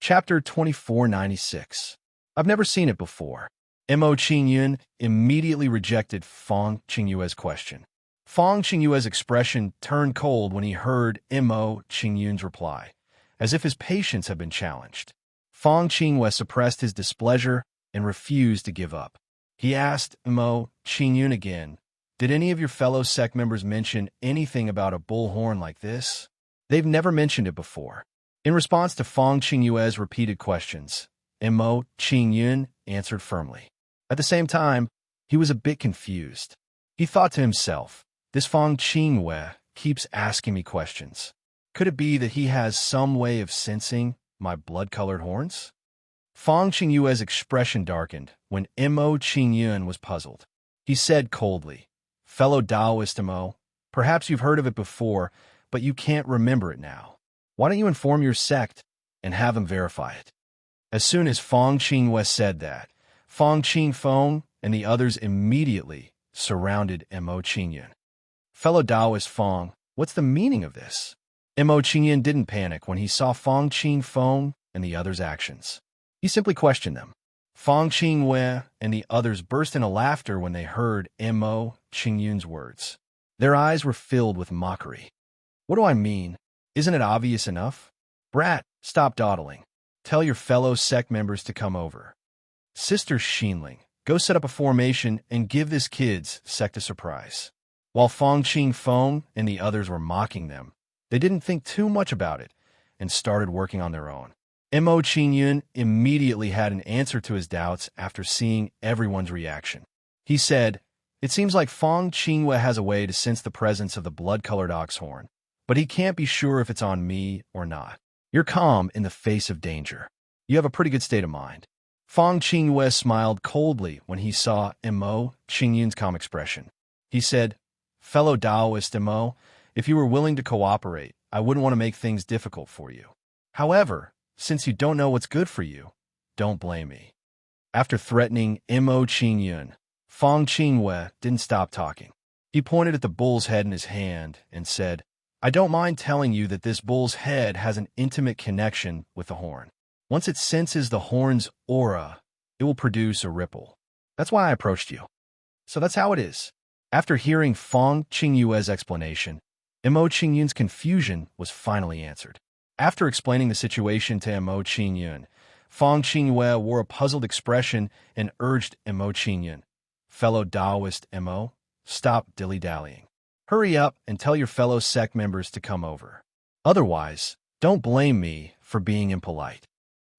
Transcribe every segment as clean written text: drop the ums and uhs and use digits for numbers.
Chapter 2496. I've never seen it before. Mo Qingyun immediately rejected Fang Qingyue's question. Fang Qingyue's expression turned cold when he heard Mo Qingyun's reply, as if his patience had been challenged. Fang Qingyue suppressed his displeasure and refused to give up. He asked Mo Qingyun again, "Did any of your fellow sect members mention anything about a bullhorn like this?" "They've never mentioned it before." In response to Fang Qingyue's repeated questions, Mo Qingyun answered firmly. At the same time, he was a bit confused. He thought to himself, "This Fang Qingyue keeps asking me questions. Could it be that he has some way of sensing my blood-colored horns?" Fang Qingyue's expression darkened when Mo Qingyun was puzzled. He said coldly, "Fellow Taoist Mo, perhaps you've heard of it before, but you can't remember it now. Why don't you inform your sect and have them verify it?" As soon as Fang Qingyue said that, Fang Qingfeng and the others immediately surrounded Mo Qingyun. "Fellow Taoist Fang, what's the meaning of this?" Mo Qingyun didn't panic when he saw Fang Qingfeng and the others' actions. He simply questioned them. Fang Qingyue and the others burst into laughter when they heard Mo Qingyun's words. Their eyes were filled with mockery. "What do I mean? Isn't it obvious enough? Brat, stop dawdling. Tell your fellow sect members to come over. Sister Xinling, go set up a formation and give this kid's sect a surprise." While Fang Qingfeng and the others were mocking them, they didn't think too much about it and started working on their own. Mo Qingyun immediately had an answer to his doubts after seeing everyone's reaction. He said, "It seems like Fang Qingyue has a way to sense the presence of the blood-colored ox horn, but he can't be sure if it's on me or not. You're calm in the face of danger. You have a pretty good state of mind." Fang Qingyue smiled coldly when he saw Mo Qingyun's calm expression. He said, "Fellow Taoist Mo, if you were willing to cooperate, I wouldn't want to make things difficult for you. However, since you don't know what's good for you, don't blame me." After threatening Mo Qingyun, Fang Qingyue didn't stop talking. He pointed at the bull's head in his hand and said, "I don't mind telling you that this bull's head has an intimate connection with the horn. Once it senses the horn's aura, it will produce a ripple. That's why I approached you. So that's how it is." After hearing Fang Qingyue's explanation, Mo Qingyun's confusion was finally answered. After explaining the situation to Mo Qingyun, Fang Qingyue wore a puzzled expression and urged Mo Qingyun, "Fellow Taoist Mo, stop dilly-dallying. Hurry up and tell your fellow sect members to come over. Otherwise, don't blame me for being impolite."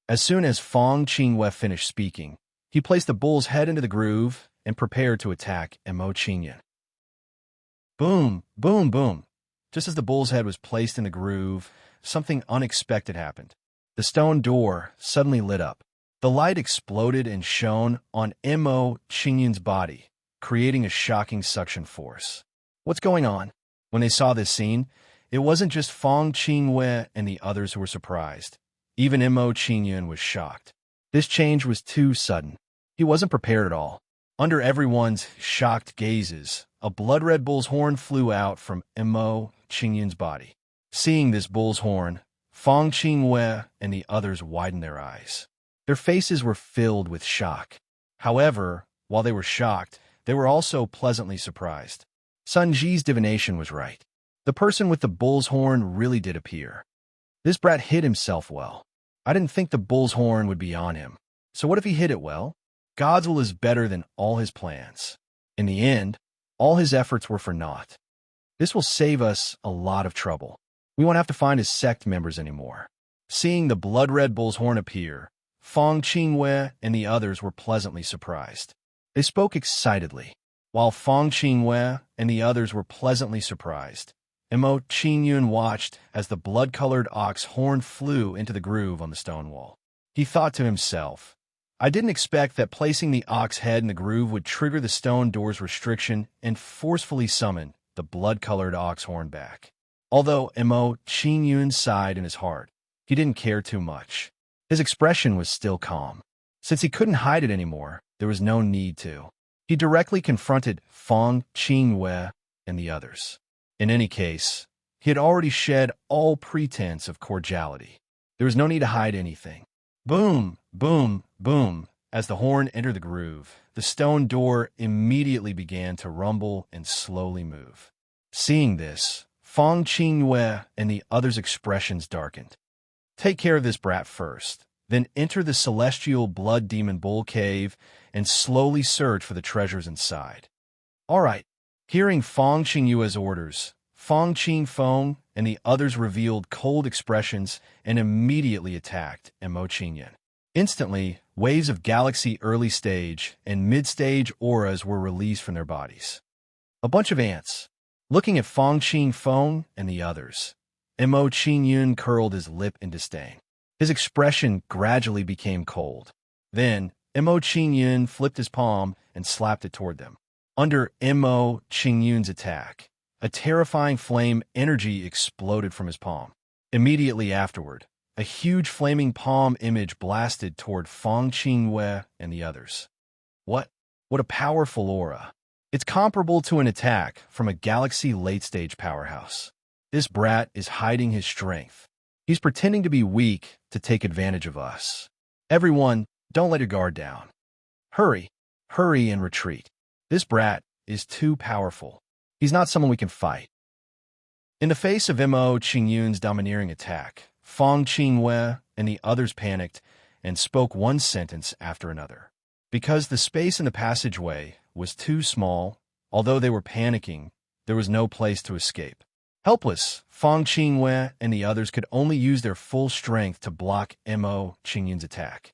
As soon as Fang Qingyue finished speaking, he placed the bull's head into the groove and prepared to attack Mo Qingyun. Boom, boom, boom. Just as the bull's head was placed in the groove, something unexpected happened. The stone door suddenly lit up. The light exploded and shone on Mo Qingyun's body, creating a shocking suction force. "What's going on?" When they saw this scene, it wasn't just Fang Qingyue and the others who were surprised. Even Mo Qingyun was shocked. This change was too sudden. He wasn't prepared at all. Under everyone's shocked gazes, a blood-red bull's horn flew out from Mo Qingyun's body. Seeing this bull's horn, Fang Qingyue and the others widened their eyes. Their faces were filled with shock. However, while they were shocked, they were also pleasantly surprised. Sun Ji's divination was right. The person with the bull's horn really did appear. This brat hid himself well. I didn't think the bull's horn would be on him. So what if he hid it well? God's will is better than all his plans. In the end, all his efforts were for naught. This will save us a lot of trouble. We won't have to find his sect members anymore. Seeing the blood-red bull's horn appear, Fang Qingyue and the others were pleasantly surprised. They spoke excitedly. While Fang Qingyue and the others were pleasantly surprised, Mo Qingyun watched as the blood-colored ox horn flew into the groove on the stone wall. He thought to himself, "I didn't expect that placing the ox head in the groove would trigger the stone door's restriction and forcefully summon the blood-colored ox horn back." Although Mo Qingyun sighed in his heart, he didn't care too much. His expression was still calm. Since he couldn't hide it anymore, there was no need to. He directly confronted Fang Qingyue and the others. In any case, he had already shed all pretense of cordiality. There was no need to hide anything. Boom, boom, boom. As the horn entered the groove, the stone door immediately began to rumble and slowly move. Seeing this, Feng Qingyue and the others' expressions darkened. Take care of this brat first, then enter the celestial blood demon bull cave and slowly search for the treasures inside. All right. Hearing Feng Qingyue's orders, Feng Qingfeng and the others revealed cold expressions and immediately attacked Mo Qingyan. Instantly, waves of galaxy early stage and mid-stage auras were released from their bodies. A bunch of ants. Looking at Feng Qingfeng and the others, Mo Qingyun curled his lip in disdain. His expression gradually became cold. Then, Mo Qingyun flipped his palm and slapped it toward them. Under Mo Qingyun's attack, a terrifying flame energy exploded from his palm. Immediately afterward, a huge flaming palm image blasted toward Feng Qingyue and the others. What a powerful aura. It's comparable to an attack from a galaxy late-stage powerhouse. This brat is hiding his strength. He's pretending to be weak to take advantage of us. Everyone, don't let your guard down. Hurry and retreat. This brat is too powerful. He's not someone we can fight. In the face of Mo Qingyun's domineering attack, Feng Qingyue and the others panicked and spoke one sentence after another. Because the space in the passageway was too small, although they were panicking, there was no place to escape. Helpless, Feng Qingyue and the others could only use their full strength to block Mo Qingyun's attack.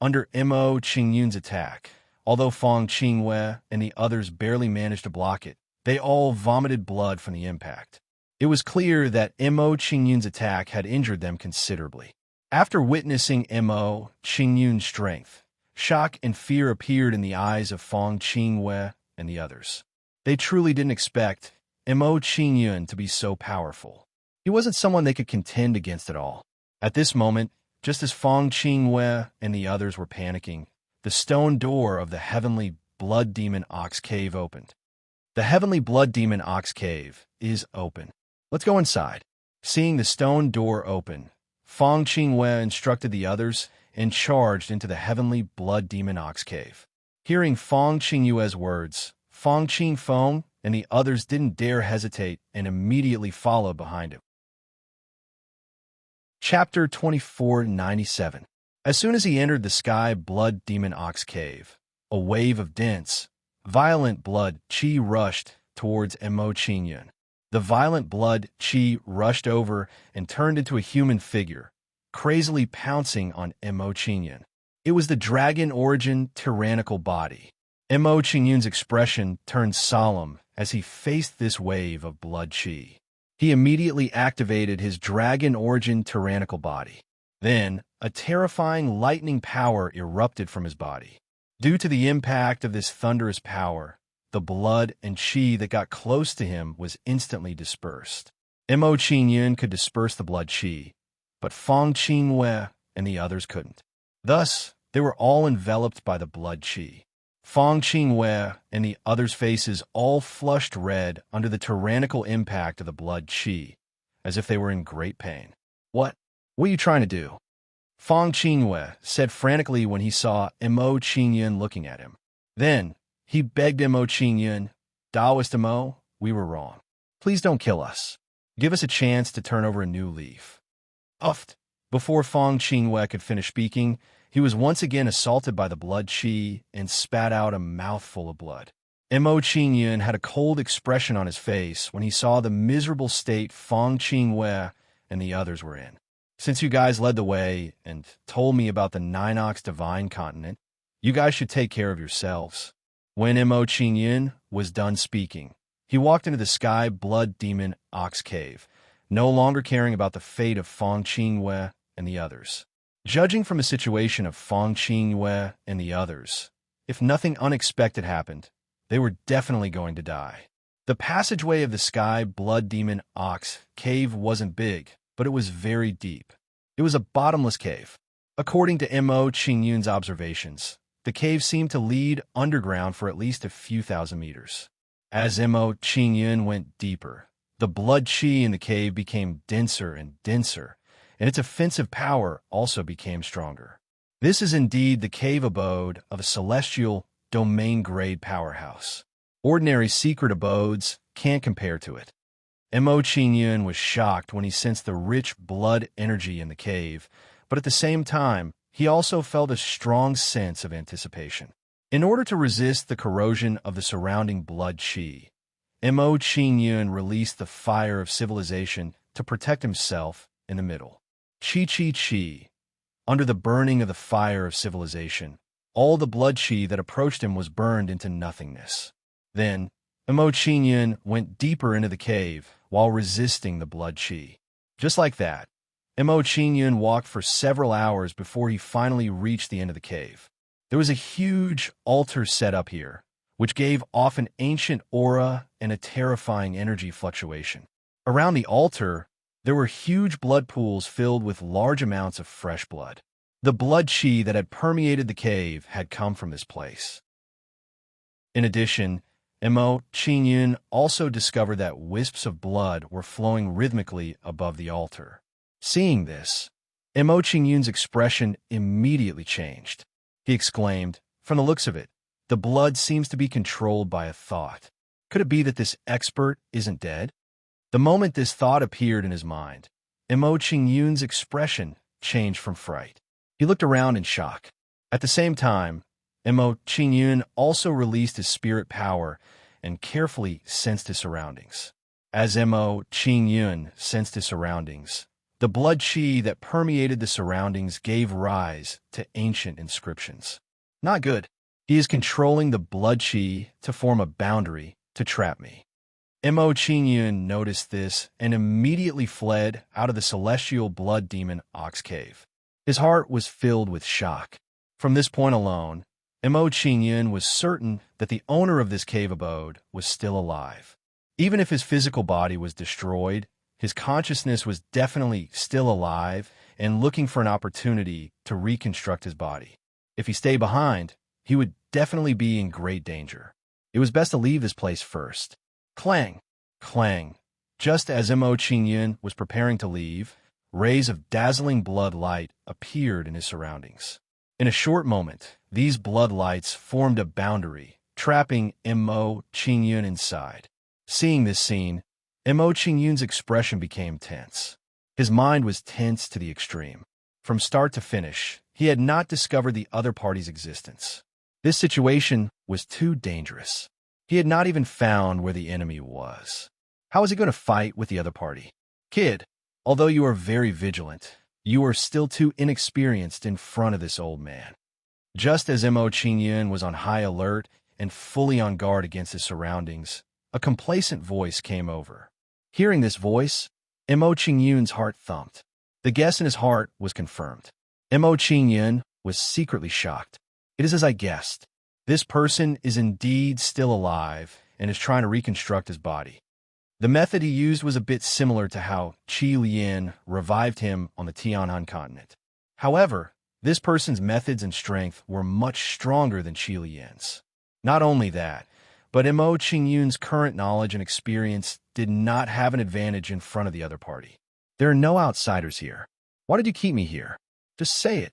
Under Mo Qingyun's attack, although Feng Qingyue and the others barely managed to block it, they all vomited blood from the impact. It was clear that Mo Qingyun's attack had injured them considerably. After witnessing Mo Qingyun's strength, shock and fear appeared in the eyes of Feng Qingyue and the others. They truly didn't expect Mo Qingyun to be so powerful. He wasn't someone they could contend against at all. At this moment, just as Feng Qingyue and the others were panicking, the stone door of the heavenly blood demon ox cave opened. The heavenly blood demon ox cave is open. Let's go inside. Seeing the stone door open, Feng Qingyue instructed the others and charged into the heavenly blood demon ox cave. Hearing Feng Qingyue's words, Feng Qingfeng and the others didn't dare hesitate and immediately followed behind him. Chapter 2497. As soon as he entered the sky blood demon ox cave, a wave of dense, violent blood qi rushed towards Mo Qingyun. The violent blood qi rushed over and turned into a human figure, crazily pouncing on Mo Qingyun. It was the dragon origin tyrannical body. Mo Qingyun's expression turned solemn as he faced this wave of blood qi. He immediately activated his dragon origin tyrannical body. Then, a terrifying lightning power erupted from his body. Due to the impact of this thunderous power, the blood and qi that got close to him was instantly dispersed. Mo Qingyun could disperse the blood qi, but Feng Qingyue and the others couldn't. Thus, they were all enveloped by the blood qi. Feng Qingyue and the others' faces all flushed red under the tyrannical impact of the blood qi, as if they were in great pain. What are you trying to do? Feng Qingyue said frantically when he saw Mo Qingyun looking at him. Then, he begged Mo Qingyun, Taoist Mo, we were wrong. Please don't kill us. Give us a chance to turn over a new leaf. Uft! Before Feng Qingyue could finish speaking, he was once again assaulted by the blood qi and spat out a mouthful of blood. Mo Qingyun had a cold expression on his face when he saw the miserable state Feng Qingyue and the others were in. Since you guys led the way and told me about the Ninox Divine Continent, you guys should take care of yourselves. When Mo Qingyun was done speaking, he walked into the sky blood demon ox cave, no longer caring about the fate of Feng Qingyue and the others. Judging from the situation of Feng Qingyue and the others, if nothing unexpected happened, they were definitely going to die. The passageway of the sky blood demon ox cave wasn't big, but it was very deep. It was a bottomless cave. According to Mo Qingyun's observations, the cave seemed to lead underground for at least a few thousand meters. As Mo Qingyun went deeper, the blood qi in the cave became denser and denser, and its offensive power also became stronger. This is indeed the cave abode of a celestial domain-grade powerhouse. Ordinary secret abodes can't compare to it. Mo Qingyun was shocked when he sensed the rich blood energy in the cave, but at the same time, he also felt a strong sense of anticipation. In order to resist the corrosion of the surrounding blood qi, Mo Qingyun released the fire of civilization to protect himself in the middle. Qi. Under the burning of the fire of civilization, all the blood qi that approached him was burned into nothingness. Then, Mo Qingyun went deeper into the cave while resisting the blood qi. Just like that, Mo Qingyun walked for several hours before he finally reached the end of the cave. There was a huge altar set up here, which gave off an ancient aura and a terrifying energy fluctuation. Around the altar, there were huge blood pools filled with large amounts of fresh blood. The blood qi that had permeated the cave had come from this place. In addition, Mo Qingyun also discovered that wisps of blood were flowing rhythmically above the altar. Seeing this, Mo Qingyun's expression immediately changed. He exclaimed, "From the looks of it, the blood seems to be controlled by a thought. Could it be that this expert isn't dead?" The moment this thought appeared in his mind, Mo Qingyun's expression changed from fright. He looked around in shock. At the same time, Mo Qingyun also released his spirit power and carefully sensed his surroundings. As Mo Qingyun sensed his surroundings, the blood qi that permeated the surroundings gave rise to ancient inscriptions. Not good. He is controlling the blood qi to form a boundary to trap me. Mo Qingyun noticed this and immediately fled out of the celestial blood demon Ox Cave. His heart was filled with shock. From this point alone, Mo Qingyun was certain that the owner of this cave abode was still alive. Even if his physical body was destroyed, his consciousness was definitely still alive and looking for an opportunity to reconstruct his body. If he stayed behind, he would definitely be in great danger. It was best to leave this place first. Clang! Clang! Just as Mo Qingyun was preparing to leave, rays of dazzling blood light appeared in his surroundings. In a short moment, these blood lights formed a boundary, trapping Mo Qingyun inside. Seeing this scene, Mo Qingyun's expression became tense. His mind was tense to the extreme. From start to finish, he had not discovered the other party's existence. This situation was too dangerous. He had not even found where the enemy was. How was he going to fight with the other party? Kid, although you are very vigilant, you are still too inexperienced in front of this old man. Just as Mo Qingyun was on high alert and fully on guard against his surroundings, a complacent voice came over. Hearing this voice, Mo Qingyun's heart thumped. The guess in his heart was confirmed. Mo Qingyun was secretly shocked. It is as I guessed. This person is indeed still alive and is trying to reconstruct his body. The method he used was a bit similar to how Qi Lian revived him on the Tianhan continent. However, this person's methods and strength were much stronger than Qi Lian's. Not only that, but Mo Qingyun's current knowledge and experience did not have an advantage in front of the other party. There are no outsiders here. Why did you keep me here? Just say it.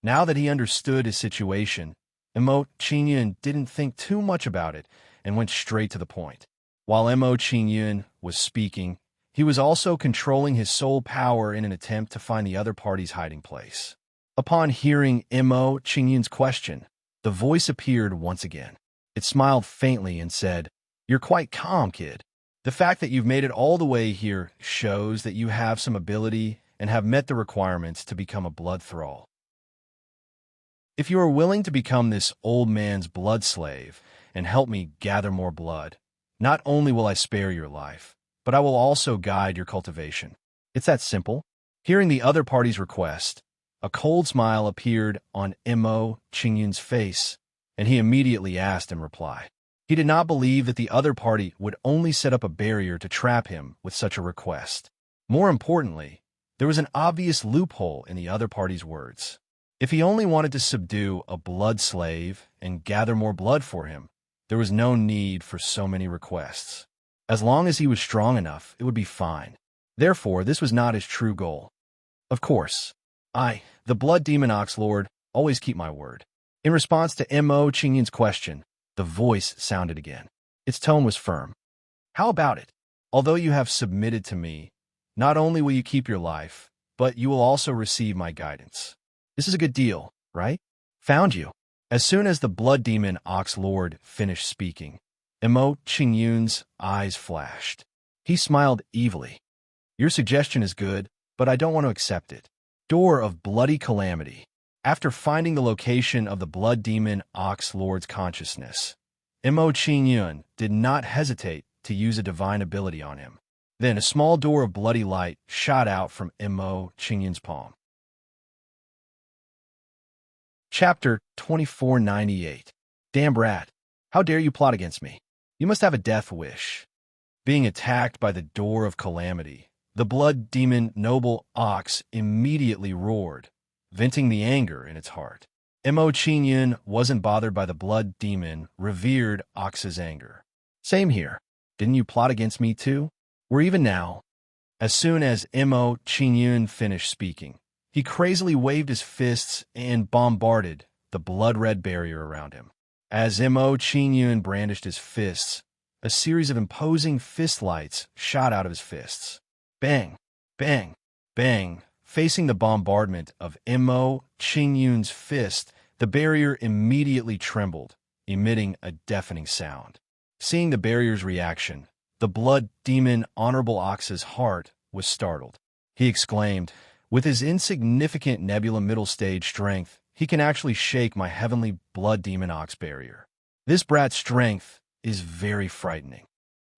Now that he understood his situation, Mo Qingyun didn't think too much about it and went straight to the point. While Mo Qingyun was speaking, he was also controlling his soul power in an attempt to find the other party's hiding place. Upon hearing Mo Qingyun's question, the voice appeared once again. It smiled faintly and said, "You're quite calm, kid. The fact that you've made it all the way here shows that you have some ability and have met the requirements to become a blood thrall. If you are willing to become this old man's blood slave and help me gather more blood, not only will I spare your life, but I will also guide your cultivation. It's that simple." Hearing the other party's request, a cold smile appeared on Mo Qingyun's face, and he immediately asked in reply. He did not believe that the other party would only set up a barrier to trap him with such a request. More importantly, there was an obvious loophole in the other party's words. If he only wanted to subdue a blood slave and gather more blood for him, there was no need for so many requests. As long as he was strong enough, it would be fine. Therefore, this was not his true goal. Of course. I, the Blood Demon Ox Lord, always keep my word. In response to Mo Qingyun's question, the voice sounded again. Its tone was firm. How about it? Although you have submitted to me, not only will you keep your life, but you will also receive my guidance. This is a good deal, right? Found you. As soon as the Blood Demon Ox Lord finished speaking, Mo Qingyun's eyes flashed. He smiled evilly. Your suggestion is good, but I don't want to accept it. Door of Bloody Calamity. After finding the location of the Blood Demon Ox Lord's consciousness, Mo Qingyun did not hesitate to use a divine ability on him. Then a small door of bloody light shot out from Mo Qingyun's palm. Chapter 2498. Damn rat. How dare you plot against me? You must have a death wish. Being attacked by the Door of Calamity, the Blood Demon Noble Ox immediately roared, venting the anger in its heart. Mo Qingyun wasn't bothered by the Blood Demon revered Ox's anger. Same here. Didn't you plot against me too? We're even now. As soon as Mo Qingyun finished speaking, he crazily waved his fists and bombarded the blood-red barrier around him. As Mo Qingyun brandished his fists, a series of imposing fist lights shot out of his fists. Bang, bang, bang. Facing the bombardment of Mo Qingyun's fist, the barrier immediately trembled, emitting a deafening sound. Seeing the barrier's reaction, the Blood Demon Honorable Ox's heart was startled. He exclaimed, with his insignificant Nebula middle stage strength, he can actually shake my heavenly Blood Demon Ox barrier. This brat's strength is very frightening.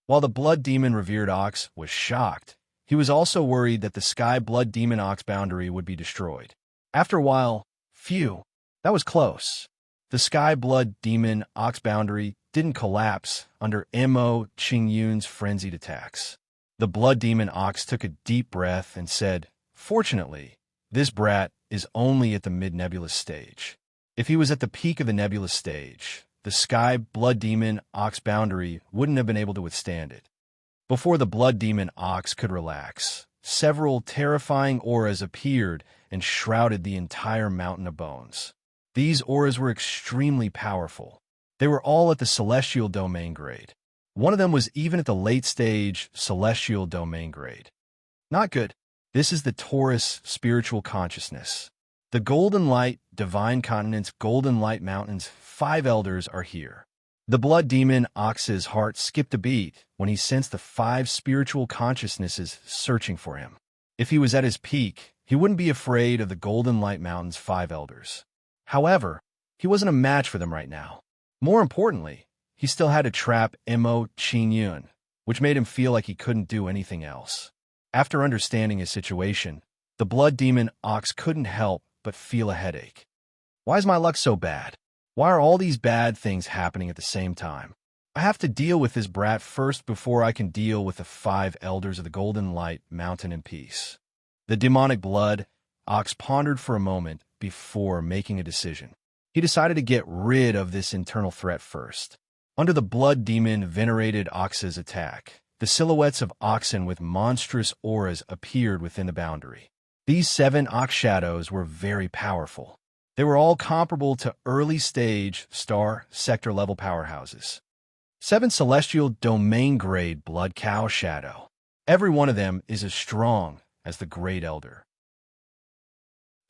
While the Blood Demon revered Ox was shocked, he was also worried that the Sky Blood Demon Ox boundary would be destroyed. After a while, phew, that was close. The Sky Blood Demon Ox boundary didn't collapse under Mo Qingyun's frenzied attacks. The Blood Demon Ox took a deep breath and said, fortunately, this brat is only at the mid-nebulous stage. If he was at the peak of the nebulous stage, the Sky Blood Demon Ox boundary wouldn't have been able to withstand it. Before the Blood Demon Ox could relax, several terrifying auras appeared and shrouded the entire mountain of bones. These auras were extremely powerful. They were all at the Celestial Domain grade. One of them was even at the late-stage Celestial Domain grade. Not good. This is the Taurus Spiritual Consciousness. The Golden Light, Divine Continent's Golden Light Mountains, 5 elders are here. The Blood Demon Ox's heart skipped a beat when he sensed the 5 spiritual consciousnesses searching for him. If he was at his peak, he wouldn't be afraid of the Golden Light Mountain's 5 elders. However, he wasn't a match for them right now. More importantly, he still had to trap Mo Qingyun, which made him feel like he couldn't do anything else. After understanding his situation, the Blood Demon Ox couldn't help but feel a headache. Why is my luck so bad? Why are all these bad things happening at the same time? I have to deal with this brat first before I can deal with the 5 elders of the Golden Light Mountain in peace. The demonic Blood Ox pondered for a moment before making a decision. He decided to get rid of this internal threat first. Under the Blood Demon venerated Ox's attack, the silhouettes of oxen with monstrous auras appeared within the boundary. These 7 ox shadows were very powerful. They were all comparable to early-stage star sector-level powerhouses. 7 celestial domain-grade blood cow shadow. Every one of them is as strong as the Great Elder.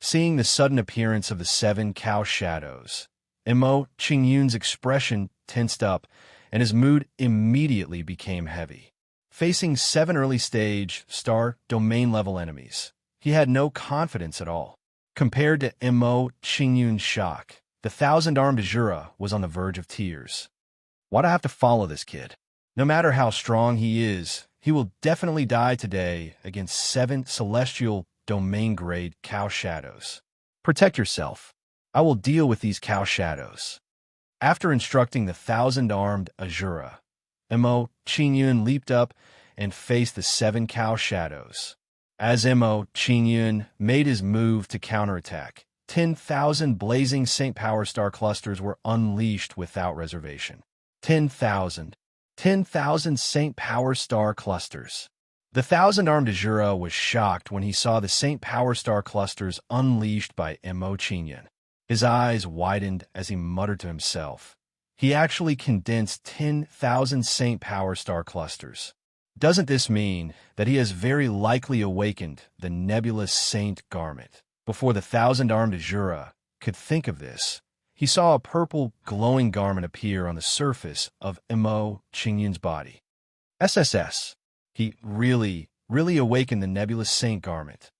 Seeing the sudden appearance of the 7 cow shadows, Mo Qingyun's expression tensed up, and his mood immediately became heavy. Facing 7 early-stage star domain-level enemies, he had no confidence at all. Compared to Mo Qingyun's shock, the 1,000-armed Azura was on the verge of tears. Why'd I have to follow this kid? No matter how strong he is, he will definitely die today against 7 celestial domain-grade cow shadows. Protect yourself. I will deal with these cow shadows. After instructing the 1,000-armed Azura, Mo Qingyun leaped up and faced the 7 cow shadows. As Mo Qingyun made his move to counterattack, 10,000 blazing St. Power Star clusters were unleashed without reservation. 10,000 St. Power Star clusters. The thousand-armed Azura was shocked when he saw the Saint Power Star clusters unleashed by Mo Qingyun. His eyes widened as he muttered to himself. He actually condensed 10,000 Saint Power Star clusters. Doesn't this mean that he has very likely awakened the nebulous Saint Garment? Before the thousand-armed Azura could think of this, he saw a purple, glowing garment appear on the surface of Mo Qingyun's body. SSS. He really awakened the nebulous Saint Garment.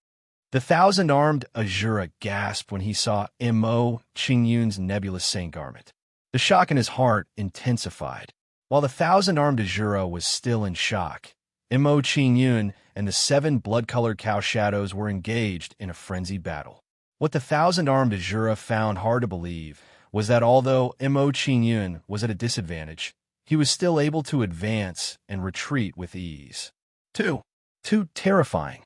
The thousand-armed Azura gasped when he saw Mo Qingyun's nebulous Saint Garment. The shock in his heart intensified. While the thousand-armed Azura was still in shock, Mo Qingyun and the 7 blood-colored cow shadows were engaged in a frenzied battle. What the thousand-armed Azura found hard to believe was that although Mo Qingyun was at a disadvantage, he was still able to advance and retreat with ease. Too terrifying.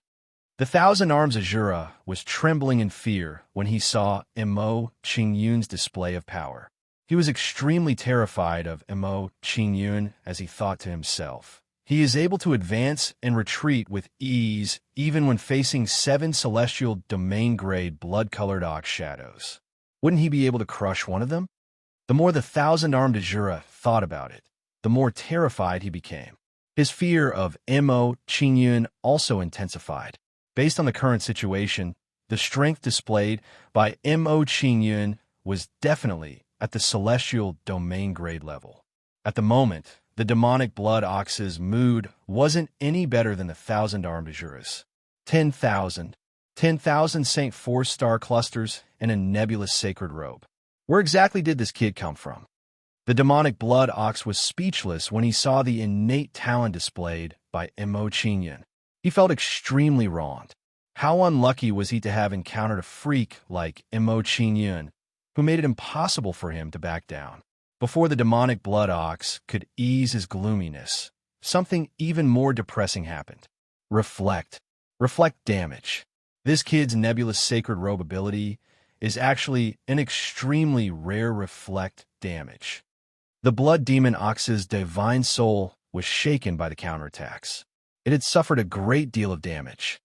The thousand-armed Azura was trembling in fear when he saw Mo Qingyun's display of power. He was extremely terrified of Mo Qingyun as he thought to himself. He is able to advance and retreat with ease even when facing 7 celestial domain-grade blood-colored ox shadows. Wouldn't he be able to crush one of them? The more the thousand-armed Azura thought about it, the more terrified he became. His fear of Mo Qingyun also intensified. Based on the current situation, the strength displayed by Mo Qingyun was definitely at the celestial domain grade level. At the moment, the demonic blood ox's mood wasn't any better than the thousand-armed Azura's. 10,000 Saint 4-star clusters and a nebulous sacred robe. Where exactly did this kid come from? The demonic blood ox was speechless when he saw the innate talent displayed by Mo Qingyun. He felt extremely wronged. How unlucky was he to have encountered a freak like Mo Qingyun, who made it impossible for him to back down. Before the demonic blood ox could ease his gloominess, something even more depressing happened. Reflect damage. This kid's nebulous sacred robe ability is actually an extremely rare reflect damage. The blood demon ox's divine soul was shaken by the counterattacks. It had suffered a great deal of damage.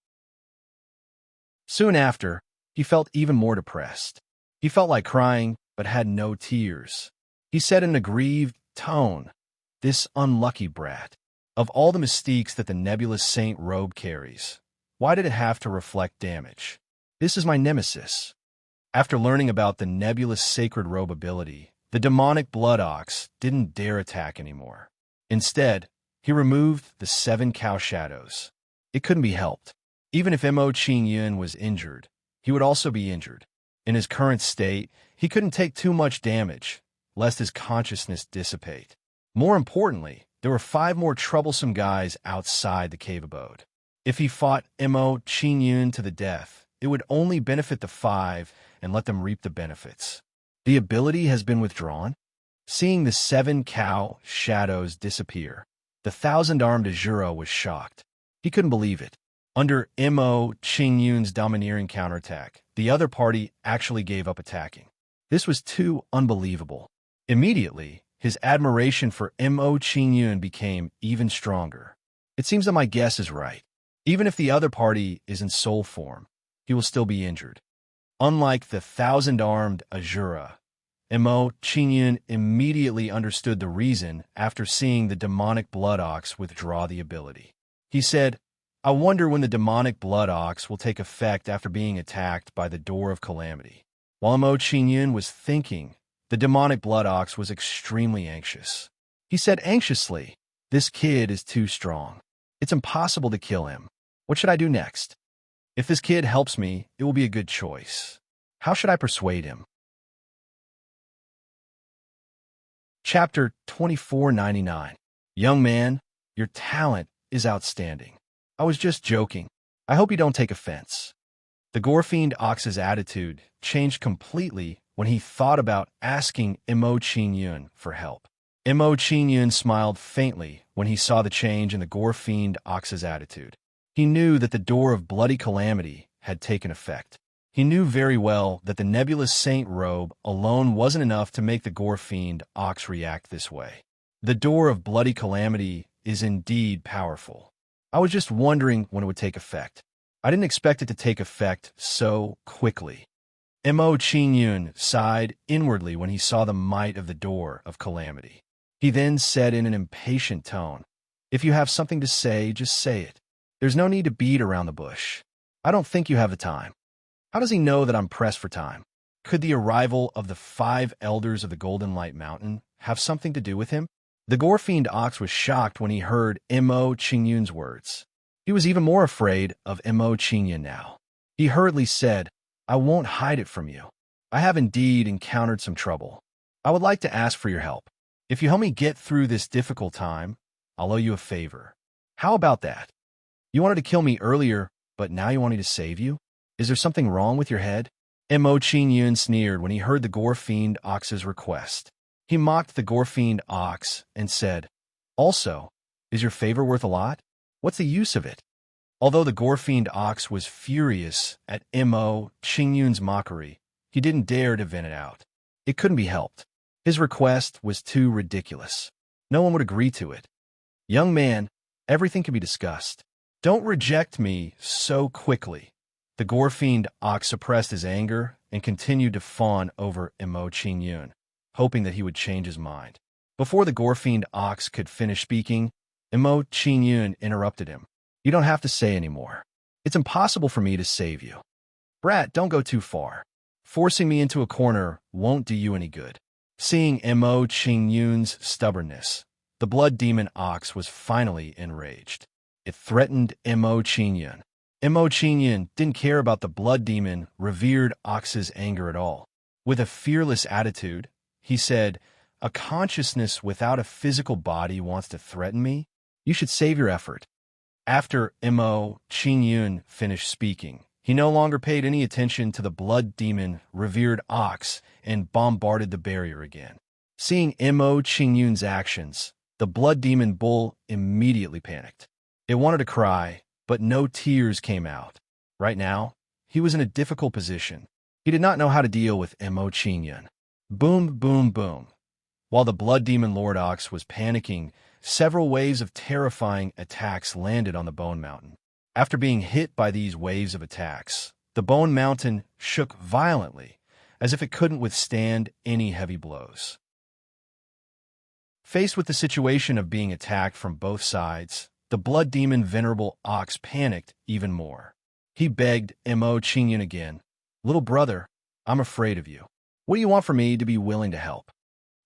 Soon after, he felt even more depressed. He felt like crying, but had no tears. He said in a grieved tone, "This unlucky brat. Of all the mystiques that the nebulous saint robe carries, why did it have to reflect damage? This is my nemesis." After learning about the nebulous sacred robe ability, the demonic blood ox didn't dare attack anymore. Instead, he removed the 7 cow shadows. It couldn't be helped. Even if Mo Qingyun was injured, he would also be injured. In his current state, he couldn't take too much damage, lest his consciousness dissipate. More importantly, there were 5 more troublesome guys outside the cave abode. If he fought Mo Qingyun to the death, it would only benefit the 5 and let them reap the benefits. The ability has been withdrawn. Seeing the 7 cow shadows disappear, the thousand-armed Azura was shocked. He couldn't believe it. Under Mo Qingyun's domineering counterattack, the other party actually gave up attacking. This was too unbelievable. Immediately, his admiration for Mo Qingyun became even stronger. It seems that my guess is right. Even if the other party is in soul form, he will still be injured. Unlike the thousand-armed Azura, Mo Qingyun immediately understood the reason after seeing the demonic blood ox withdraw the ability. He said, "I wonder when the demonic blood ox will take effect after being attacked by the door of calamity." While Mo Qingyun was thinking, the demonic blood ox was extremely anxious. He said anxiously, "This kid is too strong. It's impossible to kill him. What should I do next? If this kid helps me, it will be a good choice. How should I persuade him?" Chapter 2499. Young man, your talent is outstanding. I was just joking. I hope you don't take offense. The Gore-fiend ox's attitude changed completely when he thought about asking Mo Qingyun for help. Mo Qingyun smiled faintly when he saw the change in the Gore-fiend ox's attitude. He knew that the door of bloody calamity had taken effect. He knew very well that the nebulous saint robe alone wasn't enough to make the Gore-fiend ox react this way. The door of bloody calamity is indeed powerful. I was just wondering when it would take effect. I didn't expect it to take effect so quickly. Mo Qingyun sighed inwardly when he saw the might of the door of calamity. He then said in an impatient tone, "If you have something to say, just say it. There's no need to beat around the bush. I don't think you have the time." How does he know that I'm pressed for time? Could the arrival of the 5 elders of the Golden Light Mountain have something to do with him? The gore-fiend ox was shocked when he heard Mo Qingyun's words. He was even more afraid of Mo Qingyun now. He hurriedly said, "I won't hide it from you. I have indeed encountered some trouble. I would like to ask for your help. If you help me get through this difficult time, I'll owe you a favor. How about that? You wanted to kill me earlier, but now you want me to save you? Is there something wrong with your head?" Mo Qingyun sneered when he heard the gore-fiend ox's request. He mocked the gore-fiend ox and said, "Also, is your favor worth a lot? What's the use of it?" Although the gore-fiend ox was furious at Mo Qingyun's mockery, he didn't dare to vent it out. It couldn't be helped. His request was too ridiculous. No one would agree to it. "Young man, everything can be discussed. Don't reject me so quickly." The gore-fiend ox suppressed his anger and continued to fawn over Mo Qingyun, hoping that he would change his mind. Before the gore-fiend ox could finish speaking, Mo Qingyun interrupted him. "You don't have to say anymore. It's impossible for me to save you. Brat, don't go too far. Forcing me into a corner won't do you any good." Seeing Mo Qingyun's stubbornness, the blood demon ox was finally enraged. It threatened Mo Qingyun. Mo Qingyun didn't care about the blood demon revered ox's anger at all. With a fearless attitude, he said, "A consciousness without a physical body wants to threaten me? You should save your effort." After Mo Qingyun finished speaking, he no longer paid any attention to the blood demon revered ox and bombarded the barrier again. Seeing Mo Qingyun's actions, the blood demon bull immediately panicked. It wanted to cry, but no tears came out. Right now, he was in a difficult position. He did not know how to deal with Mo Qingyun. Boom, boom, boom. While the blood demon Lord Ox was panicking, several waves of terrifying attacks landed on the Bone Mountain. After being hit by these waves of attacks, the Bone Mountain shook violently, as if it couldn't withstand any heavy blows. Faced with the situation of being attacked from both sides, the blood demon Venerable Ox panicked even more. He begged Mo Qingyun again, "Little brother, I'm afraid of you. What do you want from me to be willing to help?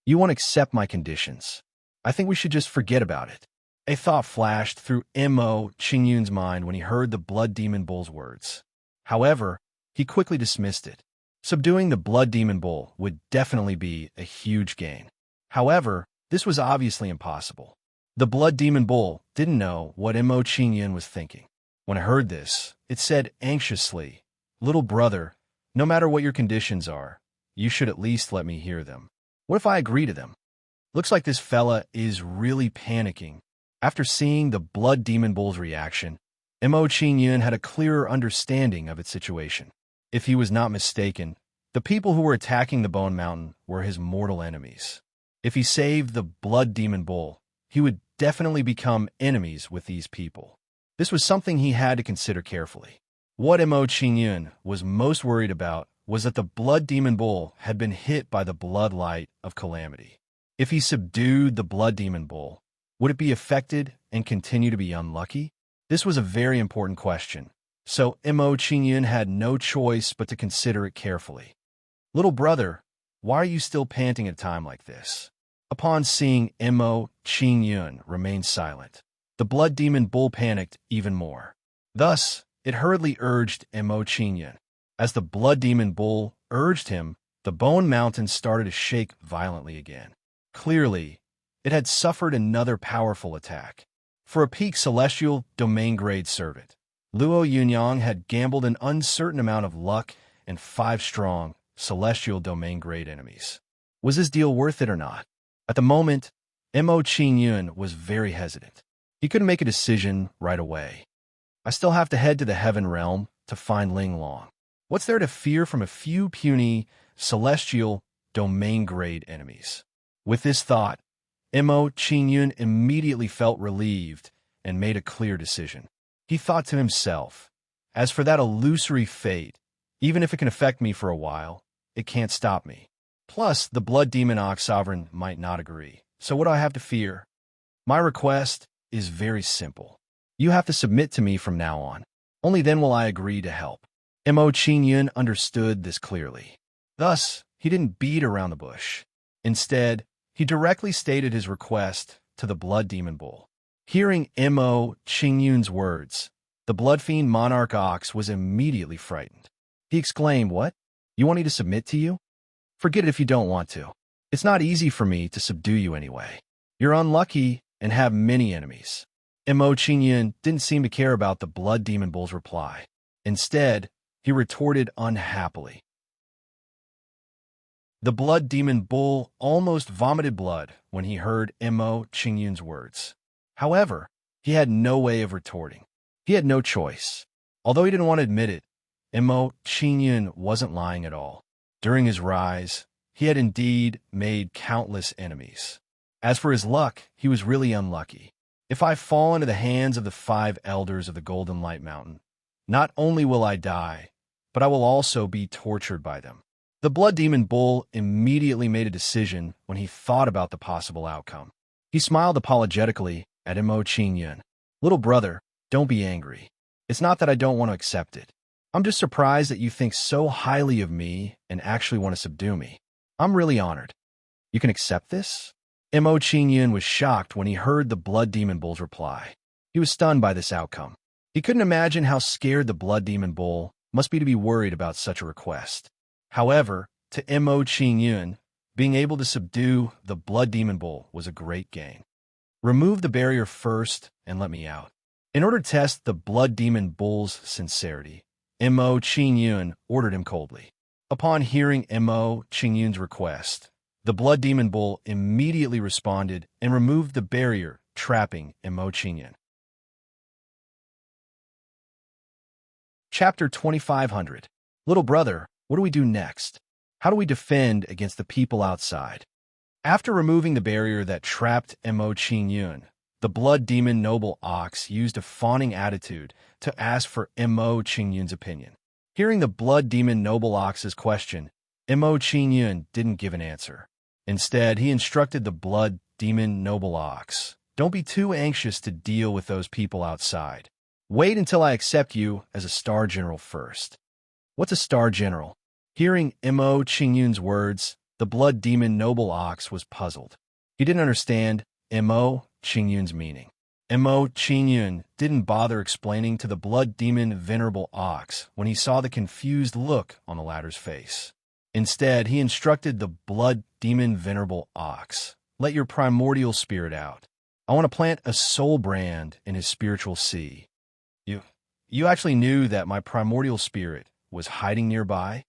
You won't accept my conditions. I think we should just forget about it." A thought flashed through Mo Qingyun's mind when he heard the blood demon bull's words. However, he quickly dismissed it. Subduing the blood demon bull would definitely be a huge gain. However, this was obviously impossible. The blood demon bull didn't know what Mo Qingyun was thinking. When it heard this, it said anxiously, "Little brother, no matter what your conditions are, you should at least let me hear them. What if I agree to them?" Looks like this fella is really panicking. After seeing the blood demon bull's reaction, Mo Qingyun had a clearer understanding of its situation. If he was not mistaken, the people who were attacking the Bone Mountain were his mortal enemies. If he saved the blood demon bull, he would definitely become enemies with these people. This was something he had to consider carefully. What Mo Qingyun was most worried about was that the blood demon bull had been hit by the blood light of calamity. If he subdued the blood demon bull, would it be affected and continue to be unlucky? This was a very important question, so Mo Qingyun had no choice but to consider it carefully. "Little brother, why are you still panting at a time like this?" Upon seeing Mo Qingyun remain silent, the blood demon bull panicked even more. Thus, it hurriedly urged Mo Qingyun. As the blood demon bull urged him, the Bone Mountain started to shake violently again. Clearly, it had suffered another powerful attack. For a peak celestial domain-grade servant, Luo Yunyang had gambled an uncertain amount of luck and 5 strong celestial domain-grade enemies. Was this deal worth it or not? At the moment, Mo Qingyun was very hesitant. He couldn't make a decision right away. "I still have to head to the Heaven Realm to find Ling Long. What's there to fear from a few puny, celestial, domain-grade enemies?" With this thought, Mo Qingyun immediately felt relieved and made a clear decision. He thought to himself, as for that illusory fate, even if it can affect me for a while, it can't stop me. Plus, the blood demon Ox Sovereign might not agree. So what do I have to fear? My request is very simple. You have to submit to me from now on. Only then will I agree to help. Mo Qingyun understood this clearly. Thus, he didn't beat around the bush. Instead, he directly stated his request to the blood demon bull. Hearing Mo Qingyun's words, the blood fiend monarch ox was immediately frightened. He exclaimed, "What? You want me to submit to you? Forget it if you don't want to. It's not easy for me to subdue you anyway. You're unlucky and have many enemies." Mo Qingyun didn't seem to care about the blood demon bull's reply. Instead, he retorted unhappily. The blood demon bull almost vomited blood when he heard Mo Qingyun's words. However, he had no way of retorting. He had no choice. Although he didn't want to admit it, Mo Qingyun wasn't lying at all. During his rise, he had indeed made countless enemies. As for his luck, he was really unlucky. If I fall into the hands of the 5 elders of the Golden Light Mountain, not only will I die, but I will also be tortured by them. The blood demon bull immediately made a decision when he thought about the possible outcome. He smiled apologetically at Mo Qingyun. "Little brother, don't be angry. It's not that I don't want to accept it. I'm just surprised that you think so highly of me and actually want to subdue me. I'm really honored. You can accept this?" Mo Qingyun was shocked when he heard the blood demon bull's reply. He was stunned by this outcome. He couldn't imagine how scared the blood demon bull must be to be worried about such a request. However, to Mo Qingyun, being able to subdue the blood demon bull was a great gain. "Remove the barrier first and let me out." In order to test the blood demon bull's sincerity, Mo Qingyun ordered him coldly. Upon hearing Mo Qingyun's request, the blood demon bull immediately responded and removed the barrier trapping Mo Qingyun. Chapter 2500. Little brother, what do we do next? How do we defend against the people outside? After removing the barrier that trapped Mo Qingyun, the blood demon noble ox used a fawning attitude to ask for Mo Qingyun's opinion. Hearing the blood demon noble ox's question, Mo Qingyun didn't give an answer. Instead, he instructed the blood demon noble ox, "Don't be too anxious to deal with those people outside. Wait until I accept you as a star general first." "What's a star general?" Hearing Mo Qingyun's words, the blood demon noble ox was puzzled. He didn't understand Mo Qingyun's meaning. Mo Qingyun didn't bother explaining to the blood demon venerable ox when he saw the confused look on the latter's face. Instead, he instructed the blood demon venerable ox, "Let your primordial spirit out. I want to plant a soul brand in his spiritual sea." You actually knew that my primordial spirit was hiding nearby?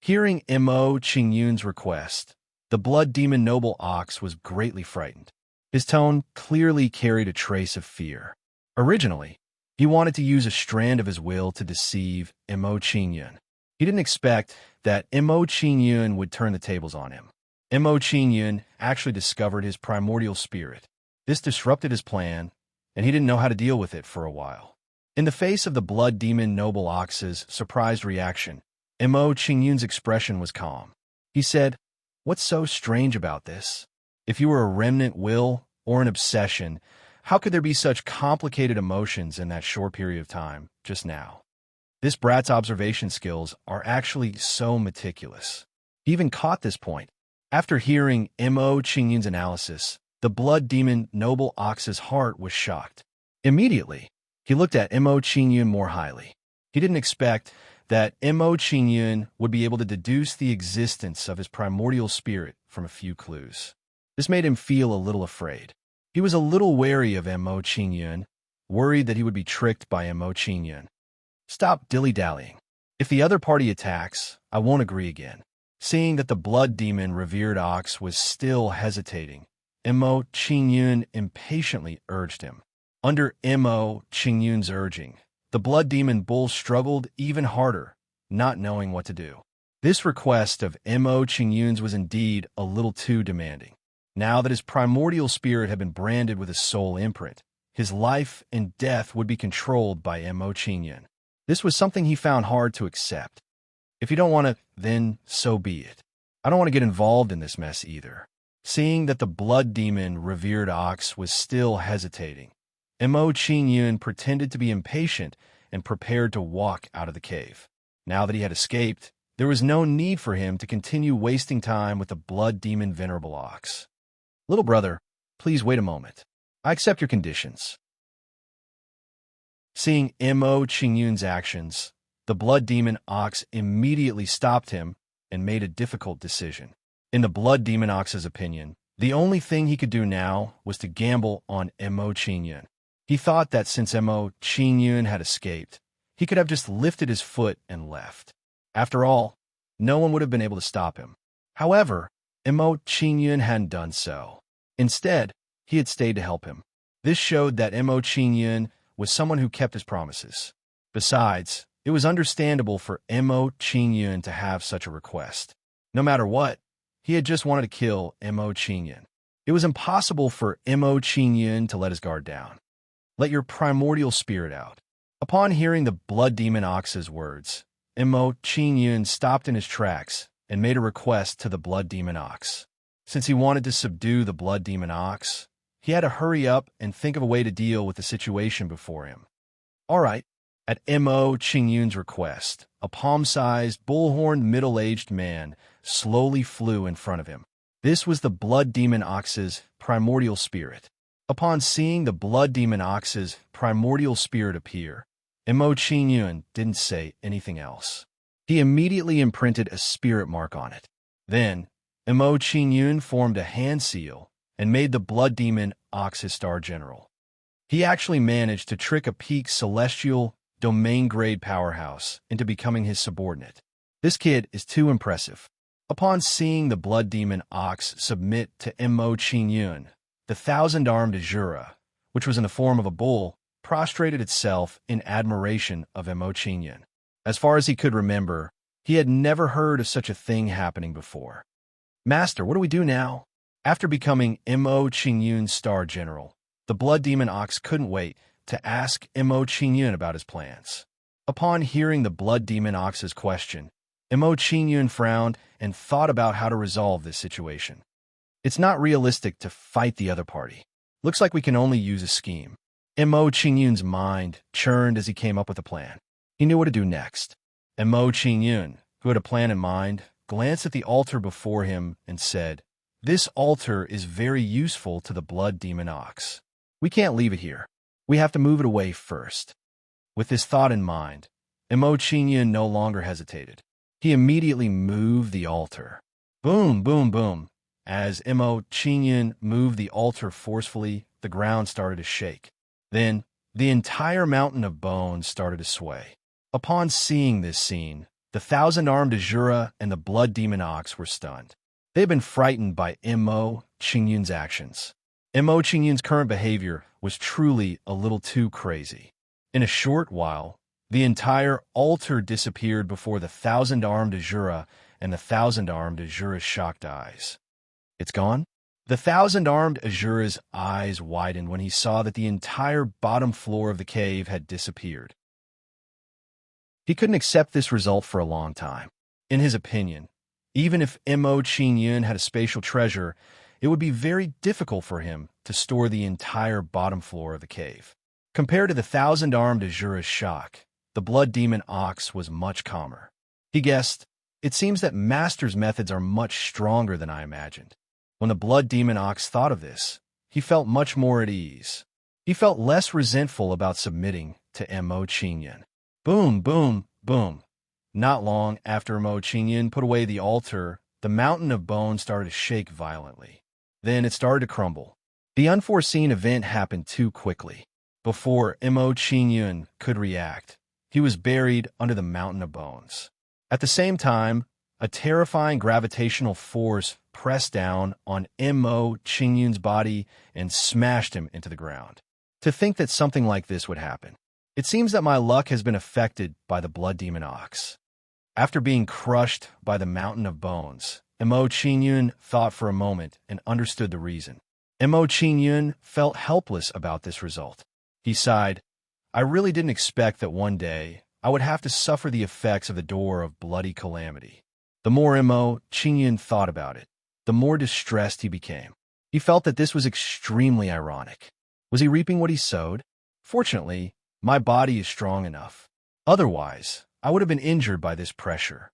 Hearing Mo Qingyun's request, the blood demon noble ox was greatly frightened. His tone clearly carried a trace of fear. Originally, he wanted to use a strand of his will to deceive Mo Qingyun. He didn't expect that Mo Qingyun would turn the tables on him. Mo Qingyun actually discovered his primordial spirit. This disrupted his plan, and he didn't know how to deal with it for a while. In the face of the blood demon noble ox's surprised reaction, Mo Qingyun's expression was calm. He said, "What's so strange about this? If you were a remnant will or an obsession, how could there be such complicated emotions in that short period of time, just now?" This brat's observation skills are actually so meticulous. He even caught this point. After hearing Mo Qingyun's analysis, the blood demon noble ox's heart was shocked. Immediately, he looked at Mo Qingyun more highly. He didn't expect that Mo Qingyun would be able to deduce the existence of his primordial spirit from a few clues. This made him feel a little afraid. He was a little wary of Mo Qingyun, worried that he would be tricked by Mo Qingyun. "Stop dilly-dallying. If the other party attacks, I won't agree again." Seeing that the blood demon revered ox was still hesitating, Mo Qingyun impatiently urged him. Under Mo Qingyun's urging, the blood demon bull struggled even harder, not knowing what to do. This request of Mo Qingyun's was indeed a little too demanding. Now that his primordial spirit had been branded with a soul imprint, His life and death would be controlled by Mo Qingyun. This was something he found hard to accept. If you don't want to, then so be it. I don't want to get involved in this mess either. Seeing that the blood demon revered ox was still hesitating, Mo Qingyun pretended to be impatient and prepared to walk out of the cave. Now that he had escaped, there was no need for him to continue wasting time with the blood demon venerable ox. Little brother, please wait a moment. I accept your conditions. Seeing Mo Qingyun's actions, the blood demon ox immediately stopped him and made a difficult decision. In the blood demon ox's opinion, the only thing he could do now was to gamble on Mo Qingyun. He thought that since Mo Qingyun had escaped, he could have just lifted his foot and left. After all, no one would have been able to stop him. However, Mo Qingyun hadn't done so. Instead, he had stayed to help him. This showed that Mo Qingyun was someone who kept his promises. Besides, it was understandable for Mo Qingyun to have such a request. No matter what, he had just wanted to kill Mo Qingyun. It was impossible for Mo Qingyun to let his guard down. Let your primordial spirit out. Upon hearing the blood demon ox's words, Mo Qingyun stopped in his tracks and made a request to the blood demon ox. Since he wanted to subdue the blood demon ox, he had to hurry up and think of a way to deal with the situation before him. All right. At Mo Qingyun's request, a palm-sized, bullhorned, middle-aged man slowly flew in front of him. This was the blood demon ox's primordial spirit. Upon seeing the blood demon ox's primordial spirit appear, Mo Qingyun didn't say anything else. He immediately imprinted a spirit mark on it. Then, Mo Qingyun formed a hand seal and made the blood demon ox his star general. He actually managed to trick a peak celestial domain-grade powerhouse into becoming his subordinate. This kid is too impressive. Upon seeing the blood demon ox submit to Mo Qingyun, the thousand-armed Azura, which was in the form of a bull, prostrated itself in admiration of Mo Qingyun. As far as he could remember, he had never heard of such a thing happening before. Master, what do we do now? After becoming Mo Qingyun's star general, the blood demon ox couldn't wait to ask Mo Qingyun about his plans. Upon hearing the blood demon ox's question, Mo Qingyun frowned and thought about how to resolve this situation. It's not realistic to fight the other party. Looks like we can only use a scheme. Mo Qingyun's mind churned as he came up with a plan. He knew what to do next. Mo Qingyun, who had a plan in mind, glanced at the altar before him and said, "This altar is very useful to the blood demon ox. We can't leave it here. We have to move it away first." With this thought in mind, Mo Qingyun no longer hesitated. He immediately moved the altar. Boom, boom, boom. As Mo Qingyun moved the altar forcefully, the ground started to shake. Then, the entire mountain of bones started to sway. Upon seeing this scene, the thousand-armed Azura and the blood demon ox were stunned. They had been frightened by Mo Qingyun's actions. Mo Qingyun's current behavior was truly a little too crazy. In a short while, the entire altar disappeared before the thousand-armed Azura and the thousand-armed Azura's shocked eyes. It's gone? The thousand-armed Azura's eyes widened when he saw that the entire bottom floor of the cave had disappeared. He couldn't accept this result for a long time. In his opinion, even if Mo Qingyun had a spatial treasure, it would be very difficult for him to store the entire bottom floor of the cave. Compared to the thousand-armed Azura's shock, the blood demon ox was much calmer. He guessed, "It seems that Master's methods are much stronger than I imagined." When the blood demon ox thought of this, he felt much more at ease. He felt less resentful about submitting to Mo Qingyun. Boom, boom, boom. Not long after Mo Qingyun put away the altar, the mountain of bones started to shake violently. Then it started to crumble. The unforeseen event happened too quickly. Before Mo Qingyun could react, he was buried under the mountain of bones. At the same time, a terrifying gravitational force pressed down on Mo Qingyun's body and smashed him into the ground. To think that something like this would happen. It seems that my luck has been affected by the blood demon ox. After being crushed by the mountain of bones, Mo Qingyun thought for a moment and understood the reason. Mo Qingyun felt helpless about this result. He sighed. I really didn't expect that one day I would have to suffer the effects of the door of bloody calamity. The more Mo Qingyun thought about it, the more distressed he became. He felt that this was extremely ironic. Was he reaping what he sowed? Fortunately, my body is strong enough. Otherwise, I would have been injured by this pressure.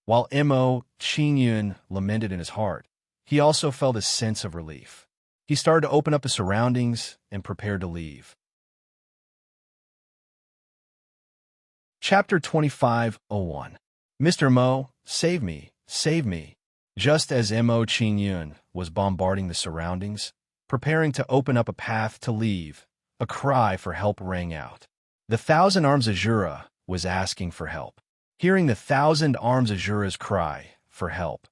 While Mo Qingyun lamented in his heart, he also felt a sense of relief. He started to open up the surroundings and prepared to leave. Chapter 25:01. Mr. Mo, save me, save me. Just as Mo Qingyun was bombarding the surroundings, preparing to open up a path to leave, a cry for help rang out. The Thousand Arms Azura was asking for help. Hearing the Thousand Arms Azura's cry for help,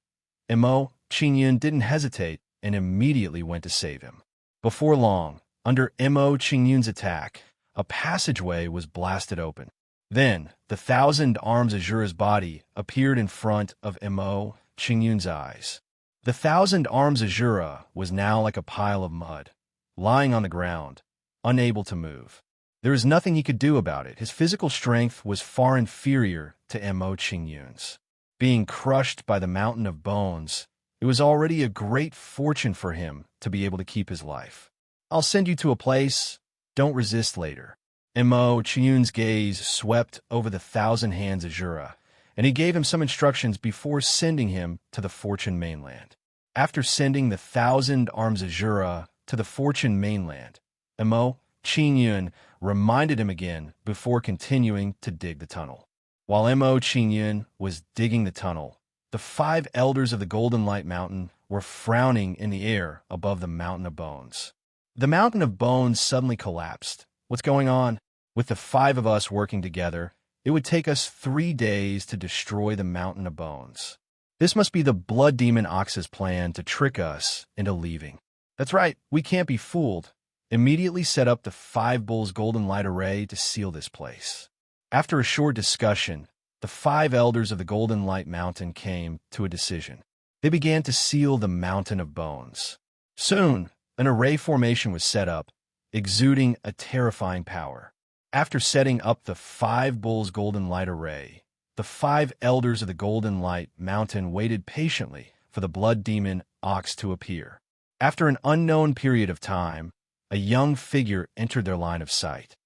Mo Qingyun didn't hesitate and immediately went to save him. Before long, under Mo Qingyun's attack, a passageway was blasted open. Then, the Thousand Arms Azura's body appeared in front of Mo Qingyun's eyes. The Thousand Arms Azura was now like a pile of mud, lying on the ground, unable to move. There was nothing he could do about it. His physical strength was far inferior to Mo Qingyun's. Being crushed by the mountain of bones, it was already a great fortune for him to be able to keep his life. I'll send you to a place. Don't resist later. Mo Qingyun's gaze swept over the Thousand Hands Azura, and he gave him some instructions before sending him to the Fortune mainland. After sending the Thousand Arms Azura to the Fortune mainland, Mo Qingyun reminded him again before continuing to dig the tunnel. While Mo Qingyun was digging the tunnel, the 5 elders of the Golden Light Mountain were frowning in the air above the Mountain of Bones. The Mountain of Bones suddenly collapsed. What's going on? With the 5 of us working together, it would take us 3 days to destroy the Mountain of Bones. This must be the Blood Demon Ox's plan to trick us into leaving. That's right, we can't be fooled. Immediately set up the 5 Bulls Golden Light Array to seal this place. After a short discussion, the 5 elders of the Golden Light Mountain came to a decision. They began to seal the Mountain of Bones. Soon, an array formation was set up, exuding a terrifying power. After setting up the 5 Bulls Golden Light Array, the 5 elders of the Golden Light Mountain waited patiently for the Blood Demon Ox to appear. After an unknown period of time, a young figure entered their line of sight.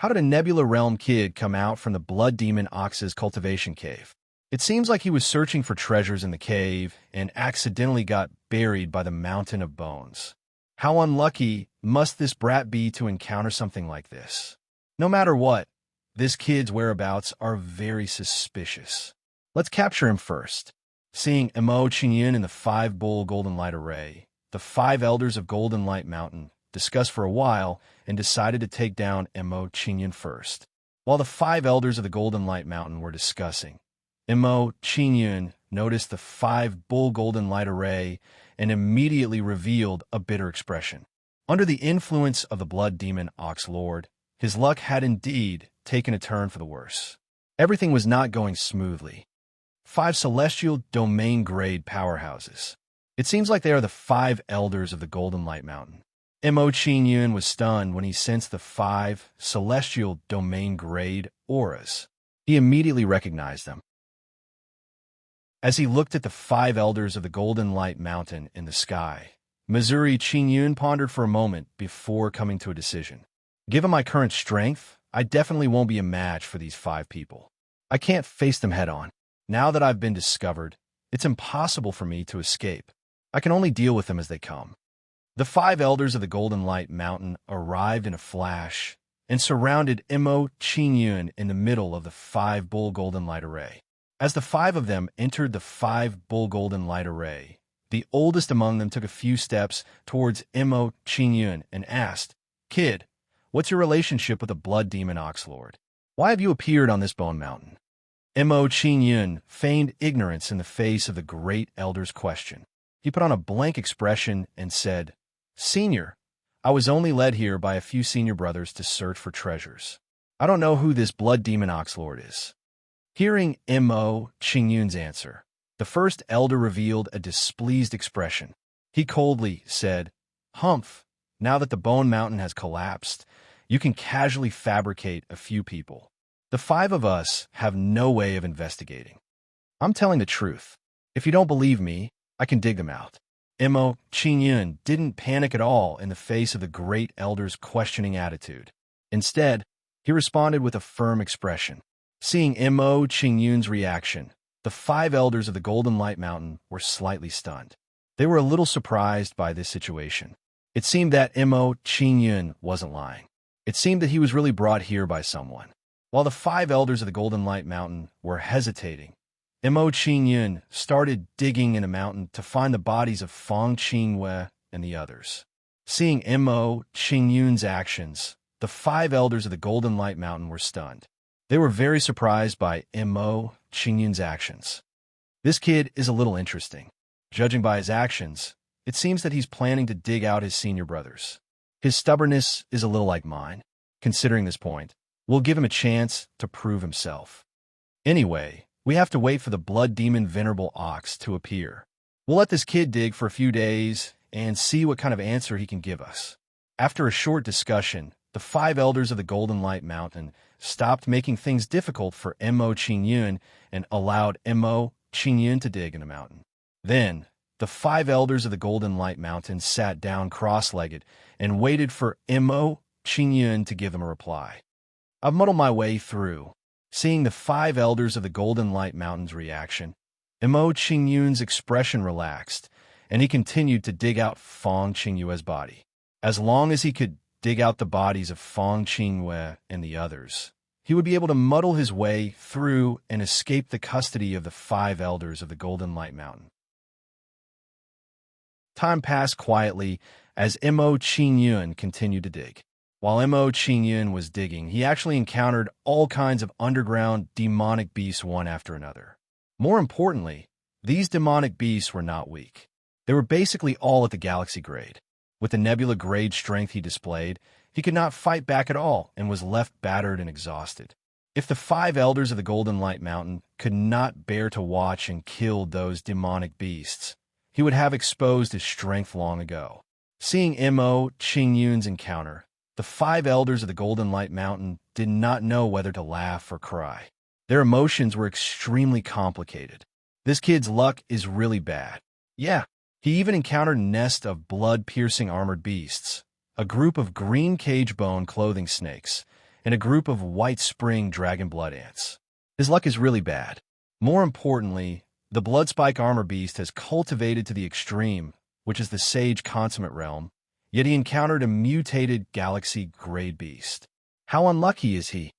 How did a Nebula Realm kid come out from the Blood Demon Ox's cultivation cave? It seems like he was searching for treasures in the cave and accidentally got buried by the Mountain of Bones. How unlucky must this brat be to encounter something like this? No matter what, this kid's whereabouts are very suspicious. Let's capture him first. Seeing Mo Qingyun in the 5 Bull Golden Light Array, the 5 elders of Golden Light Mountain discussed for a while and decided to take down Mo Qingyun first. While the 5 elders of the Golden Light Mountain were discussing, Mo Qingyun noticed the 5 Bull Golden Light Array and immediately revealed a bitter expression. Under the influence of the Blood Demon Ox Lord, his luck had indeed taken a turn for the worse. Everything was not going smoothly. 5 celestial domain-grade powerhouses. It seems like they are the 5 elders of the Golden Light Mountain. Mo Qingyun was stunned when he sensed the 5 celestial domain-grade auras. He immediately recognized them. As he looked at the 5 elders of the Golden Light Mountain in the sky, Missouri Qingyun pondered for a moment before coming to a decision. Given my current strength, I definitely won't be a match for these 5 people. I can't face them head-on. Now that I've been discovered, it's impossible for me to escape. I can only deal with them as they come. The 5 elders of the Golden Light Mountain arrived in a flash and surrounded Mo Qingyun in the middle of the 5 Bull Golden Light Array. As the 5 of them entered the 5 Bull Golden Light Array, the oldest among them took a few steps towards Mo Qingyun and asked, "Kid, what's your relationship with the Blood Demon Ox Lord? Why have you appeared on this bone mountain?" Mo Qingyun feigned ignorance in the face of the great elder's question. He put on a blank expression and said, "Senior, I was only led here by a few senior brothers to search for treasures. I don't know who this Blood Demon Ox Lord is." Hearing Mo Qingyun's answer, the first elder revealed a displeased expression. He coldly said, "Humph, now that the Bone Mountain has collapsed, you can casually fabricate a few people. The five of us have no way of investigating. I'm telling the truth. If you don't believe me, I can dig them out. Mo Qingyun didn't panic at all in the face of the great elder's questioning attitude. Instead, he responded with a firm expression. Seeing Mo Qingyun's reaction, the five elders of the Golden Light Mountain were slightly stunned. They were a little surprised by this situation. It seemed that Mo Qingyun wasn't lying. It seemed that he was really brought here by someone. While the five elders of the Golden Light Mountain were hesitating, Mo Qingyun started digging in the mountain to find the bodies of Fang Qingwei and the others. Seeing Mo Qingyun's actions, the five elders of the Golden Light Mountain were stunned. They were very surprised by Mo Qingyun's actions. This kid is a little interesting. Judging by his actions, it seems that he's planning to dig out his senior brothers. His stubbornness is a little like mine. Considering this point, we'll give him a chance to prove himself. Anyway, we have to wait for the blood demon Venerable Ox to appear. We'll let this kid dig for a few days and see what kind of answer he can give us. After a short discussion, the five elders of the Golden Light Mountain stopped making things difficult for Mo Qingyun and allowed Mo Qingyun to dig in the mountain. Then, the five elders of the Golden Light Mountain sat down cross-legged and waited for Mo Qingyun to give them a reply. I've muddled my way through. Seeing the five elders of the Golden Light Mountain's reaction, Mo Qingyun's expression relaxed, and he continued to dig out Fang Qingyue's body. As long as he could dig out the bodies of Fang Qingwei and the others, he would be able to muddle his way through and escape the custody of the five elders of the Golden Light Mountain. Time passed quietly as Mo Qingyun continued to dig. While Mo Qingyun was digging, he actually encountered all kinds of underground demonic beasts one after another. More importantly, these demonic beasts were not weak. They were basically all at the galaxy grade. With the nebula grade strength he displayed, he could not fight back at all and was left battered and exhausted. If the five elders of the Golden Light Mountain could not bear to watch and kill those demonic beasts, he would have exposed his strength long ago. Seeing Mo Qingyun's encounter, the five elders of the Golden Light Mountain did not know whether to laugh or cry. Their emotions were extremely complicated. This kid's luck is really bad. Yeah, he even encountered a nest of blood-piercing armored beasts, a group of green cage-bone clothing snakes, and a group of white spring dragon blood ants. His luck is really bad. More importantly, the blood-spike armor beast has cultivated to the extreme, which is the sage consummate realm, yet he encountered a mutated galaxy-grade beast. How unlucky is he?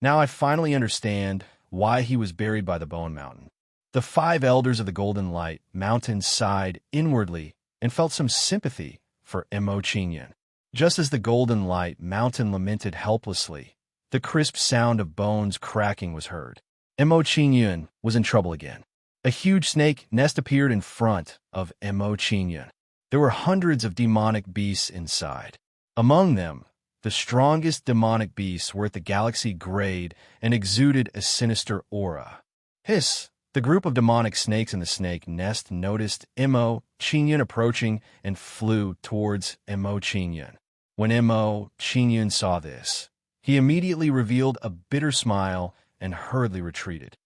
Now I finally understand why he was buried by the Bone Mountain. The five elders of the Golden Light Mountain sighed inwardly and felt some sympathy for Mo Qingyun. Just as the Golden Light Mountain lamented helplessly, the crisp sound of bones cracking was heard. Mo Qingyun was in trouble again. A huge snake nest appeared in front of Mo Qingyun. There were hundreds of demonic beasts inside. Among them, the strongest demonic beasts were at the galaxy grade and exuded a sinister aura. Hiss! The group of demonic snakes in the snake nest noticed Mo Qingyun approaching and flew towards Mo Qingyun. When Mo Qingyun saw this, he immediately revealed a bitter smile and hurriedly retreated.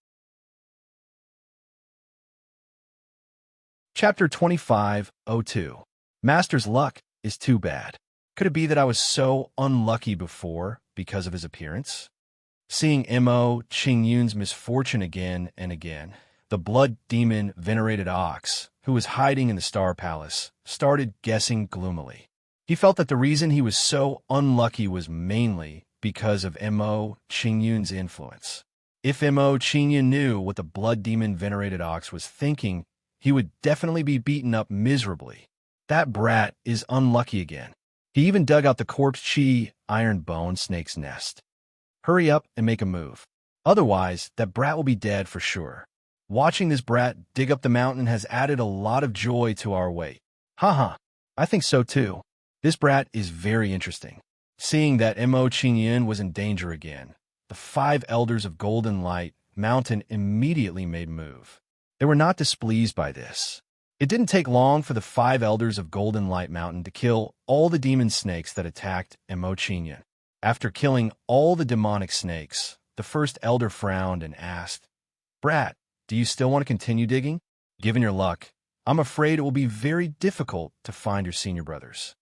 Chapter 25:02. Master's luck is too bad. Could it be that I was so unlucky before because of his appearance? Seeing Mo Qingyun's misfortune again and again, the blood demon Venerated Ox, who was hiding in the Star Palace, started guessing gloomily. He felt that the reason he was so unlucky was mainly because of Mo Qingyun's influence. If Mo Qingyun knew what the blood demon Venerated Ox was thinking, he would definitely be beaten up miserably. That brat is unlucky again. He even dug out the corpse chi iron bone snake's nest. Hurry up and make a move. Otherwise, that brat will be dead for sure. Watching this brat dig up the mountain has added a lot of joy to our wait. Haha, I think so too. This brat is very interesting. Seeing that Mo Qingyun was in danger again, the five elders of Golden Light Mountain immediately made a move. They were not displeased by this. It didn't take long for the five elders of Golden Light Mountain to kill all the demon snakes that attacked Mo Qingyun. After killing all the demonic snakes, the first elder frowned and asked, "Brat, do you still want to continue digging? Given your luck, I'm afraid it will be very difficult to find your senior brothers.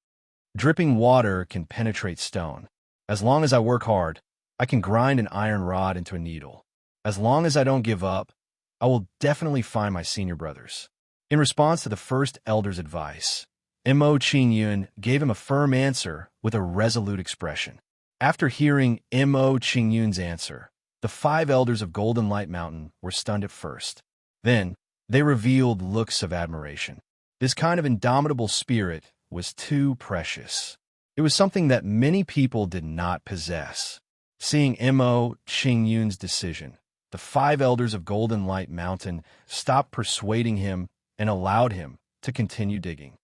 Dripping water can penetrate stone. As long as I work hard, I can grind an iron rod into a needle. As long as I don't give up, I will definitely find my senior brothers." In response to the first elder's advice, Mo Qingyun gave him a firm answer with a resolute expression. After hearing Mo Qingyun's answer, the 5 elders of Golden Light Mountain were stunned at first. Then, they revealed looks of admiration. This kind of indomitable spirit was too precious. It was something that many people did not possess. Seeing Mo Qingyun's decision, the 5 elders of Golden Light Mountain stopped persuading him and allowed him to continue digging.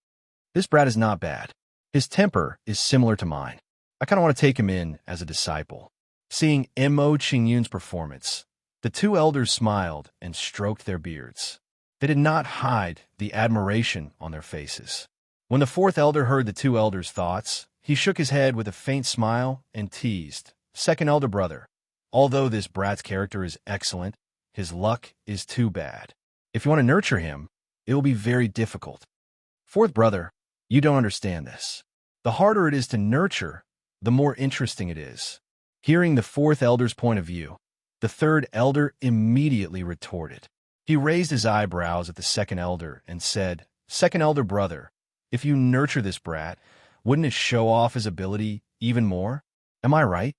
"This brat is not bad. His temper is similar to mine. I kind of want to take him in as a disciple." Seeing Mo Qingyun's performance, the 2 elders smiled and stroked their beards. They did not hide the admiration on their faces. When the 4th elder heard the 2 elders' thoughts, he shook his head with a faint smile and teased, "Second elder brother, although this brat's character is excellent, his luck is too bad. If you want to nurture him, it will be very difficult. 4th brother, you don't understand this. The harder it is to nurture, the more interesting it is." Hearing the 4th elder's point of view, the 3rd elder immediately retorted. He raised his eyebrows at the 2nd elder and said, "Second elder brother, if you nurture this brat, wouldn't it show off his ability even more? Am I right?"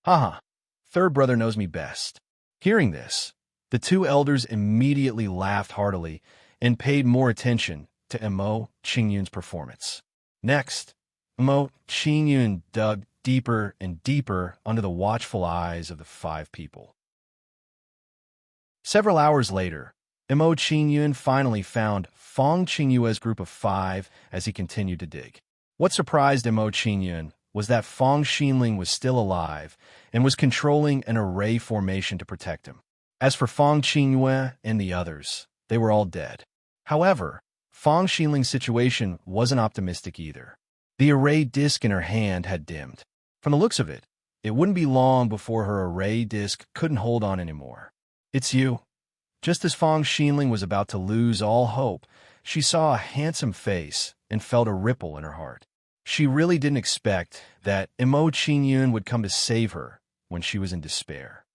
"Haha, 3rd brother knows me best." Hearing this, the 2 elders immediately laughed heartily and paid more attention to Mo Qingyun's performance. Next, Mo Qingyun dug deeper and deeper under the watchful eyes of the 5 people. Several hours later, Mo Qingyun finally found Fang Qingyue's group of 5 as he continued to dig. What surprised Mo Qingyun was that Fang Xinling was still alive and was controlling an array formation to protect him. As for Fang Qingyue and the others, they were all dead. However, Fang Xinling's situation wasn't optimistic either. The array disc in her hand had dimmed. From the looks of it, it wouldn't be long before her array disc couldn't hold on anymore. "It's you." Just as Fang Xinling was about to lose all hope, she saw a handsome face and felt a ripple in her heart. She really didn't expect that Mo Qingyun would come to save her when she was in despair.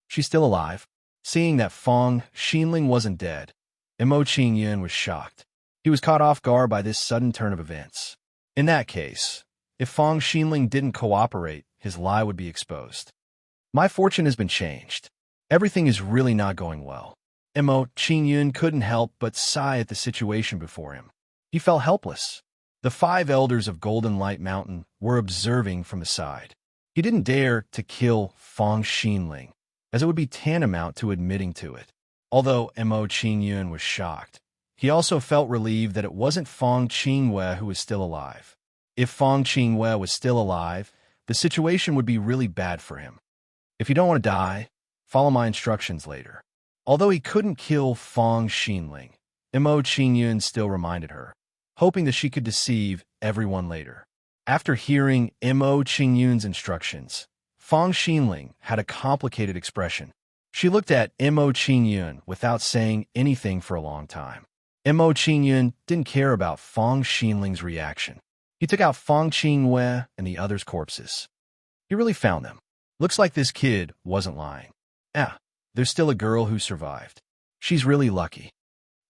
"She's still alive." Seeing that Fang Xinling wasn't dead, Mo Qingyun was shocked. He was caught off guard by this sudden turn of events. In that case, if Fang Xinling didn't cooperate, his lie would be exposed. "My fortune has been changed. Everything is really not going well." Mo Qingyun couldn't help but sigh at the situation before him. He felt helpless. The 5 elders of Golden Light Mountain were observing from the side. He didn't dare to kill Fang Xinling, as it would be tantamount to admitting to it. Although Mo Qingyun was shocked, he also felt relieved that it wasn't Fang Qingyue who was still alive. If Fang Qingyue was still alive, the situation would be really bad for him. "If you don't want to die, follow my instructions later." Although he couldn't kill Fang Xinling, Mo Qingyun still reminded her, hoping that she could deceive everyone later. After hearing Mo Qingyun's instructions, Fang Xinling had a complicated expression. She looked at Mo Qingyun without saying anything for a long time. Mo Qingyun didn't care about Fang Xinling's reaction. He took out Fang Qingyue and the others' corpses. He really found them. Looks like this kid wasn't lying. There's still a girl who survived. She's really lucky.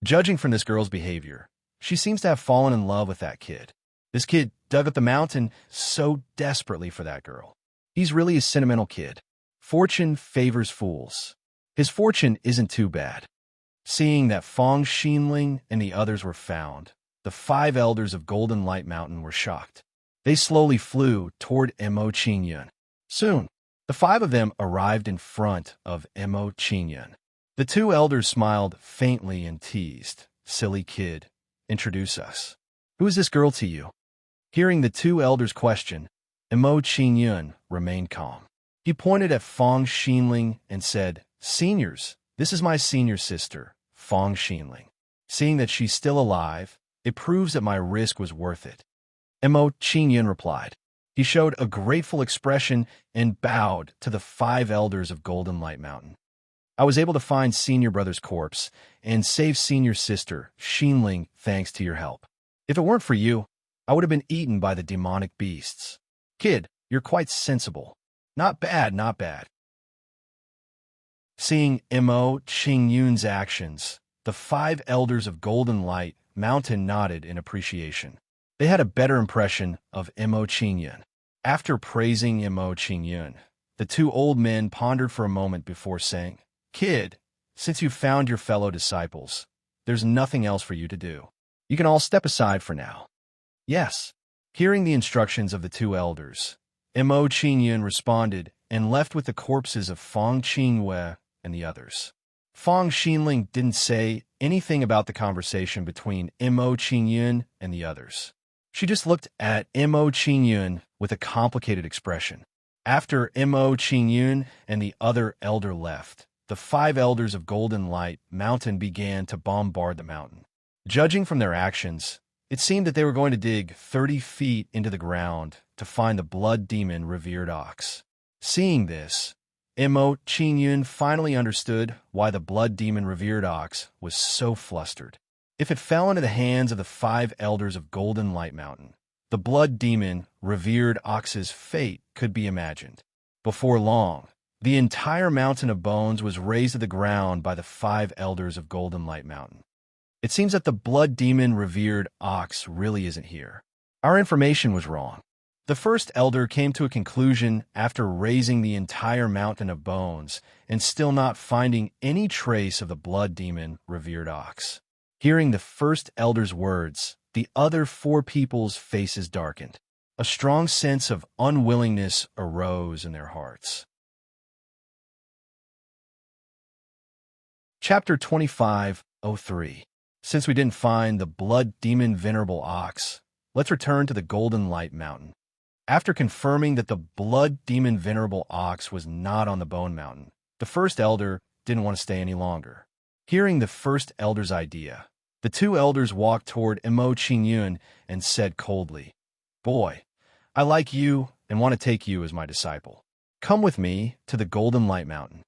Judging from this girl's behavior, she seems to have fallen in love with that kid. This kid dug up the mountain so desperately for that girl. He's really a sentimental kid. Fortune favors fools. His fortune isn't too bad. Seeing that Fang Xinling and the others were found, the 5 elders of Golden Light Mountain were shocked. They slowly flew toward Mo Qingyun. Soon, the 5 of them arrived in front of Mo Qingyun. The 2 elders smiled faintly and teased, "Silly kid, introduce us. Who is this girl to you?" Hearing the 2 elders' question, Mo Qingyun remained calm. He pointed at Fang Xinling and said, "Seniors, this is my senior sister, Fang Xinling. Seeing that she's still alive, it proves that my risk was worth it." Mo Qingyun replied, He showed a grateful expression and bowed to the 5 elders of Golden Light Mountain. I was able to find Senior Brother's corpse and save Senior Sister, Xinling, thanks to your help. If it weren't for you, I would have been eaten by the demonic beasts. Kid, you're quite sensible. Not bad, not bad. Seeing Mo Qingyun's actions, the 5 elders of Golden Light Mountain nodded in appreciation. They had a better impression of Mo Qingyun. After praising Mo Qingyun, the 2 old men pondered for a moment before saying, Kid, since you found your fellow disciples, there's nothing else for you to do. You can all step aside for now. Yes. Hearing the instructions of the 2 elders, Mo Qingyun responded and left with the corpses of Fang Qingyue and the others. Fang Xinling didn't say anything about the conversation between Mo Qingyun and the others. She just looked at Mo Qingyun with a complicated expression. After Mo Qingyun and the other elder left, the 5 elders of Golden Light Mountain began to bombard the mountain. Judging from their actions, it seemed that they were going to dig 30 feet into the ground to find the blood demon revered ox. Seeing this, Mo Qingyun finally understood why the blood demon revered ox was so flustered. If it fell into the hands of the 5 elders of Golden Light Mountain, the blood demon revered ox's fate could be imagined. Before long, the entire mountain of bones was razed to the ground by the 5 elders of Golden Light Mountain. It seems that the blood demon revered ox really isn't here. Our information was wrong. The first elder came to a conclusion after razing the entire mountain of bones and still not finding any trace of the blood demon revered ox. Hearing the first elder's words, the other 4 people's faces darkened. A strong sense of unwillingness arose in their hearts. Chapter 25:03. Since we didn't find the blood demon venerable ox, let's return to the Golden Light Mountain. After confirming that the blood demon venerable ox was not on the Bone Mountain, the first elder didn't want to stay any longer. Hearing the first elder's idea, the 2 elders walked toward Mo Qingyun and said coldly, Boy, I like you and want to take you as my disciple. Come with me to the Golden Light Mountain.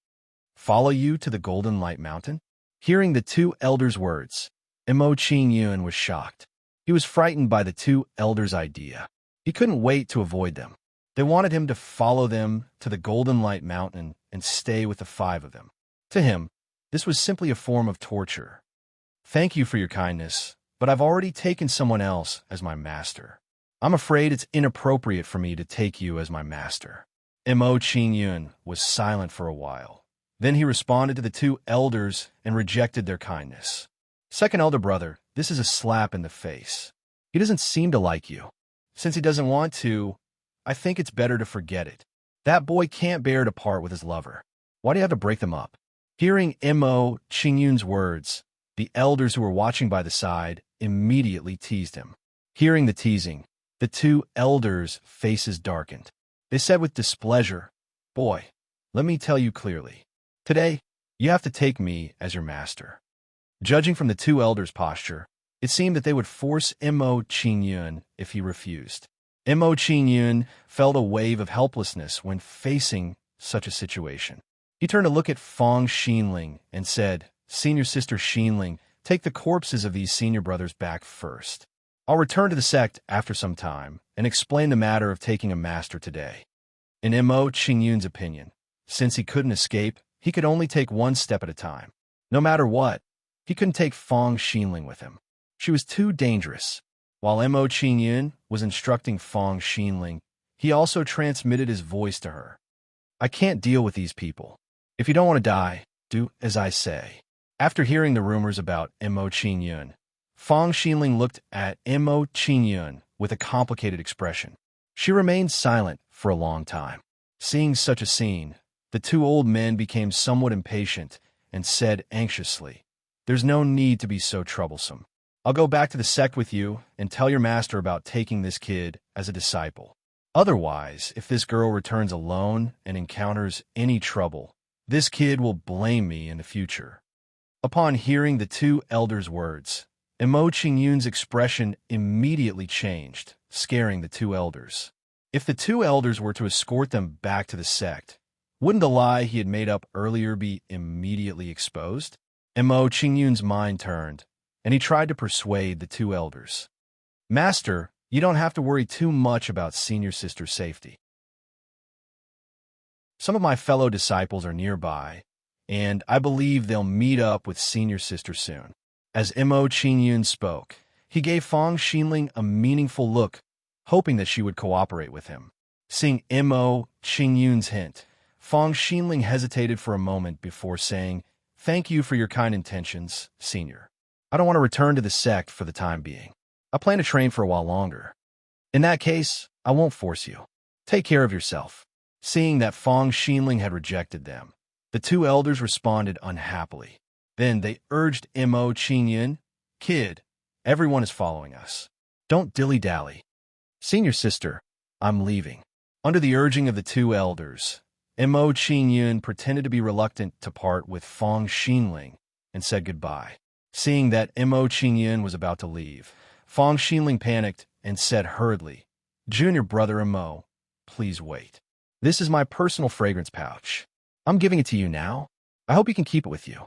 Follow you to the Golden Light Mountain? Hearing the 2 elders' words, Mo Qingyun was shocked. He was frightened by the 2 elders' idea. He couldn't wait to avoid them. They wanted him to follow them to the Golden Light Mountain and stay with the 5 of them. To him, this was simply a form of torture. Thank you for your kindness, but I've already taken someone else as my master. I'm afraid it's inappropriate for me to take you as my master. Mo Qingyun was silent for a while. Then he responded to the 2 elders and rejected their kindness. Second elder brother, this is a slap in the face. He doesn't seem to like you. Since he doesn't want to, I think it's better to forget it. That boy can't bear to part with his lover. Why do you have to break them up? Hearing Mo Qingyun's words, the elders who were watching by the side immediately teased him. Hearing the teasing, the 2 elders' faces darkened. They said with displeasure, Boy, let me tell you clearly. Today, you have to take me as your master. Judging from the 2 elders' posture, it seemed that they would force Mo Qingyun if he refused. Mo Qingyun felt a wave of helplessness when facing such a situation. He turned to look at Fang Xinling and said, Senior Sister Xinling, take the corpses of these senior brothers back first. I'll return to the sect after some time and explain the matter of taking a master today. In Mo Qingyun's opinion, since he couldn't escape, he could only take one step at a time. No matter what, he couldn't take Fang Xinling with him. She was too dangerous. While Mo Qingyun was instructing Fang Xinling, he also transmitted his voice to her. I can't deal with these people. If you don't want to die, do as I say. After hearing the rumors about Mo Qingyun, Fang Xinling looked at Mo Qingyun with a complicated expression. She remained silent for a long time. Seeing such a scene, the 2 old men became somewhat impatient and said anxiously, There's no need to be so troublesome. I'll go back to the sect with you and tell your master about taking this kid as a disciple. Otherwise, if this girl returns alone and encounters any trouble, this kid will blame me in the future. Upon hearing the 2 elders' words, Mo Qingyun's expression immediately changed, scaring the 2 elders. If the two elders were to escort them back to the sect, wouldn't the lie he had made up earlier be immediately exposed? Mo Qingyun's mind turned, and he tried to persuade the two elders. Master, you don't have to worry too much about senior sister's safety. Some of my fellow disciples are nearby, and I believe they'll meet up with senior sister soon. As Mo Qingyun spoke, he gave Fang Xinling a meaningful look, hoping that she would cooperate with him. Seeing Mo Qingyun's hint, Fang Xinling hesitated for a moment before saying, "Thank you for your kind intentions, senior. I don't want to return to the sect for the time being. I plan to train for a while longer. In that case, I won't force you. Take care of yourself." Seeing that Fang Xinling had rejected them, the two elders responded unhappily. Then they urged Mo Qingyun, "Kid, everyone is following us. Don't dilly-dally. Senior sister, I'm leaving." Under the urging of the two elders, Mo Qingyun pretended to be reluctant to part with Fang Xinling and said goodbye. Seeing that Mo Qingyun was about to leave, Fang Xinling panicked and said hurriedly, "Junior brother Mo, please wait. This is my personal fragrance pouch. I'm giving it to you now. I hope you can keep it with you."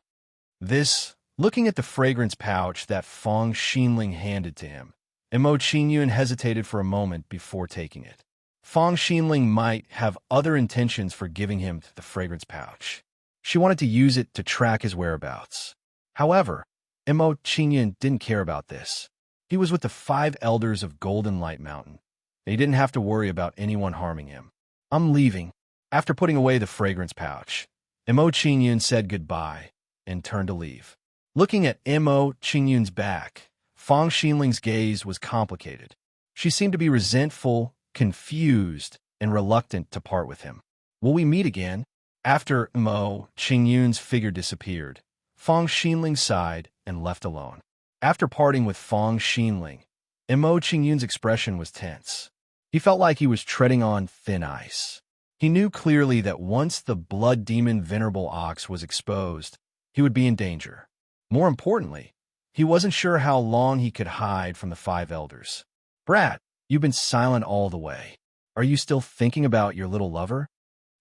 Looking at the fragrance pouch that Fang Xinling handed to him, Mo Qingyun hesitated for a moment before taking it. Fang Xinling might have other intentions for giving him the fragrance pouch. She wanted to use it to track his whereabouts. However, Mo Qingyun didn't care about this. He was with the 5 elders of Golden Light Mountain, and he didn't have to worry about anyone harming him. "I'm leaving." After putting away the fragrance pouch, Mo Qingyun said goodbye and turned to leave. Looking at Mo Qingyun's back, Fang Xinling's gaze was complicated. She seemed to be resentful, confused, and reluctant to part with him. "Will we meet again?" After Mo Qingyun's figure disappeared, Fang Xinling sighed and left alone. After parting with Fang Xinling, Mo Qingyun's expression was tense. He felt like he was treading on thin ice. He knew clearly that once the blood demon Venerable Ox was exposed, he would be in danger. More importantly, he wasn't sure how long he could hide from the 5 elders. "Brat, you've been silent all the way. Are you still thinking about your little lover?"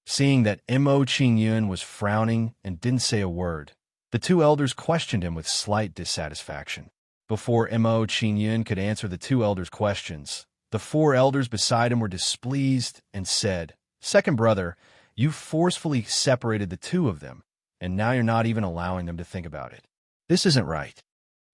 Seeing that Mo Qingyun was frowning and didn't say a word, the 2 elders questioned him with slight dissatisfaction. Before Mo Qingyun could answer the 2 elders' questions, the 4 elders beside him were displeased and said, "Second brother, you forcefully separated the 2 of them, and now you're not even allowing them to think about it. This isn't right."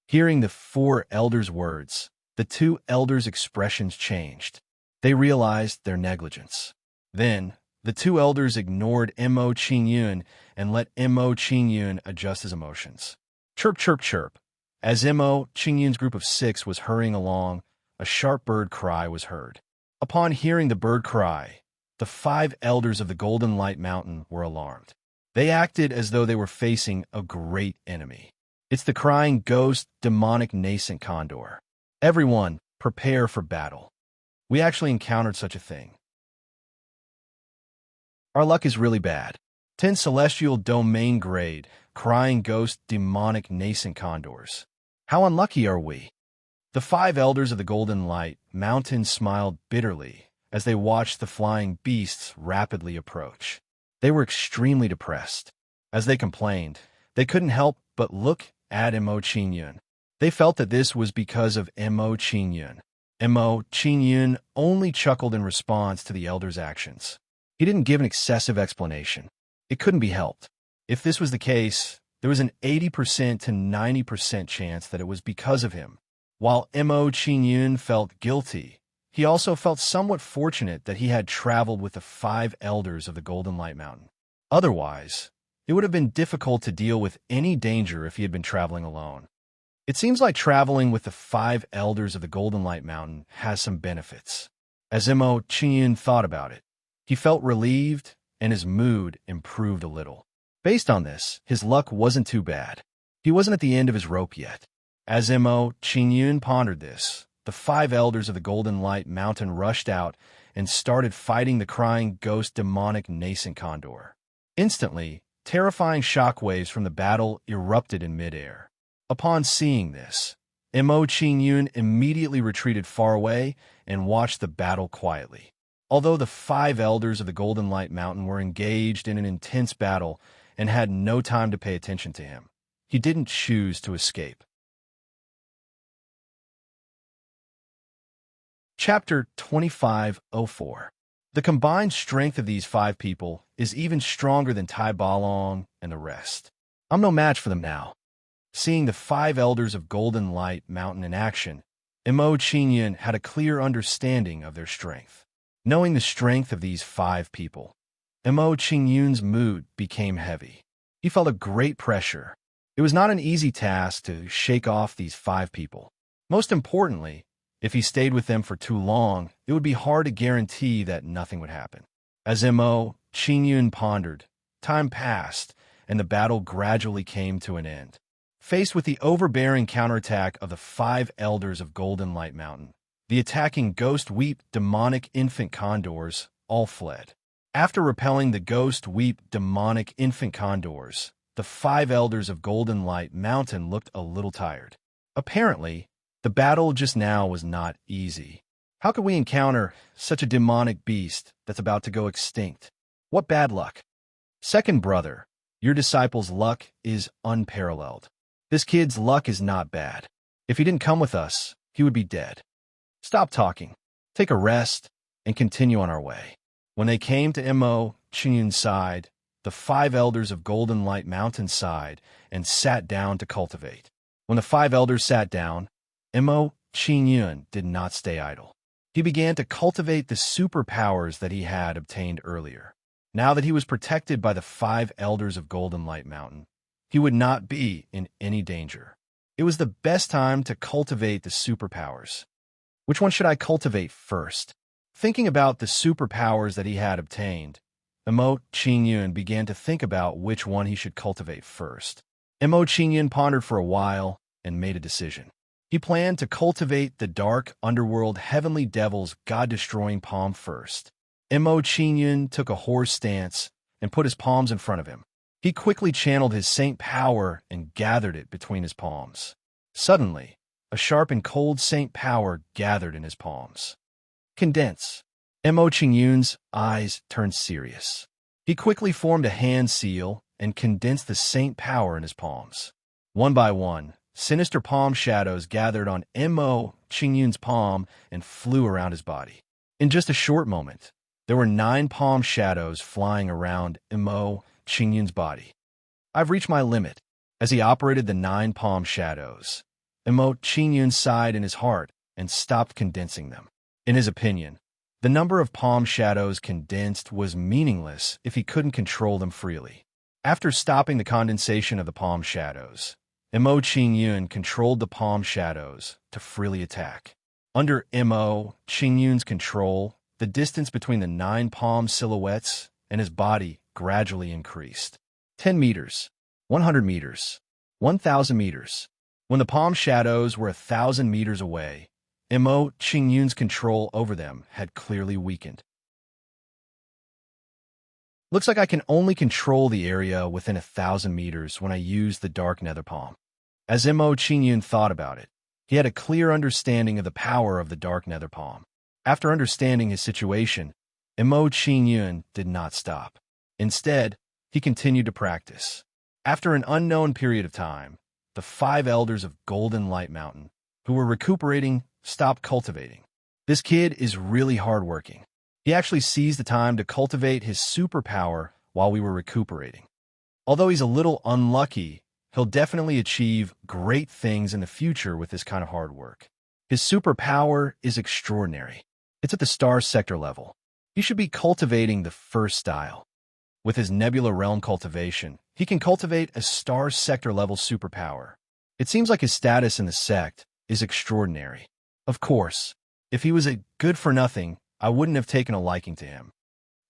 Hearing the 4 elders' words, the 2 elders' expressions changed. They realized their negligence. Then, the 2 elders ignored Mo Qingyun and let Mo Qingyun adjust his emotions. Chirp, chirp, chirp. As Mo Qingyun's group of 6 was hurrying along, a sharp bird cry was heard. Upon hearing the bird cry, the 5 elders of the Golden Light Mountain were alarmed. They acted as though they were facing a great enemy. "It's the crying ghost, demonic nascent condor. Everyone, prepare for battle. We actually encountered such a thing. Our luck is really bad. 10 celestial domain grade, crying ghost, demonic nascent condors. How unlucky are we?" The 5 elders of the Golden Light Mountain smiled bitterly as they watched the flying beasts rapidly approach. They were extremely depressed. As they complained, they couldn't help but look at Mo Qingyun. They felt that this was because of Mo Qingyun. Mo Qingyun only chuckled in response to the elders' actions. He didn't give an excessive explanation. It couldn't be helped. If this was the case, there was an 80% to 90% chance that it was because of him. While Mo Qingyun felt guilty, he also felt somewhat fortunate that he had traveled with the 5 elders of the Golden Light Mountain. Otherwise, it would have been difficult to deal with any danger if he had been traveling alone. It seems like traveling with the 5 elders of the Golden Light Mountain has some benefits. As Mo Qingyun thought about it, he felt relieved and his mood improved a little. Based on this, his luck wasn't too bad. He wasn't at the end of his rope yet. As Mo Qingyun pondered this, the 5 elders of the Golden Light Mountain rushed out and started fighting the crying ghost demonic nascent condor. Instantly, terrifying shockwaves from the battle erupted in midair. Upon seeing this, Mo Qingyun immediately retreated far away and watched the battle quietly. Although the five elders of the Golden Light Mountain were engaged in an intense battle and had no time to pay attention to him, he didn't choose to escape. Chapter 2504. The combined strength of these five people is even stronger than Tai Balong and the rest. I'm no match for them now. Seeing the five elders of Golden Light Mountain in action, Mo Qingyun had a clear understanding of their strength. Knowing the strength of these five people, Mo Qingyun's mood became heavy. He felt a great pressure. It was not an easy task to shake off these five people. Most importantly, if he stayed with them for too long, it would be hard to guarantee that nothing would happen. As Mo Qingyun pondered, time passed, and the battle gradually came to an end. Faced with the overbearing counterattack of the five elders of Golden Light Mountain, the attacking Ghost Weep demonic infant condors all fled. After repelling the Ghost Weep demonic infant condors, the five elders of Golden Light Mountain looked a little tired. Apparently, the battle just now was not easy. How could we encounter such a demonic beast that's about to go extinct? What bad luck. Second brother, your disciple's luck is unparalleled. This kid's luck is not bad. If he didn't come with us, he would be dead. Stop talking, take a rest, and continue on our way. When they came to Mo Qingyun's side, the five elders of Golden Light Mountain sighed and sat down to cultivate. When the five elders sat down, Mo Qingyun did not stay idle. He began to cultivate the superpowers that he had obtained earlier. Now that he was protected by the five elders of Golden Light Mountain, he would not be in any danger. It was the best time to cultivate the superpowers. Which one should I cultivate first? Thinking about the superpowers that he had obtained, Mo Qingyun began to think about which one he should cultivate first. Mo Qingyun pondered for a while and made a decision. He planned to cultivate the dark underworld heavenly devil's god-destroying palm first. Mo Qingyun took a horse stance and put his palms in front of him. He quickly channeled his saint power and gathered it between his palms. Suddenly, a sharp and cold saint power gathered in his palms. Condense. Mo Qingyun's eyes turned serious. He quickly formed a hand seal and condensed the saint power in his palms. One by one, sinister palm shadows gathered on Mo Qingyun's palm and flew around his body. In just a short moment, there were 9 palm shadows flying around Mo Qingyun's body. I've reached my limit. As he operated the 9 palm shadows, Mo Qingyun sighed in his heart and stopped condensing them. In his opinion, the number of palm shadows condensed was meaningless if he couldn't control them freely. After stopping the condensation of the palm shadows, Mo Qingyun controlled the palm shadows to freely attack. Under Mo Qingyun's control, the distance between the 9 palm silhouettes and his body gradually increased. 10 meters, 100 meters, 1,000 meters. When the palm shadows were 1,000 meters away, Mo Qingyun's control over them had clearly weakened. Looks like I can only control the area within 1,000 meters when I use the dark nether palm. As Mo Qingyun thought about it, he had a clear understanding of the power of the dark nether palm. After understanding his situation, Mo Qingyun did not stop. Instead, he continued to practice. After an unknown period of time, the 5 elders of Golden Light Mountain, who were recuperating, stopped cultivating. This kid is really hardworking. He actually seized the time to cultivate his superpower while we were recuperating. Although he's a little unlucky, he'll definitely achieve great things in the future with this kind of hard work. His superpower is extraordinary. It's at the star sector level. He should be cultivating the first style. With his Nebula Realm cultivation, he can cultivate a star sector level superpower. It seems like his status in the sect is extraordinary. Of course, if he was a good-for-nothing, I wouldn't have taken a liking to him.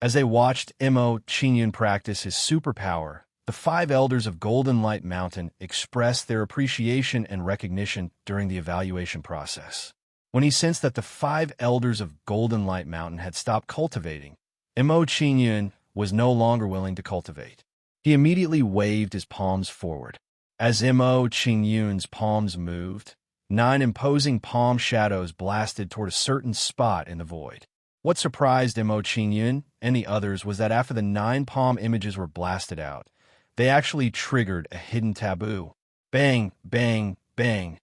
As they watched Mo Qingyun practice his superpower, the 5 elders of Golden Light Mountain expressed their appreciation and recognition during the evaluation process. When he sensed that the 5 elders of Golden Light Mountain had stopped cultivating, Mo Qingyun was no longer willing to cultivate. He immediately waved his palms forward. As Mo Qingyun's palms moved, 9 imposing palm shadows blasted toward a certain spot in the void. What surprised Mo Qingyun and the others was that after the 9 palm images were blasted out, they actually triggered a hidden taboo. Bang, bang, bang.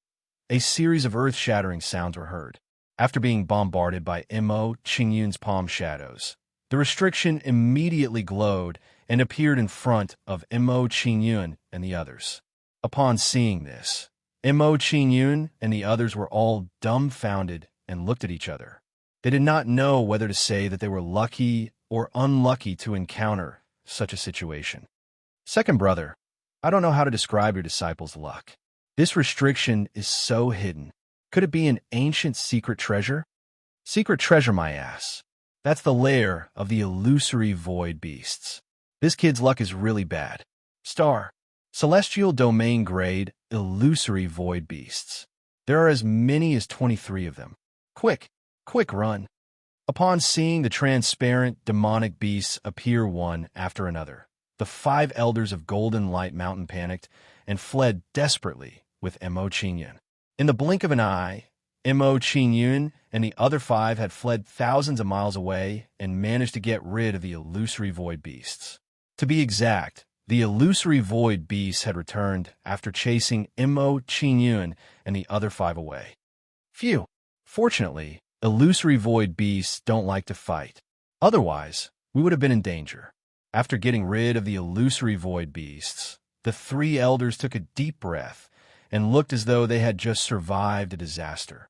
A series of earth-shattering sounds were heard. After being bombarded by Mo Qingyun's palm shadows, the restriction immediately glowed and appeared in front of Mo Qingyun and the others. Upon seeing this, Mo Qingyun and the others were all dumbfounded and looked at each other. They did not know whether to say that they were lucky or unlucky to encounter such a situation. Second brother, I don't know how to describe your disciples' luck. This restriction is so hidden. Could it be an ancient secret treasure? Secret treasure, my ass. That's the lair of the illusory void beasts. This kid's luck is really bad. Star. Celestial domain grade illusory void beasts. There are as many as 23 of them. Quick run. Upon seeing the transparent demonic beasts appear one after another, the 5 elders of Golden Light Mountain panicked and fled desperately with Mo Qingyun. In the blink of an eye, Mo Qingyun and the other 5 had fled thousands of miles away and managed to get rid of the illusory void beasts. To be exact, the illusory void beasts had returned after chasing Mo Qingyun and the other 5 away. Phew! Fortunately, illusory void beasts don't like to fight. Otherwise, we would have been in danger. After getting rid of the illusory void beasts, the 3 elders took a deep breath and looked as though they had just survived a disaster.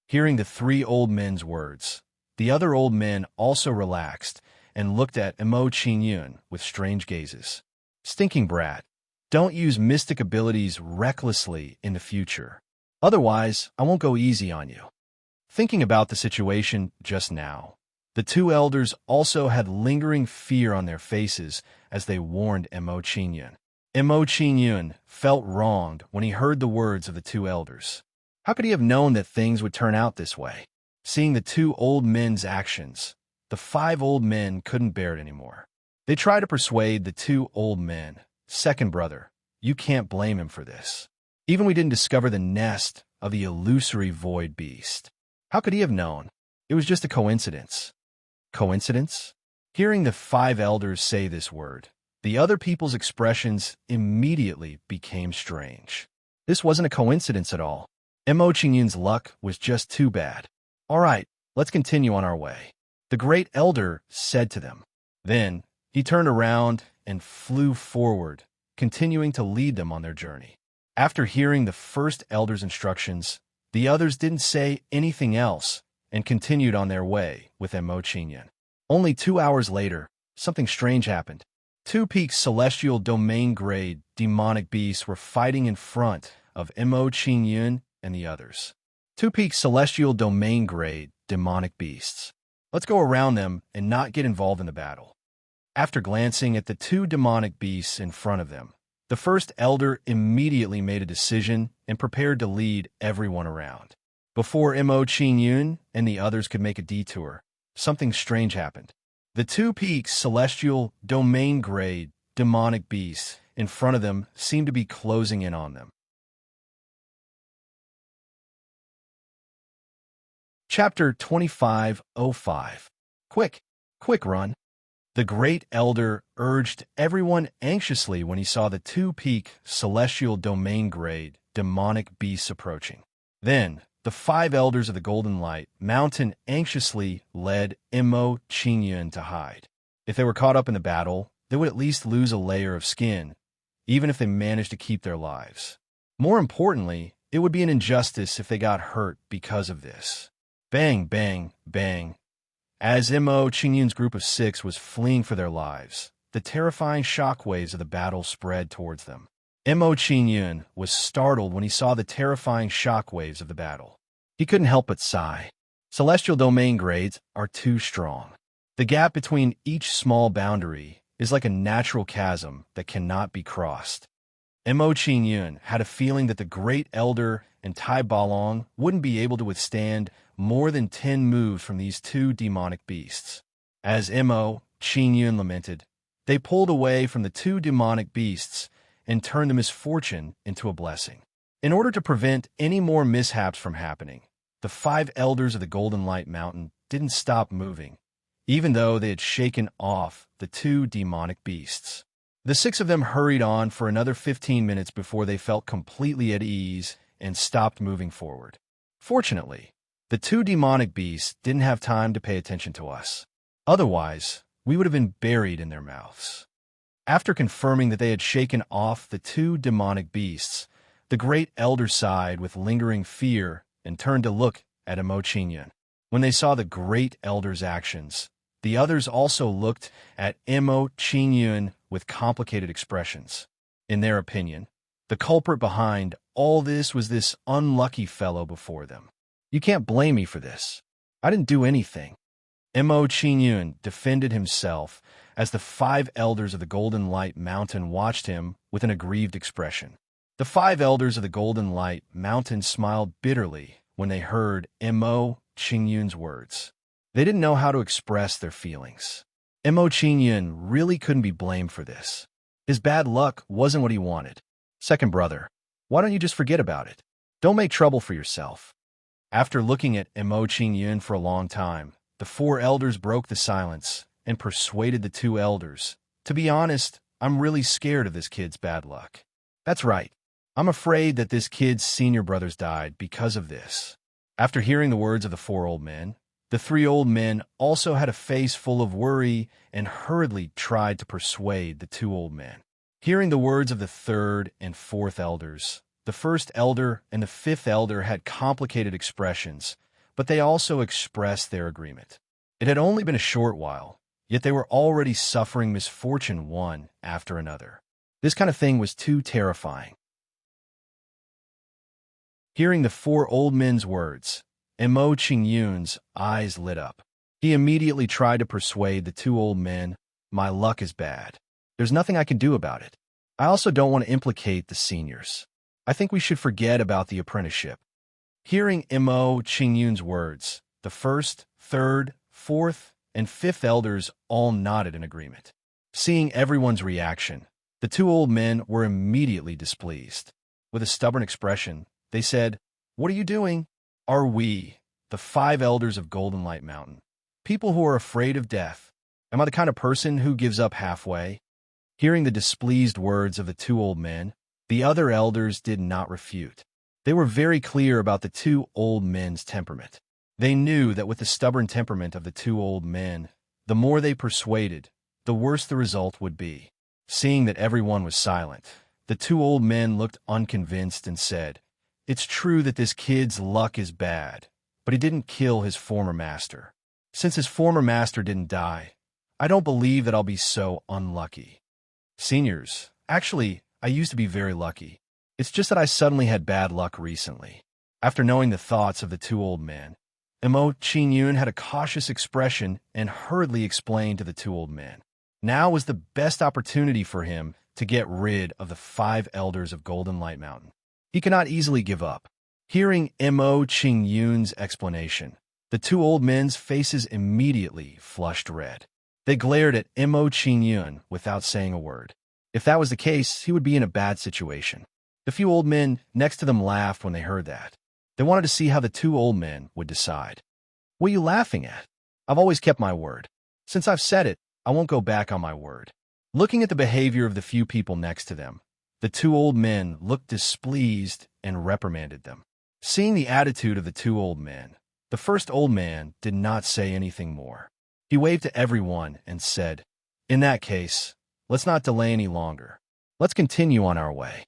Hearing the 3 old men's words, the other old men also relaxed and looked at Mo Qingyun with strange gazes. Stinking brat, don't use mystic abilities recklessly in the future. Otherwise, I won't go easy on you. Thinking about the situation just now, the 2 elders also had lingering fear on their faces as they warned Mo Qingyun. Mo Qingyun felt wronged when he heard the words of the 2 elders. How could he have known that things would turn out this way? Seeing the 2 old men's actions, the 5 old men couldn't bear it anymore. They tried to persuade the 2 old men, second brother, you can't blame him for this. Even we didn't discover the nest of the illusory void beast. How could he have known? It was just a coincidence. Coincidence? Hearing the 5 elders say this word, the other people's expressions immediately became strange. This wasn't a coincidence at all. Mo Qingyun's luck was just too bad. All right, let's continue on our way, the great elder said to them. Then he turned around and flew forward, continuing to lead them on their journey. After hearing the first elder's instructions, the others didn't say anything else and continued on their way with Mo Qingyun. Only 2 hours later, something strange happened. 2 peak celestial domain grade demonic beasts were fighting in front of Mo Qingyun and the others. 2 peak celestial domain grade demonic beasts. Let's go around them and not get involved in the battle. After glancing at the 2 demonic beasts in front of them, the first elder immediately made a decision and prepared to lead everyone around. Before Mo Qingyun and the others could make a detour, something strange happened. The 2 peaks celestial domain grade demonic beasts in front of them seemed to be closing in on them. Chapter 25:05. Quick run. The great elder urged everyone anxiously when he saw the 2 peak celestial domain grade demonic beasts approaching. Then, the 5 elders of the Golden Light Mountain anxiously led Mo Qingyun to hide. If they were caught up in the battle, they would at least lose a layer of skin, even if they managed to keep their lives. More importantly, it would be an injustice if they got hurt because of this. Bang, bang, bang. As Mo Qingyun's group of 6 was fleeing for their lives, the terrifying shockwaves of the battle spread towards them. Mo Qingyun was startled when he saw the terrifying shockwaves of the battle. He couldn't help but sigh. Celestial domain grades are too strong. The gap between each small boundary is like a natural chasm that cannot be crossed. Mo Qingyun had a feeling that the Great Elder and Tai Balong wouldn't be able to withstand more than 10 moves from these 2 demonic beasts. As Mo Qingyun lamented, they pulled away from the 2 demonic beasts and turned the misfortune into a blessing. In order to prevent any more mishaps from happening, the 5 elders of the Golden Light Mountain didn't stop moving, even though they had shaken off the 2 demonic beasts. The 6 of them hurried on for another 15 minutes before they felt completely at ease and stopped moving forward. Fortunately, the 2 demonic beasts didn't have time to pay attention to us. Otherwise, we would have been buried in their mouths. After confirming that they had shaken off the 2 demonic beasts, the great elder sighed with lingering fear and turned to look at Imo-Qingyun. When they saw the great elder's actions, the others also looked at Imo-Qingyun with complicated expressions. In their opinion, the culprit behind all this was this unlucky fellow before them. You can't blame me for this. I didn't do anything. Imo-Qingyun defended himself as the 5 elders of the Golden Light Mountain watched him with an aggrieved expression. The 5 elders of the Golden Light Mountain smiled bitterly when they heard Imo-Qingyun's words. They didn't know how to express their feelings. Imo-Qingyun really couldn't be blamed for this. His bad luck wasn't what he wanted. Second brother, why don't you just forget about it? Don't make trouble for yourself. After looking at Imo-Qingyun for a long time, the 4 elders broke the silence and persuaded the 2 elders. To be honest, I'm really scared of this kid's bad luck. That's right. I'm afraid that this kid's senior brothers died because of this. After hearing the words of the 4 old men, the 3 old men also had a face full of worry and hurriedly tried to persuade the 2 old men. Hearing the words of the 3rd and 4th elders, the 1st elder and the 5th elder had complicated expressions, but they also expressed their agreement. It had only been a short while, yet they were already suffering misfortune one after another. This kind of thing was too terrifying. Hearing the 4 old men's words, Imo-Qingyun's eyes lit up. He immediately tried to persuade the 2 old men, my luck is bad. There's nothing I can do about it. I also don't want to implicate the seniors. I think we should forget about the apprenticeship. Hearing Imo-Qingyun's words, the 1st, 3rd, 4th, and 5th elders all nodded in agreement. Seeing everyone's reaction, the 2 old men were immediately displeased. With a stubborn expression, they said, "What are you doing? Are we, the 5 elders of Golden Light Mountain, people who are afraid of death? Am I the kind of person who gives up halfway?" Hearing the displeased words of the 2 old men, the other elders did not refute. They were very clear about the 2 old men's temperament. They knew that with the stubborn temperament of the 2 old men, the more they persuaded, the worse the result would be. Seeing that everyone was silent, the 2 old men looked unconvinced and said, "It's true that this kid's luck is bad, but he didn't kill his former master. Since his former master didn't die, I don't believe that I'll be so unlucky. Seniors, actually, I used to be very lucky. It's just that I suddenly had bad luck recently." After knowing the thoughts of the 2 old men, Imo-Qingyun had a cautious expression and hurriedly explained to the 2 old men. Now was the best opportunity for him to get rid of the 5 elders of Golden Light Mountain. He cannot easily give up. Hearing Imo-Qingyun's explanation, the 2 old men's faces immediately flushed red. They glared at Imo-Qingyun without saying a word. If that was the case, he would be in a bad situation. The few old men next to them laughed when they heard that. They wanted to see how the 2 old men would decide. "What are you laughing at? I've always kept my word. Since I've said it, I won't go back on my word." Looking at the behavior of the few people next to them, the 2 old men looked displeased and reprimanded them. Seeing the attitude of the 2 old men, the 1st old man did not say anything more. He waved to everyone and said, "In that case, let's not delay any longer. Let's continue on our way."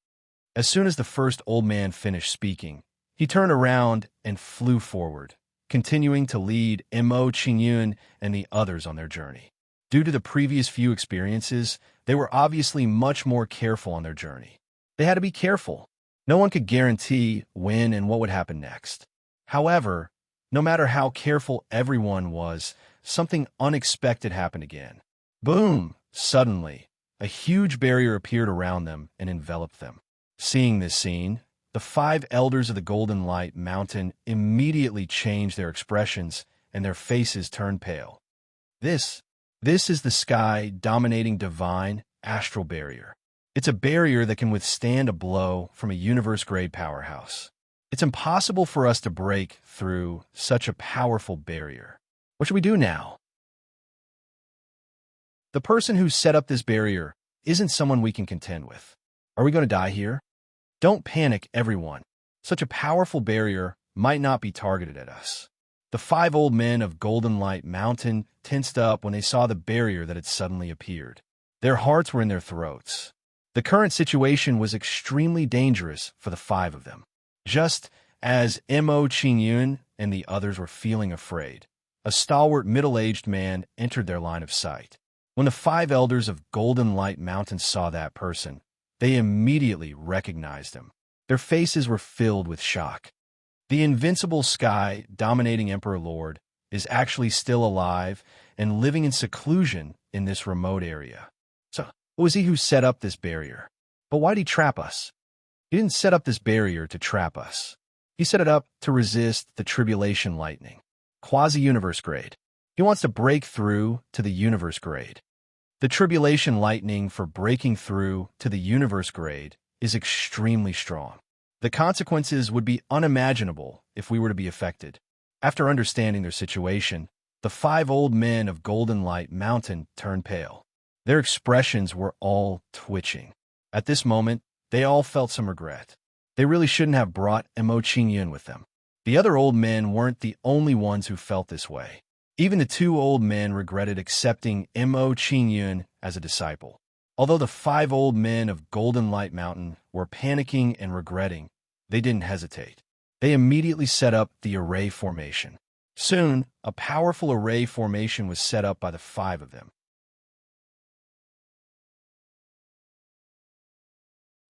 As soon as the 1st old man finished speaking, he turned around and flew forward, continuing to lead Imo-Qingyun and the others on their journey. Due to the previous few experiences, they were obviously much more careful on their journey. They had to be careful. No one could guarantee when and what would happen next. However, no matter how careful everyone was, something unexpected happened again. Boom! Suddenly, a huge barrier appeared around them and enveloped them. Seeing this scene, the 5 elders of the Golden Light Mountain immediately changed their expressions and their faces turned pale. This is the sky-dominating divine astral barrier. It's a barrier that can withstand a blow from a universe-grade powerhouse. It's impossible for us to break through such a powerful barrier. What should we do now? The person who set up this barrier isn't someone we can contend with. Are we going to die here? Don't panic, everyone. Such a powerful barrier might not be targeted at us. The 5 old men of Golden Light Mountain tensed up when they saw the barrier that had suddenly appeared. Their hearts were in their throats. The current situation was extremely dangerous for the 5 of them. Just as Mo Qingyun and the others were feeling afraid, a stalwart middle-aged man entered their line of sight. When the 5 elders of Golden Light Mountain saw that person, they immediately recognized him. Their faces were filled with shock. The invincible sky dominating Emperor Lord is actually still alive and living in seclusion in this remote area. So, it was he who set up this barrier. But why did he trap us? He didn't set up this barrier to trap us. He set it up to resist the tribulation lightning, quasi-universe grade. He wants to break through to the universe grade. The tribulation lightning for breaking through to the universe grade is extremely strong. The consequences would be unimaginable if we were to be affected. After understanding their situation, the 5 old men of Golden Light Mountain turned pale. Their expressions were all twitching. At this moment, they all felt some regret. They really shouldn't have brought Mo Qingyun with them. The other old men weren't the only ones who felt this way. Even the 2 old men regretted accepting Mo Qingyun as a disciple. Although the 5 old men of Golden Light Mountain were panicking and regretting, they didn't hesitate. They immediately set up the array formation. Soon, a powerful array formation was set up by the 5 of them.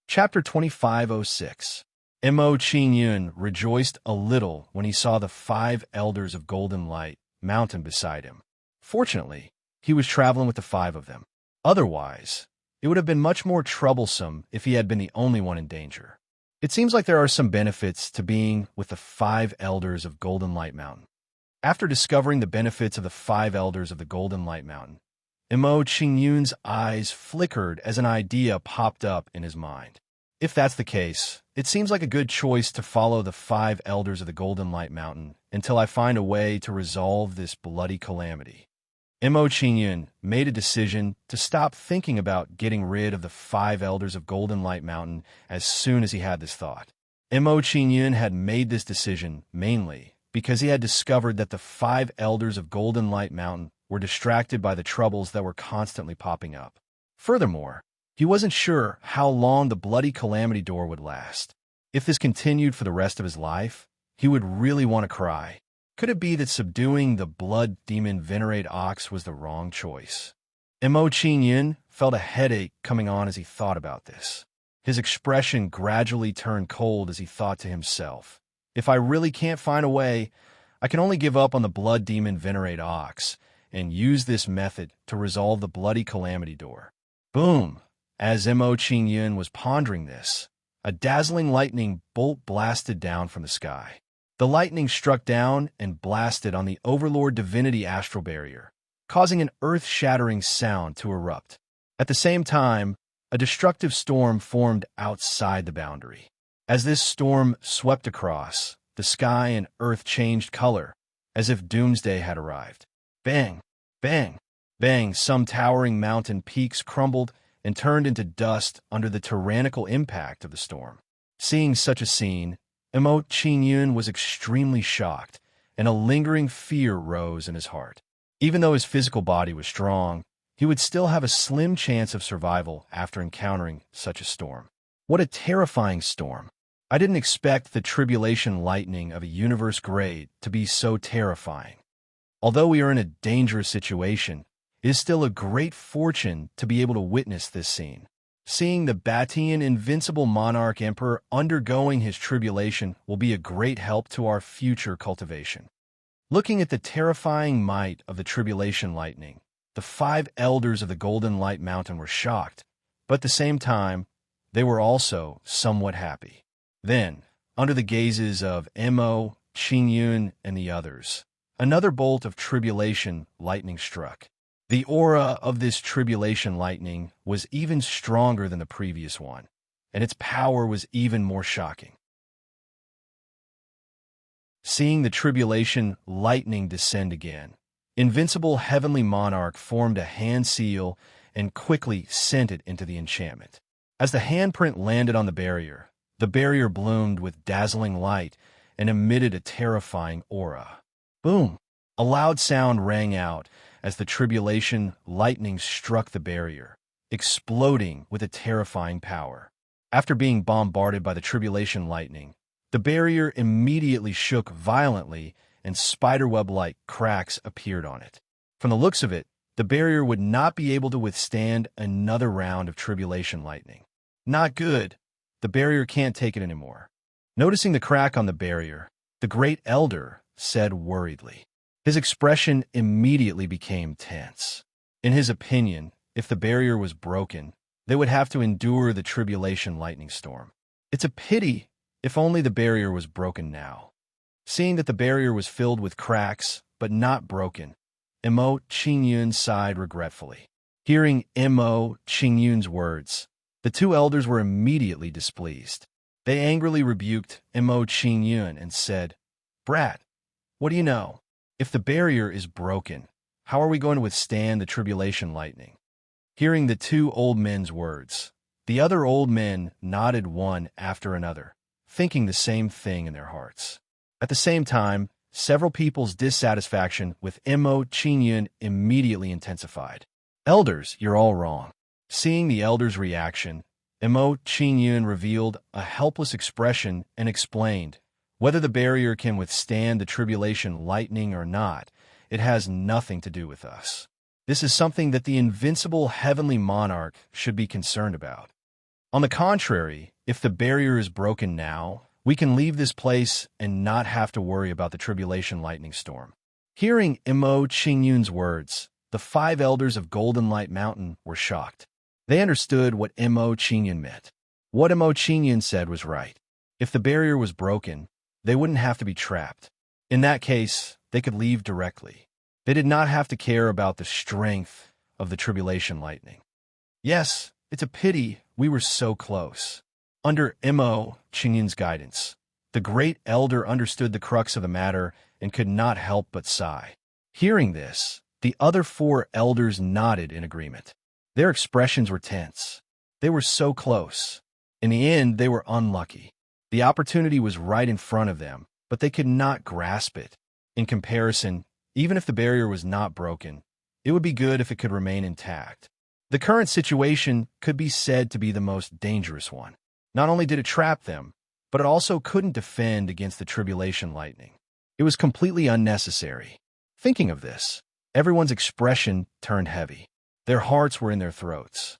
Chapter 2506. Mo Qingyun rejoiced a little when he saw the 5 elders of Golden Light Mountain beside him. Fortunately, he was traveling with the 5 of them. Otherwise, it would have been much more troublesome if he had been the only one in danger. It seems like there are some benefits to being with the 5 elders of Golden Light Mountain. After discovering the benefits of the 5 elders of the Golden Light Mountain, Mo Qingyun's eyes flickered as an idea popped up in his mind. If that's the case, it seems like a good choice to follow the 5 elders of the Golden Light Mountain until I find a way to resolve this bloody calamity. Mo Qingyun made a decision to stop thinking about getting rid of the 5 elders of Golden Light Mountain as soon as he had this thought. Mo Qingyun had made this decision mainly because he had discovered that the 5 elders of Golden Light Mountain were distracted by the troubles that were constantly popping up. Furthermore, he wasn't sure how long the bloody calamity door would last. If this continued for the rest of his life, he would really want to cry. Could it be that subduing the blood demon Venerate Ox was the wrong choice? Mo Qingyun felt a headache coming on as he thought about this. His expression gradually turned cold as he thought to himself, if I really can't find a way, I can only give up on the blood demon Venerate Ox and use this method to resolve the bloody calamity door. Boom! As Mo Qingyun was pondering this, a dazzling lightning bolt blasted down from the sky. The lightning struck down and blasted on the Overlord Divinity Astral Barrier, causing an earth-shattering sound to erupt. At the same time, a destructive storm formed outside the boundary. As this storm swept across, the sky and earth changed color, as if doomsday had arrived. Bang! Bang! Bang! Some towering mountain peaks crumbled and turned into dust under the tyrannical impact of the storm. Seeing such a scene, Mo Qingyun was extremely shocked, and a lingering fear rose in his heart. Even though his physical body was strong, he would still have a slim chance of survival after encountering such a storm. What a terrifying storm! I didn't expect the tribulation lightning of a universe grade to be so terrifying. Although we are in a dangerous situation, it is still a great fortune to be able to witness this scene. Seeing the Batian Invincible Monarch Emperor undergoing his tribulation will be a great help to our future cultivation. Looking at the terrifying might of the tribulation lightning, the 5 elders of the Golden Light Mountain were shocked, but at the same time, they were also somewhat happy. Then, under the gazes of Mo, Qingyun, and the others, another bolt of tribulation lightning struck. The aura of this tribulation lightning was even stronger than the previous one, and its power was even more shocking. seeing the tribulation lightning descend again. Invincible heavenly monarch formed a hand seal and quickly sent it into the enchantment. As the handprint landed on the barrier bloomed with dazzling light and emitted a terrifying aura. Boom! A loud sound rang out as the tribulation lightning struck the barrier, exploding with a terrifying power. After being bombarded by the tribulation lightning, the barrier immediately shook violently and spiderweb-like cracks appeared on it. From the looks of it, the barrier would not be able to withstand another round of tribulation lightning. Not good. The barrier can't take it anymore. Noticing the crack on the barrier, the great elder said worriedly. His expression immediately became tense. In his opinion, if the barrier was broken, they would have to endure the tribulation lightning storm. It's a pity if only the barrier was broken now. Seeing that the barrier was filled with cracks, but not broken, Mo Qingyun sighed regretfully. Hearing Mo Qingyun's words, the two elders were immediately displeased. They angrily rebuked Mo Qingyun and said, "Brat, what do you know? If the barrier is broken, how are we going to withstand the tribulation lightning?" Hearing the two old men's words, the other old men nodded one after another, thinking the same thing in their hearts. At the same time, several people's dissatisfaction with Mo Qingyun immediately intensified. "Elders, you're all wrong." Seeing the elders' reaction, Mo Qingyun revealed a helpless expression and explained, "Whether the barrier can withstand the tribulation lightning or not, it has nothing to do with us. This is something that the invincible heavenly monarch should be concerned about. On the contrary, if the barrier is broken now, we can leave this place and not have to worry about the tribulation lightning storm." Hearing Mo Qingyun's words, the 5 elders of Golden Light Mountain were shocked. They understood what Mo Qingyun meant. What Mo Qingyun said was right. If the barrier was broken, they wouldn't have to be trapped. In that case, they could leave directly. They did not have to care about the strength of the tribulation lightning. Yes, it's a pity we were so close. Under Mo Qingyun's guidance, the great elder understood the crux of the matter and could not help but sigh. Hearing this, the other 4 elders nodded in agreement. Their expressions were tense. They were so close. In the end, they were unlucky. The opportunity was right in front of them, but they could not grasp it. In comparison, even if the barrier was not broken, it would be good if it could remain intact. The current situation could be said to be the most dangerous one. Not only did it trap them, but it also couldn't defend against the tribulation lightning. It was completely unnecessary. Thinking of this, everyone's expression turned heavy. Their hearts were in their throats.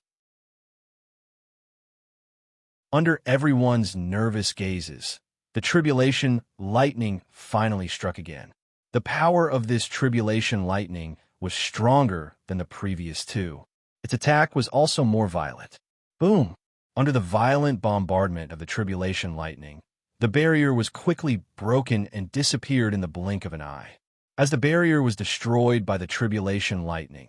Under everyone's nervous gazes, the tribulation lightning finally struck again. The power of this tribulation lightning was stronger than the previous 2. Its attack was also more violent. Boom! Under the violent bombardment of the tribulation lightning, the barrier was quickly broken and disappeared in the blink of an eye. As the barrier was destroyed by the tribulation lightning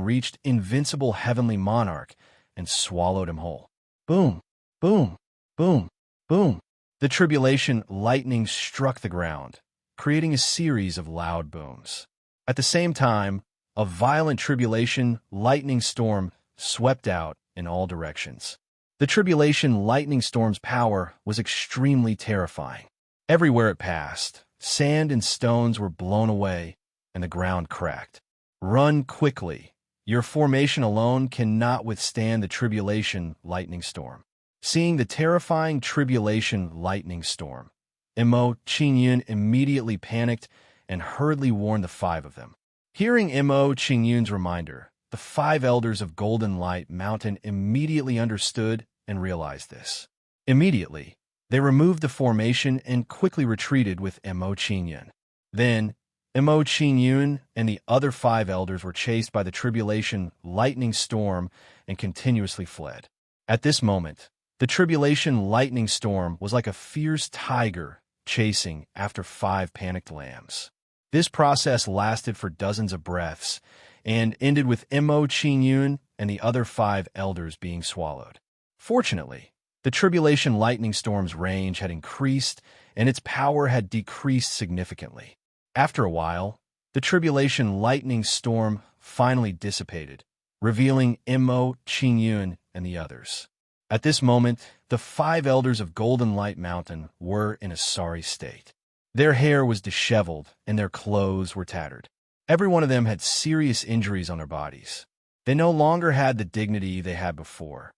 reached invincible heavenly monarch and swallowed him whole. Boom! Boom! Boom! Boom! The tribulation lightning struck the ground, creating a series of loud booms. At the same time, a violent tribulation lightning storm swept out in all directions. The tribulation lightning storm's power was extremely terrifying. Everywhere it passed, sand and stones were blown away, and the ground cracked. Run quickly. Your formation alone cannot withstand the tribulation lightning storm. Seeing the terrifying tribulation lightning storm, Mo Qingyun immediately panicked and hurriedly warned the 5 of them. Hearing Mo Qingyun's reminder, the 5 elders of Golden Light Mountain immediately understood and realized this. Immediately, they removed the formation and quickly retreated with Mo Qingyun. Then, Mo Qingyun and the other 5 elders were chased by the tribulation lightning storm and continuously fled. At this moment, the tribulation lightning storm was like a fierce tiger chasing after 5 panicked lambs. This process lasted for dozens of breaths and ended with Mo Qingyun and the other 5 elders being swallowed. Fortunately, the tribulation lightning storm's range had increased and its power had decreased significantly. After a while, the tribulation lightning storm finally dissipated, revealing Mo, Qingyun, and the others. At this moment, the 5 elders of Golden Light Mountain were in a sorry state. Their hair was disheveled, and their clothes were tattered. Every one of them had serious injuries on their bodies. They no longer had the dignity they had before.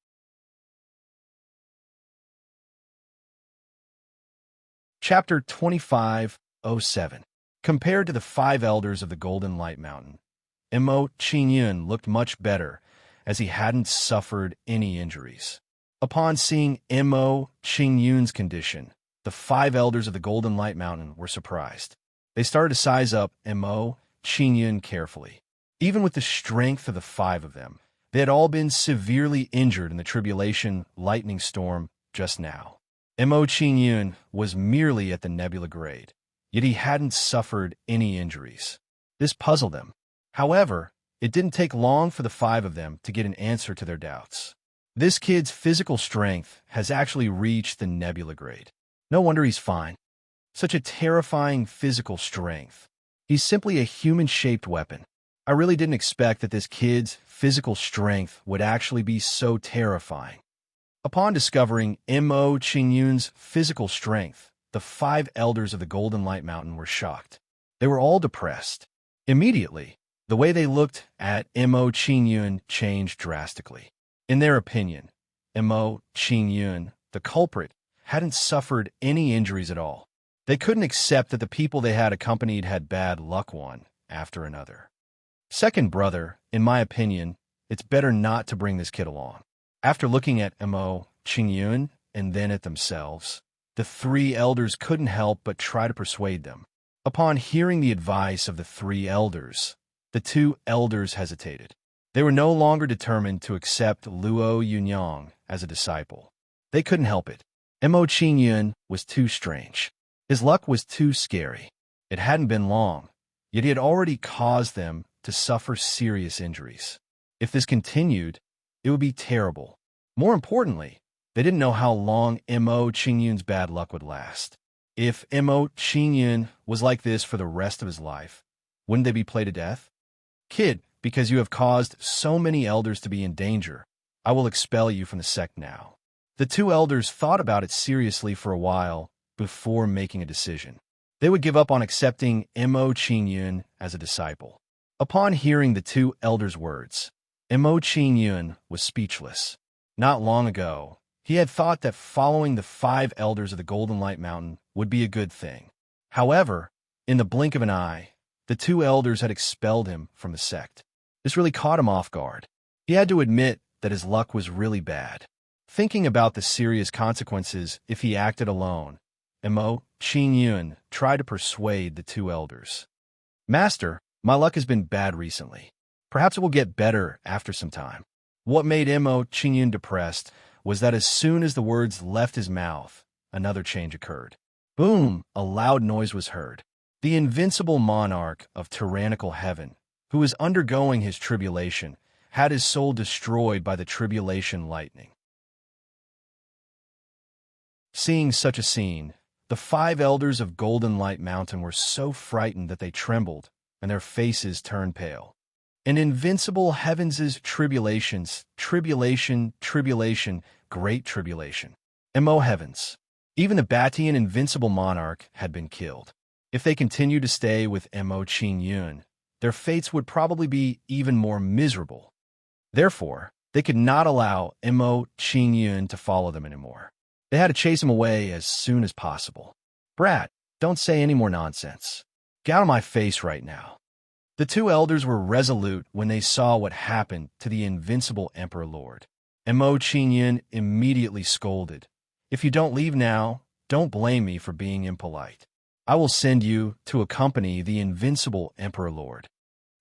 Chapter 25:07. Compared to the 5 elders of the Golden Light Mountain, Mo Qingyun looked much better, as he hadn't suffered any injuries. Upon seeing Mo Qingyun's condition, the 5 elders of the Golden Light Mountain were surprised. They started to size up Mo Qingyun carefully. Even with the strength of the 5 of them, they had all been severely injured in the tribulation lightning storm just now. Mo Qingyun was merely at the nebula grade, yet he hadn't suffered any injuries. This puzzled them. However, it didn't take long for the 5 of them to get an answer to their doubts. This kid's physical strength has actually reached the nebula grade. No wonder he's fine. Such a terrifying physical strength. He's simply a human-shaped weapon. I really didn't expect that this kid's physical strength would actually be so terrifying. Upon discovering Mo Qingyun's physical strength, the 5 elders of the Golden Light Mountain were shocked. They were all depressed. Immediately, the way they looked at Mo Qingyun changed drastically. In their opinion, Mo Qingyun, the culprit, hadn't suffered any injuries at all. They couldn't accept that the people they had accompanied had bad luck one after another. Second brother, in my opinion, it's better not to bring this kid along. After looking at Mo Qingyun and then at themselves, the 3 elders couldn't help but try to persuade them. Upon hearing the advice of the 3 elders, the 2 elders hesitated. They were no longer determined to accept Luo Yunyang as a disciple. They couldn't help it. Mo Qingyun was too strange. His luck was too scary. It hadn't been long, yet he had already caused them to suffer serious injuries. If this continued, it would be terrible. More importantly, they didn't know how long Mo Qingyun's bad luck would last. If Mo Qingyun was like this for the rest of his life, wouldn't they be played to death? Kid, because you have caused so many elders to be in danger, I will expel you from the sect now. The 2 elders thought about it seriously for a while before making a decision. They would give up on accepting Mo Qingyun as a disciple. Upon hearing the 2 elders' words, Mo Qingyun was speechless. Not long ago, he had thought that following the 5 elders of the Golden Light Mountain would be a good thing. However, in the blink of an eye, the 2 elders had expelled him from the sect. This really caught him off guard. He had to admit that his luck was really bad. Thinking about the serious consequences if he acted alone, Mo Qingyun tried to persuade the 2 elders. Master, my luck has been bad recently. Perhaps it will get better after some time. What made Mo Qingyun depressed was that as soon as the words left his mouth, another change occurred. Boom! A loud noise was heard. The invincible monarch of tyrannical heaven, who was undergoing his tribulation, had his soul destroyed by the tribulation lightning. Seeing such a scene, the 5 elders of Golden Light Mountain were so frightened that they trembled, and their faces turned pale. An invincible heavens' tribulations, tribulation, great tribulation. Mo heavens. Even the Batian invincible monarch had been killed. If they continued to stay with Mo Qingyun, their fates would probably be even more miserable. Therefore, they could not allow Mo Qingyun to follow them anymore. They had to chase him away as soon as possible. Brat, don't say any more nonsense. Get out of my face right now. The 2 elders were resolute when they saw what happened to the invincible Emperor Lord. Mo Qingyun immediately scolded. If you don't leave now, don't blame me for being impolite. I will send you to accompany the invincible Emperor Lord.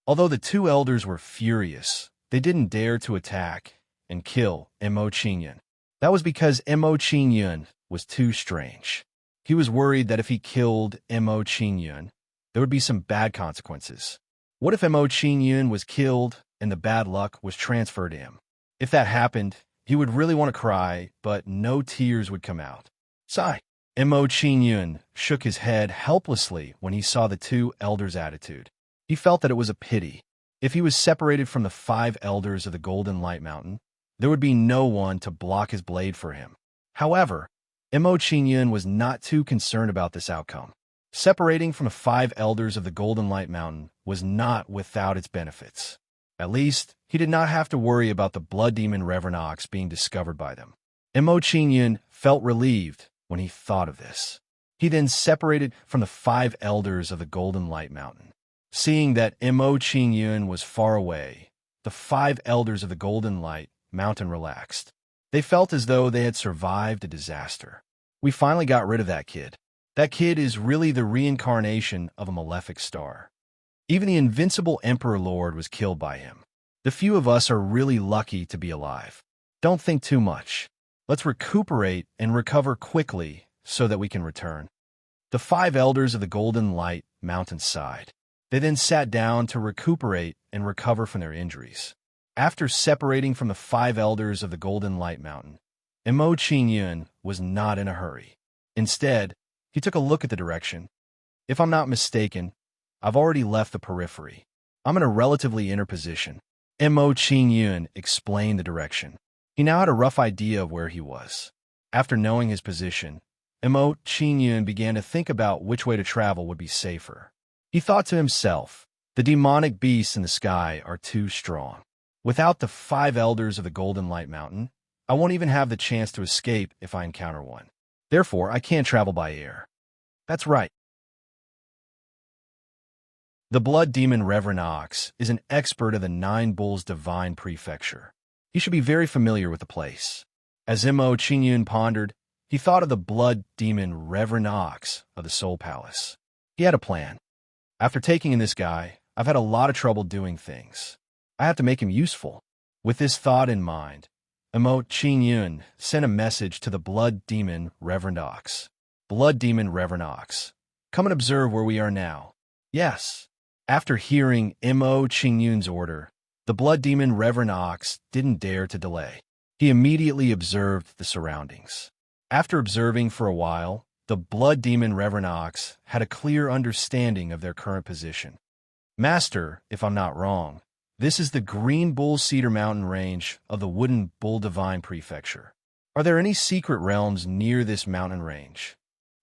Although the 2 elders were furious, they didn't dare to attack and kill Mo Qingyun. That was because Mo Qingyun was too strange. He was worried that if he killed Mo Qingyun, there would be some bad consequences. What if Mo Qingyun was killed and the bad luck was transferred to him? If that happened, he would really want to cry, but no tears would come out. Sigh. Mo Qingyun shook his head helplessly when he saw the two elders' attitude. He felt that it was a pity. If he was separated from the 5 elders of the Golden Light Mountain, there would be no one to block his blade for him. However, Mo Qingyun was not too concerned about this outcome. Separating from the 5 elders of the Golden Light Mountain was not without its benefits. At least, he did not have to worry about the blood demon Reverend Ox being discovered by them. Mo Qingyun felt relieved when he thought of this. He then separated from the 5 elders of the Golden Light Mountain. Seeing that Mo Qingyun was far away, the 5 elders of the Golden Light Mountain relaxed. They felt as though they had survived a disaster. We finally got rid of that kid. That kid is really the reincarnation of a malefic star. Even the invincible Emperor Lord was killed by him. The few of us are really lucky to be alive. Don't think too much. Let's recuperate and recover quickly so that we can return. The 5 elders of the Golden Light Mountain sighed. They then sat down to recuperate and recover from their injuries. After separating from the 5 elders of the Golden Light Mountain, Mo Qingyun was not in a hurry. Instead, he took a look at the direction. If I'm not mistaken, I've already left the periphery. I'm in a relatively inner position. Mo Qingyun explained the direction. He now had a rough idea of where he was. After knowing his position, Mo Qingyun began to think about which way to travel would be safer. He thought to himself, the demonic beasts in the sky are too strong. Without the 5 elders of the Golden Light Mountain, I won't even have the chance to escape if I encounter one. Therefore, I can't travel by air. That's right. The blood demon Reverend Ox is an expert of the 9 Bulls Divine Prefecture. He should be very familiar with the place. As Mo Qingyun pondered, he thought of the blood demon Reverend Ox of the Soul Palace. He had a plan. After taking in this guy, I've had a lot of trouble doing things. I have to make him useful. With this thought in mind, Mo Qingyun sent a message to the blood demon Reverend Ox. Blood demon Reverend Ox, come and observe where we are now. Yes. After hearing Mo Qingyun's order, the blood demon Reverend Ox didn't dare to delay. He immediately observed the surroundings. After observing for a while, the blood demon Reverend Ox had a clear understanding of their current position. Master, if I'm not wrong, this is the Green Bull Cedar Mountain range of the Wooden Bull Divine Prefecture. Are there any secret realms near this mountain range?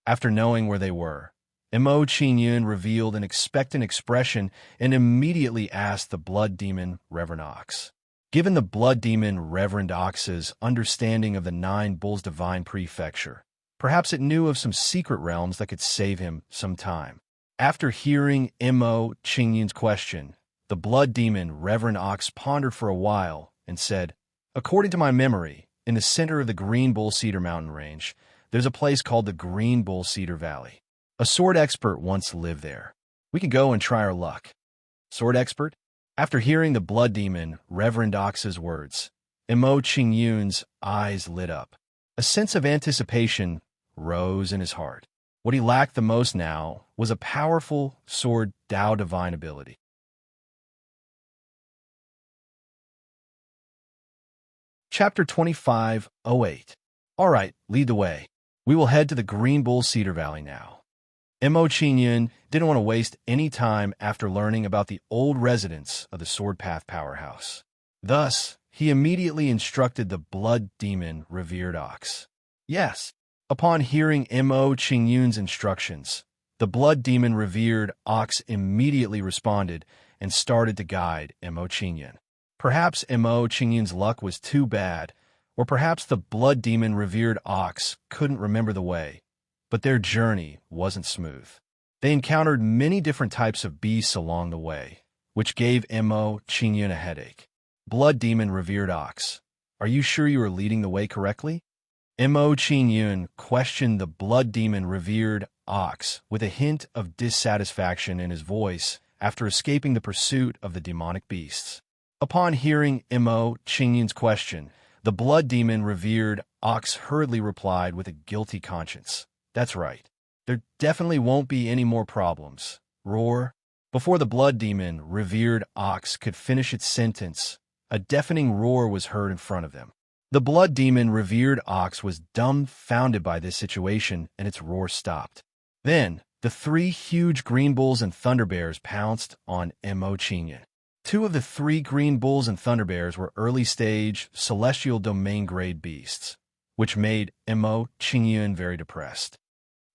After knowing where they were, Mo Qingyun revealed an expectant expression and immediately asked the blood demon Reverend Ox. Given the blood demon Reverend Ox's understanding of the 9 Bulls Divine Prefecture, perhaps it knew of some secret realms that could save him some time. After hearing Mo Qingyun's question, the blood demon Reverend Ox pondered for a while and said, according to my memory, in the center of the Green Bull Cedar Mountain range, there's a place called the Green Bull Cedar Valley. A sword expert once lived there. We can go and try our luck. Sword expert? After hearing the blood demon Reverend Ox's words, Mo Qingyun's eyes lit up. A sense of anticipation rose in his heart. What he lacked the most now was a powerful sword Dao divine ability. Chapter 25:08. All right, lead the way. We will head to the Green Bull Cedar Valley now. Mo Qingyun didn't want to waste any time after learning about the old residents of the Sword Path Powerhouse. Thus, he immediately instructed the blood demon Revered Ox. Yes. Upon hearing Mo Qingyun's instructions, the blood demon Revered Ox immediately responded and started to guide Mo Qingyun. Perhaps Mo Qingyun's luck was too bad, or perhaps the blood demon Revered Ox couldn't remember the way, but their journey wasn't smooth. They encountered many different types of beasts along the way, which gave Mo Qingyun a headache. Blood demon Revered Ox, are you sure you are leading the way correctly? Mo Qingyun questioned the blood demon Revered Ox with a hint of dissatisfaction in his voice after escaping the pursuit of the demonic beasts. Upon hearing Mo Qingyun's question, the blood demon Revered Ox hurriedly replied with a guilty conscience. That's right. There definitely won't be any more problems. Roar. Before the blood demon Revered Ox could finish its sentence, a deafening roar was heard in front of them. The blood demon revered ox was dumbfounded by this situation, and its roar stopped. Then, the three huge green bulls and thunder bears pounced on Mo Qingyun. Two of the three green bulls and thunder bears were early-stage celestial domain-grade beasts, which made Mo Qingyun very depressed.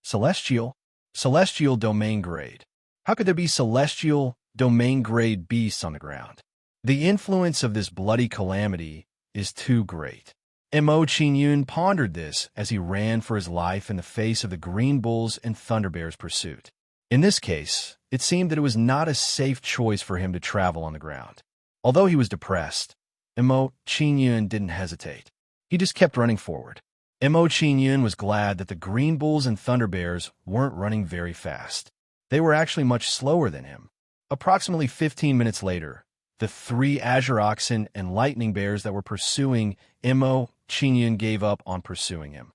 Celestial? Celestial domain-grade. How could there be celestial domain-grade beasts on the ground? The influence of this bloody calamity is too great. Mo Qingyun pondered this as he ran for his life in the face of the green bulls and thunder bears' pursuit. In this case, it seemed that it was not a safe choice for him to travel on the ground. Although he was depressed, Mo Qingyun didn't hesitate. He just kept running forward. Mo Qingyun was glad that the green bulls and thunder bears weren't running very fast. They were actually much slower than him. Approximately 15 minutes later, the three azure oxen and lightning bears that were pursuing Mo Qingyun gave up on pursuing him.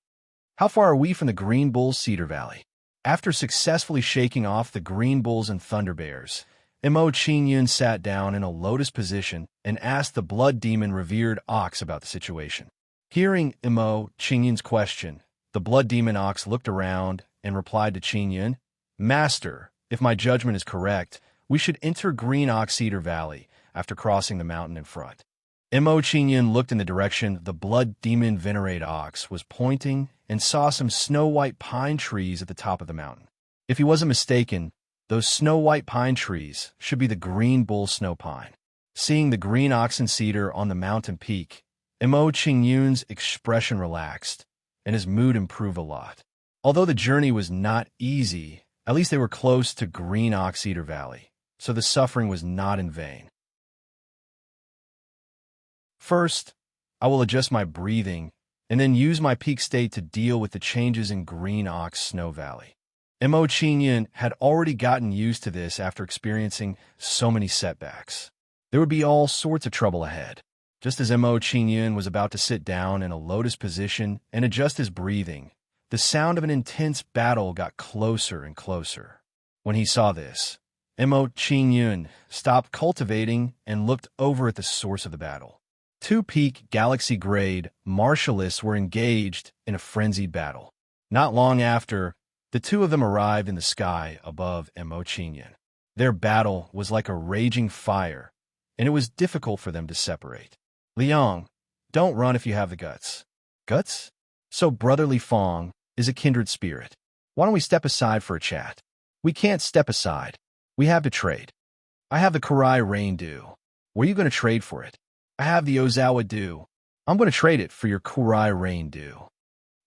How far are we from the Green Bulls' Cedar Valley? After successfully shaking off the green bulls and thunder bears, Mo Qingyun sat down in a lotus position and asked the blood demon revered ox about the situation. Hearing Mo Qingyun's question, the blood demon ox looked around and replied to Qingyun, "Master, if my judgment is correct, we should enter Green Ox Cedar Valley after crossing the mountain in front." Mo Qingyun looked in the direction the blood demon venerate ox was pointing and saw some snow-white pine trees at the top of the mountain. If he wasn't mistaken, those snow-white pine trees should be the green bull snow pine. Seeing the green ox and cedar on the mountain peak, Mo Qingyun's expression relaxed, and his mood improved a lot. Although the journey was not easy, at least they were close to Green Ox Cedar Valley, so the suffering was not in vain. First, I will adjust my breathing and then use my peak state to deal with the changes in Green Ox Snow Valley. Mo Qingyun had already gotten used to this after experiencing so many setbacks. There would be all sorts of trouble ahead. Just as Mo Qingyun was about to sit down in a lotus position and adjust his breathing, the sound of an intense battle got closer and closer. When he saw this, Mo Qingyun stopped cultivating and looked over at the source of the battle. Two peak galaxy-grade martialists were engaged in a frenzied battle. Not long after, the two of them arrived in the sky above Mo Qingyun. Their battle was like a raging fire, and it was difficult for them to separate. "Liang, don't run if you have the guts." "Guts?" "So brotherly Fong is a kindred spirit. Why don't we step aside for a chat?" "We can't step aside. We have to trade." "I have the Kurai Rain Dew. Were you going to trade for it?" "I have the Ozawa Dew. I'm going to trade it for your Kurai Rain Dew."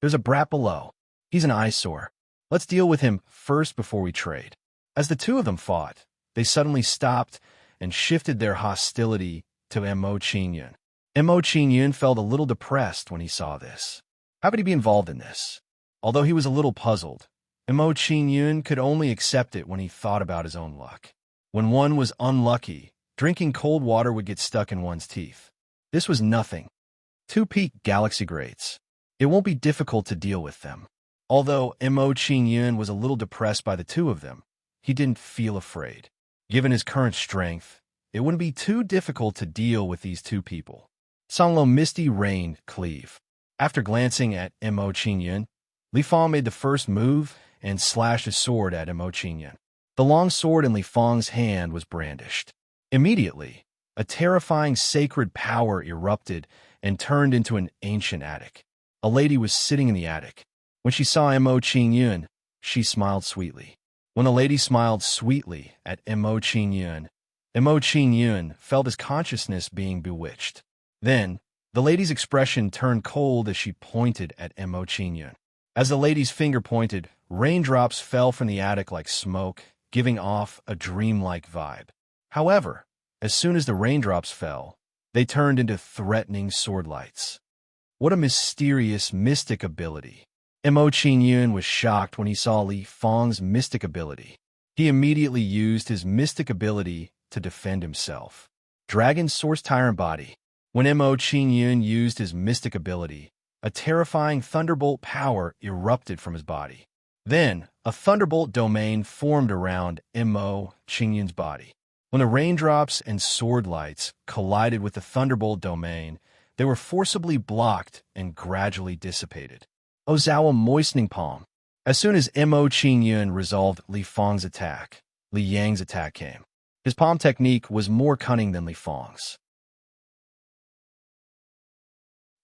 "There's a brat below. He's an eyesore. Let's deal with him first before we trade." As the two of them fought, they suddenly stopped and shifted their hostility to Mo Qingyun. Mo Qingyun felt a little depressed when he saw this. How could he be involved in this? Although he was a little puzzled, Mo Qingyun could only accept it when he thought about his own luck. When one was unlucky, drinking cold water would get stuck in one's teeth. This was nothing. Two peak galaxy grades. It won't be difficult to deal with them. Although Mo Qingyun was a little depressed by the two of them, he didn't feel afraid. Given his current strength, it wouldn't be too difficult to deal with these two people. Sanlo Misty rained cleave. After glancing at Mo Qingyun, Li Fang made the first move and slashed his sword at Mo Qingyun. The long sword in Li Fang's hand was brandished. Immediately, a terrifying sacred power erupted and turned into an ancient attic. A lady was sitting in the attic. When she saw Mo Qingyun, she smiled sweetly. When the lady smiled sweetly at Mo Qingyun felt his consciousness being bewitched. Then, the lady's expression turned cold as she pointed at Mo Qingyun. As the lady's finger pointed, raindrops fell from the attic like smoke, giving off a dreamlike vibe. However, as soon as the raindrops fell, they turned into threatening sword lights. What a mysterious mystic ability. Mo Qingyun was shocked when he saw Li Fang's mystic ability. He immediately used his mystic ability to defend himself. Dragon Source Tyrant Body. When Mo Qingyun used his mystic ability, a terrifying thunderbolt power erupted from his body. Then, a thunderbolt domain formed around Mo Qingyun's body. When the raindrops and sword lights collided with the thunderbolt domain, they were forcibly blocked and gradually dissipated. Ozawa moistening palm. As soon as Mo Qingyun resolved Li Fang's attack, Li Yang's attack came. His palm technique was more cunning than Li Fang's.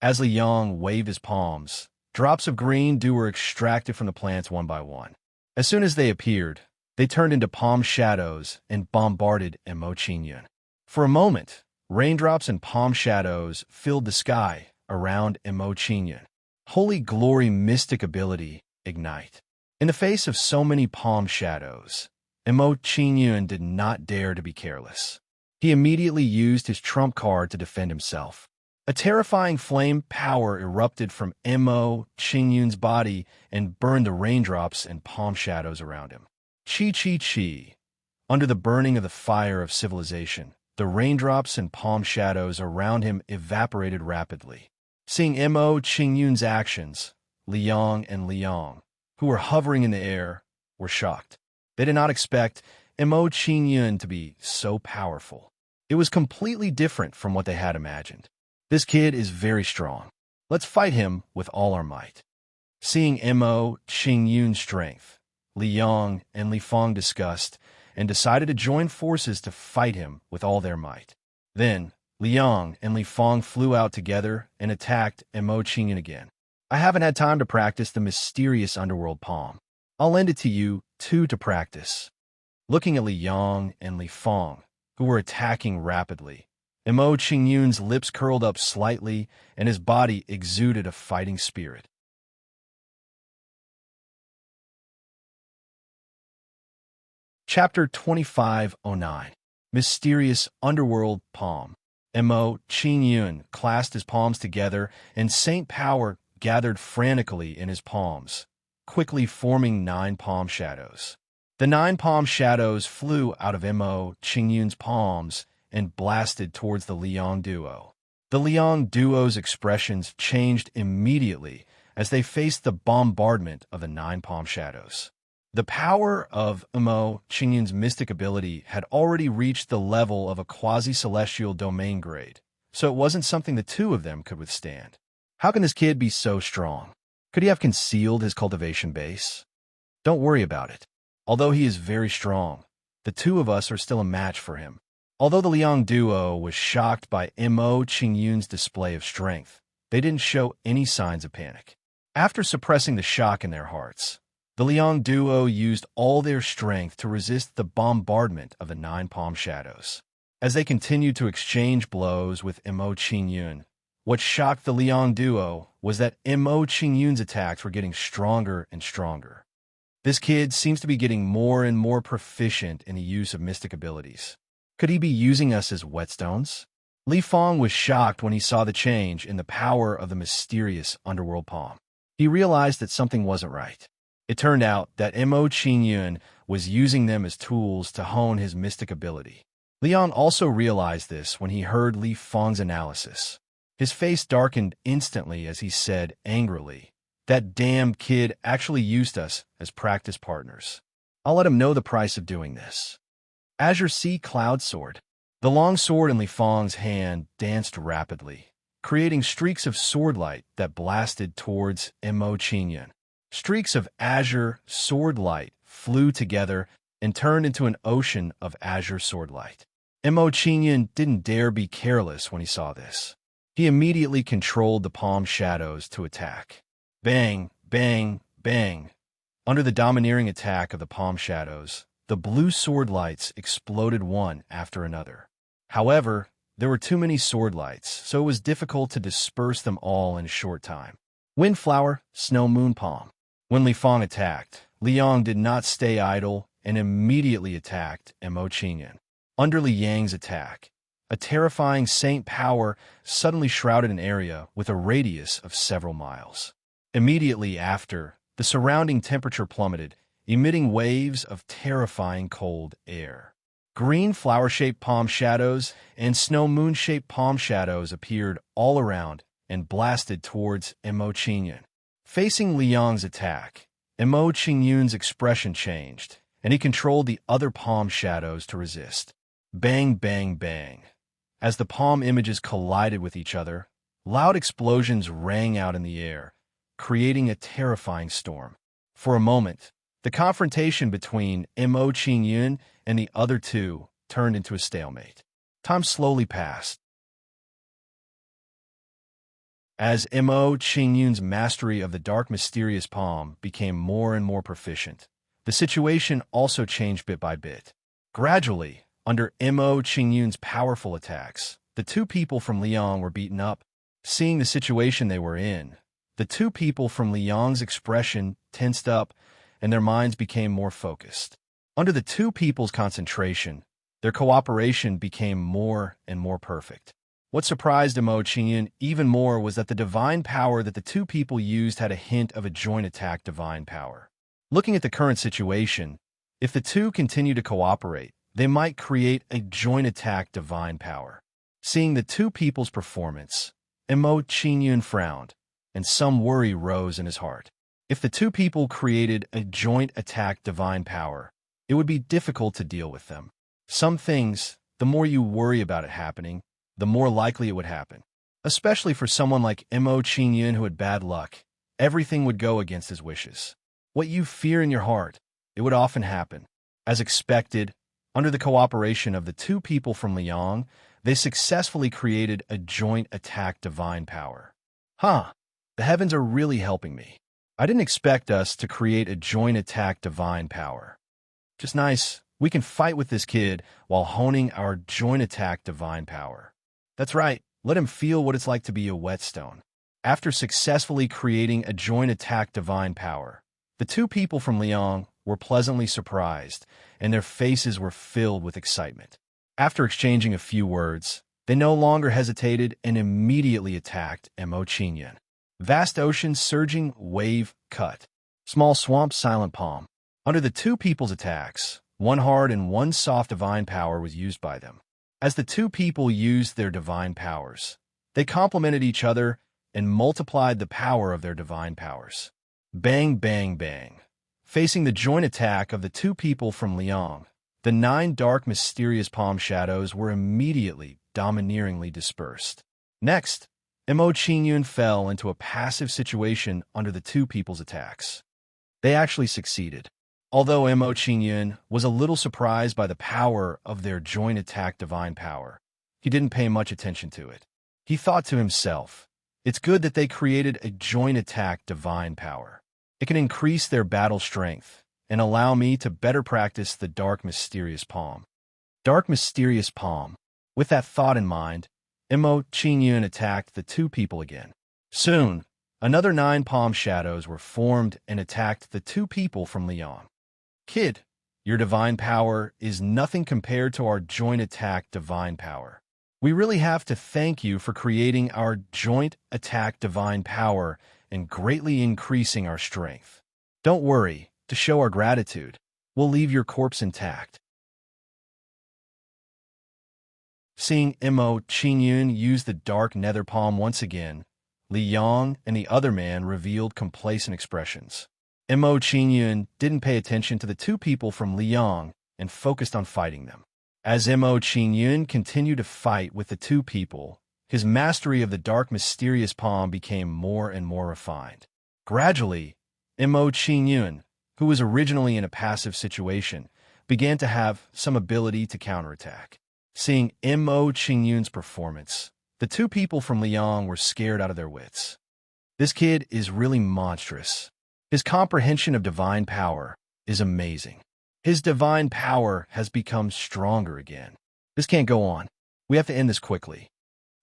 As Li Yang waved his palms, drops of green dew were extracted from the plants one by one. As soon as they appeared, they turned into palm shadows and bombarded Mo Qingyun. For a moment, raindrops and palm shadows filled the sky around Mo Qingyun. Holy glory, mystic ability, ignite. In the face of so many palm shadows, Mo Qingyun did not dare to be careless. He immediately used his trump card to defend himself. A terrifying flame power erupted from Mo Qingyun's body and burned the raindrops and palm shadows around him. Chi chi chi. Under the burning of the fire of civilization, the raindrops and palm shadows around him evaporated rapidly. Seeing Mo Qingyun's actions, Liang and Liang, who were hovering in the air, were shocked. They did not expect Mo Qingyun to be so powerful. It was completely different from what they had imagined. This kid is very strong. Let's fight him with all our might. Seeing Mo Qingyun's strength, Liang and Li Fang discussed and decided to join forces to fight him with all their might. Then, Liang and Li Fang flew out together and attacked Mo Qingyun again. I haven't had time to practice the mysterious underworld palm. I'll lend it to you, too, to practice. Looking at Liang and Li Fang, who were attacking rapidly, Mo Qingyun's lips curled up slightly and his body exuded a fighting spirit. Chapter 2509. Mysterious Underworld Palm. Mo Qingyun clasped his palms together, and Saint Power gathered frantically in his palms, quickly forming 9 palm shadows. The 9 palm shadows flew out of Mo Qingyun's palms and blasted towards the Liang duo. The Liang duo's expressions changed immediately as they faced the bombardment of the 9 palm shadows. The power of Mo Qingyun's mystic ability had already reached the level of a quasi-celestial domain grade, so it wasn't something the two of them could withstand. How can this kid be so strong? Could he have concealed his cultivation base? Don't worry about it. Although he is very strong, the two of us are still a match for him. Although the Liang duo was shocked by Mo Qingyun's display of strength, they didn't show any signs of panic. After suppressing the shock in their hearts, the Liang duo used all their strength to resist the bombardment of the 9 palm shadows. As they continued to exchange blows with Mo Qingyun, what shocked the Liang duo was that Mo Qingyun's attacks were getting stronger and stronger. This kid seems to be getting more and more proficient in the use of mystic abilities. Could he be using us as whetstones? Li Fang was shocked when he saw the change in the power of the mysterious underworld palm. He realized that something wasn't right. It turned out that Mo Qingyun was using them as tools to hone his mystic ability. Liang also realized this when he heard Li Fang's analysis. His face darkened instantly as he said angrily, "That damn kid actually used us as practice partners. I'll let him know the price of doing this." Azure Sea Cloud Sword. The long sword in Li Fang's hand danced rapidly, creating streaks of sword light that blasted towards Mo Qingyun. Streaks of azure sword light flew together and turned into an ocean of azure sword light. Mo Qingyun didn't dare be careless when he saw this. He immediately controlled the palm shadows to attack. Bang, bang, bang. Under the domineering attack of the palm shadows, the blue sword lights exploded one after another. However, there were too many sword lights, so it was difficult to disperse them all in a short time. Windflower, Snow Moon Palm. When Li Fang attacked, Liang did not stay idle and immediately attacked Mo Qingyun. Under Li Yang's attack, a terrifying Saint Power suddenly shrouded an area with a radius of several miles. Immediately after, the surrounding temperature plummeted, emitting waves of terrifying cold air. Green flower-shaped palm shadows and snow moon-shaped palm shadows appeared all around and blasted towards Mo Qingyun. Facing Liang's attack, Mo Qingyun's expression changed, and he controlled the other palm shadows to resist. Bang, bang, bang. As the palm images collided with each other, Loud explosions rang out in the air, creating a terrifying storm. For a moment, the confrontation between Mo Qingyun and the other two turned into a stalemate. Time slowly passed. As Mo Qingyun's mastery of the dark mysterious palm became more and more proficient, the situation also changed bit by bit. Gradually, under Mo Qingyun's powerful attacks, the two people from Liang were beaten up. Seeing the situation they were in, the two people from Liang's expression tensed up and their minds became more focused. Under the two people's concentration, their cooperation became more and more perfect. What surprised Mo Qingyun even more was that the divine power that the two people used had a hint of a joint attack divine power. Looking at the current situation, if the two continue to cooperate, they might create a joint attack divine power. Seeing the two people's performance, Mo Qingyun frowned, and some worry rose in his heart. If the two people created a joint attack divine power, it would be difficult to deal with them. Some things, the more you worry about it happening, the more likely it would happen. Especially for someone like Mo Qingyun who had bad luck, everything would go against his wishes. What you fear in your heart, it would often happen. As expected, under the cooperation of the two people from Liang, they successfully created a joint attack divine power. The heavens are really helping me. I didn't expect us to create a joint attack divine power. Just nice. We can fight with this kid while honing our joint attack divine power. That's right. Let him feel what it's like to be a whetstone. After successfully creating a joint attack divine power, the two people from Liang were pleasantly surprised, and their faces were filled with excitement. After exchanging a few words, they no longer hesitated and immediately attacked Mo Qingyun. Vast ocean surging wave cut. Small swamp silent palm. Under the two people's attacks, one hard and one soft divine power was used by them. As the two people used their divine powers, they complemented each other and multiplied the power of their divine powers. Bang, bang, bang. Facing the joint attack of the two people from Liang, the 9 dark mysterious palm shadows were immediately domineeringly dispersed. Next, Mo Qingyun fell into a passive situation under the two people's attacks. They actually succeeded. Although Mo Qingyun was a little surprised by the power of their joint attack divine power, he didn't pay much attention to it. He thought to himself, it's good that they created a joint attack divine power. It can increase their battle strength and allow me to better practice the dark mysterious palm. Dark mysterious palm. With that thought in mind, Mo Qingyun attacked the two people again. Soon, another 9 palm shadows were formed and attacked the two people from Liang. Kid, your divine power is nothing compared to our joint attack divine power. We really have to thank you for creating our joint attack divine power and greatly increasing our strength. Don't worry, to show our gratitude, we'll leave your corpse intact. Seeing Mo Qingyun use the dark nether palm once again, Li Yang and the other man revealed complacent expressions. Mo Qingyun didn't pay attention to the two people from Liang and focused on fighting them. As Mo Qingyun continued to fight with the two people, his mastery of the dark mysterious palm became more and more refined. Gradually, Mo Qingyun, who was originally in a passive situation, began to have some ability to counterattack. Seeing Mo Qingyun's performance, the two people from Liang were scared out of their wits. This kid is really monstrous. His comprehension of divine power is amazing. His divine power has become stronger again. This can't go on. We have to end this quickly.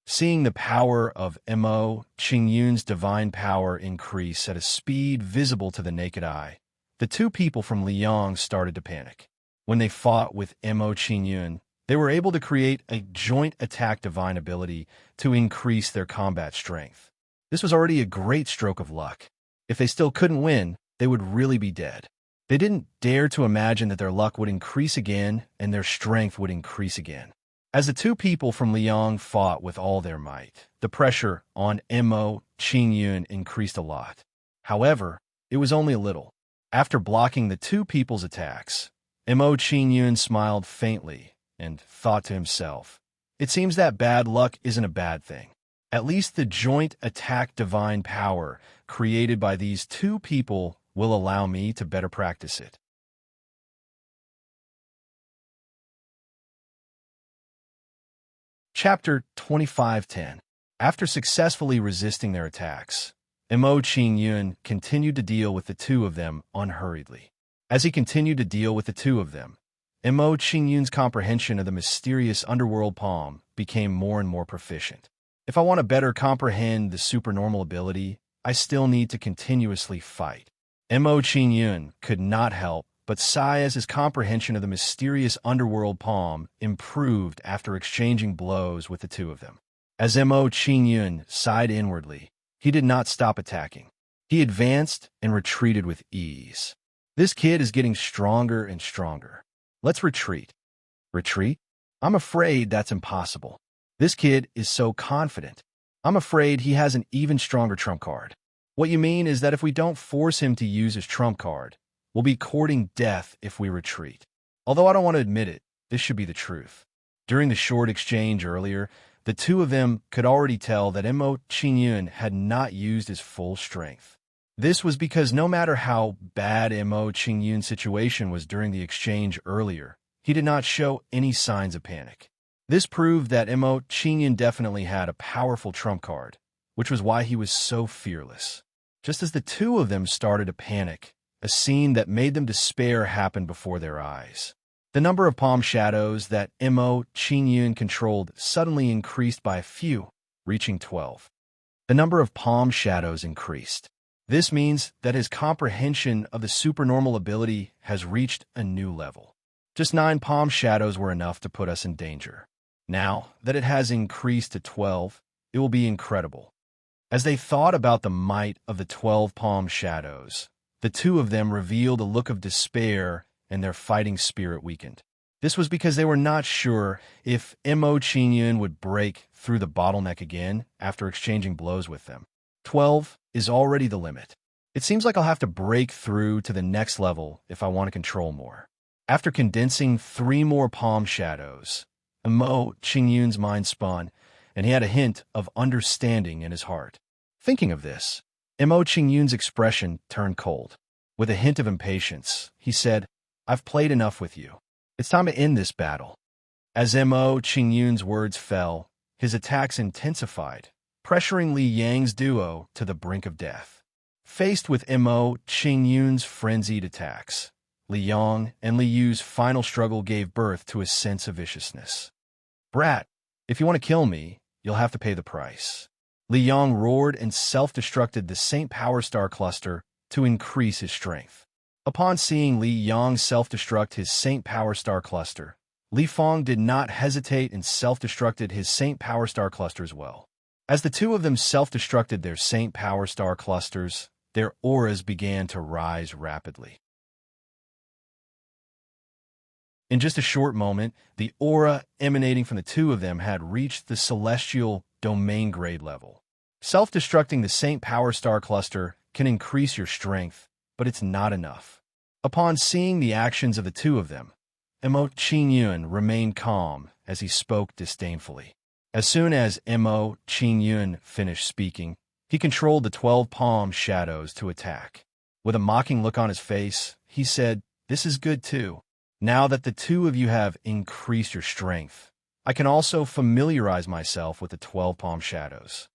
Seeing the power of Mo Qingyun's divine power increase at a speed visible to the naked eye, the two people from Liang started to panic. When they fought with Mo Qingyun, they were able to create a joint attack divine ability to increase their combat strength. This was already a great stroke of luck. If they still couldn't win, they would really be dead. They didn't dare to imagine that their luck would increase again and their strength would increase again. As the two people from Liang fought with all their might, the pressure on Mo Qingyun increased a lot. However, it was only a little. After blocking the two people's attacks, Mo Qingyun smiled faintly and thought to himself, it seems that bad luck isn't a bad thing. At least the joint attack divine power created by these two people will allow me to better practice it. Chapter 25:10. After successfully resisting their attacks, Mo Qingyun continued to deal with the two of them unhurriedly. As he continued to deal with the two of them, Mo Qingyun's comprehension of the mysterious underworld palm became more and more proficient. If I want to better comprehend the supernormal ability, I still need to continuously fight. Mo Qingyun could not help but sigh as his comprehension of the mysterious underworld palm improved after exchanging blows with the two of them. As Mo Qingyun sighed inwardly, he did not stop attacking. He advanced and retreated with ease. This kid is getting stronger and stronger. Let's retreat. Retreat? I'm afraid that's impossible. This kid is so confident. I'm afraid he has an even stronger trump card. What you mean is that if we don't force him to use his trump card, we'll be courting death if we retreat. Although I don't want to admit it, this should be the truth. During the short exchange earlier, the two of them could already tell that Mo Qingyun had not used his full strength. This was because no matter how bad Mo Qingyun's situation was during the exchange earlier, he did not show any signs of panic. This proved that Mo Qingyun definitely had a powerful trump card, which was why he was so fearless. Just as the two of them started to panic, a scene that made them despair happened before their eyes. The number of palm shadows that Mo Qingyun controlled suddenly increased by a few, reaching 12. The number of palm shadows increased. This means that his comprehension of the supernormal ability has reached a new level. Just 9 palm shadows were enough to put us in danger. Now that it has increased to 12, it will be incredible. As they thought about the might of the 12 palm shadows, the two of them revealed a look of despair and their fighting spirit weakened. This was because they were not sure if Mo Qingyun would break through the bottleneck again after exchanging blows with them. 12 is already the limit. It seems like I'll have to break through to the next level if I want to control more. After condensing 3 more palm shadows, Mo Qingyun's mind spun, and he had a hint of understanding in his heart. Thinking of this, Mo Qingyun's expression turned cold. With a hint of impatience, he said, "I've played enough with you. It's time to end this battle." As Mo Qingyun's words fell, his attacks intensified, pressuring Li Yang's duo to the brink of death. Faced with Mo Qingyun's frenzied attacks, Li Yang and Li Yu's final struggle gave birth to a sense of viciousness. "Brat, if you want to kill me, you'll have to pay the price." Li Yang roared and self-destructed the Saint Power Star cluster to increase his strength. Upon seeing Li Yang self-destruct his Saint Power Star cluster, Li Fong did not hesitate and self-destructed his Saint Power Star cluster as well. As the two of them self-destructed their Saint Power Star clusters, their auras began to rise rapidly. In just a short moment, the aura emanating from the two of them had reached the celestial domain grade level. Self-destructing the Saint Power Star cluster can increase your strength, but it's not enough. Upon seeing the actions of the two of them, Mo Qingyun remained calm as he spoke disdainfully. As soon as Mo Qingyun finished speaking, he controlled the 12 palm shadows to attack. With a mocking look on his face, he said, "This is good too. Now that the two of you have increased your strength, I can also familiarize myself with the 12 palm shadows."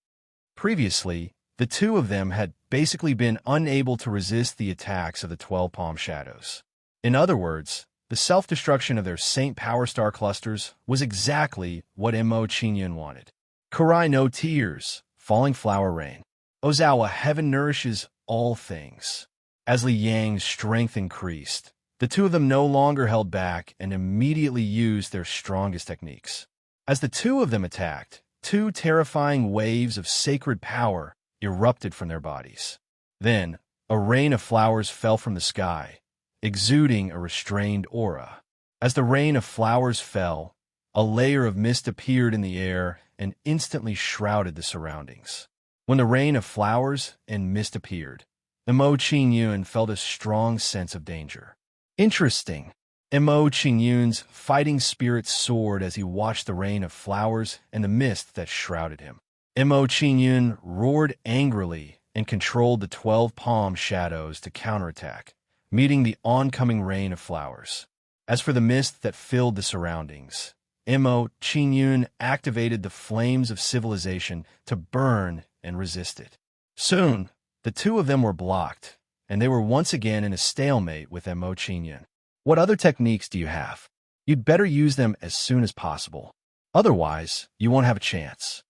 Previously, the two of them had basically been unable to resist the attacks of the 12 palm shadows. In other words, the self-destruction of their Saint Power Star clusters was exactly what Mo Qingyun wanted. Kurai no tears, falling flower rain. Ozawa, heaven nourishes all things. As Li Yang's strength increased, the two of them no longer held back and immediately used their strongest techniques. As the two of them attacked, 2 terrifying waves of sacred power erupted from their bodies. Then, a rain of flowers fell from the sky, exuding a restrained aura. As the rain of flowers fell, a layer of mist appeared in the air and instantly shrouded the surroundings. When the rain of flowers and mist appeared, Mo Qingyun felt a strong sense of danger. Interesting. Mo Qingyun's fighting spirit soared as he watched the rain of flowers and the mist that shrouded him. Mo Qingyun roared angrily and controlled the 12 palm shadows to counterattack, meeting the oncoming rain of flowers. As for the mist that filled the surroundings, Mo Qingyun activated the flames of civilization to burn and resist it. Soon, the two of them were blocked, and they were once again in a stalemate with Mo Qingyun. What other techniques do you have? You'd better use them as soon as possible. Otherwise, you won't have a chance.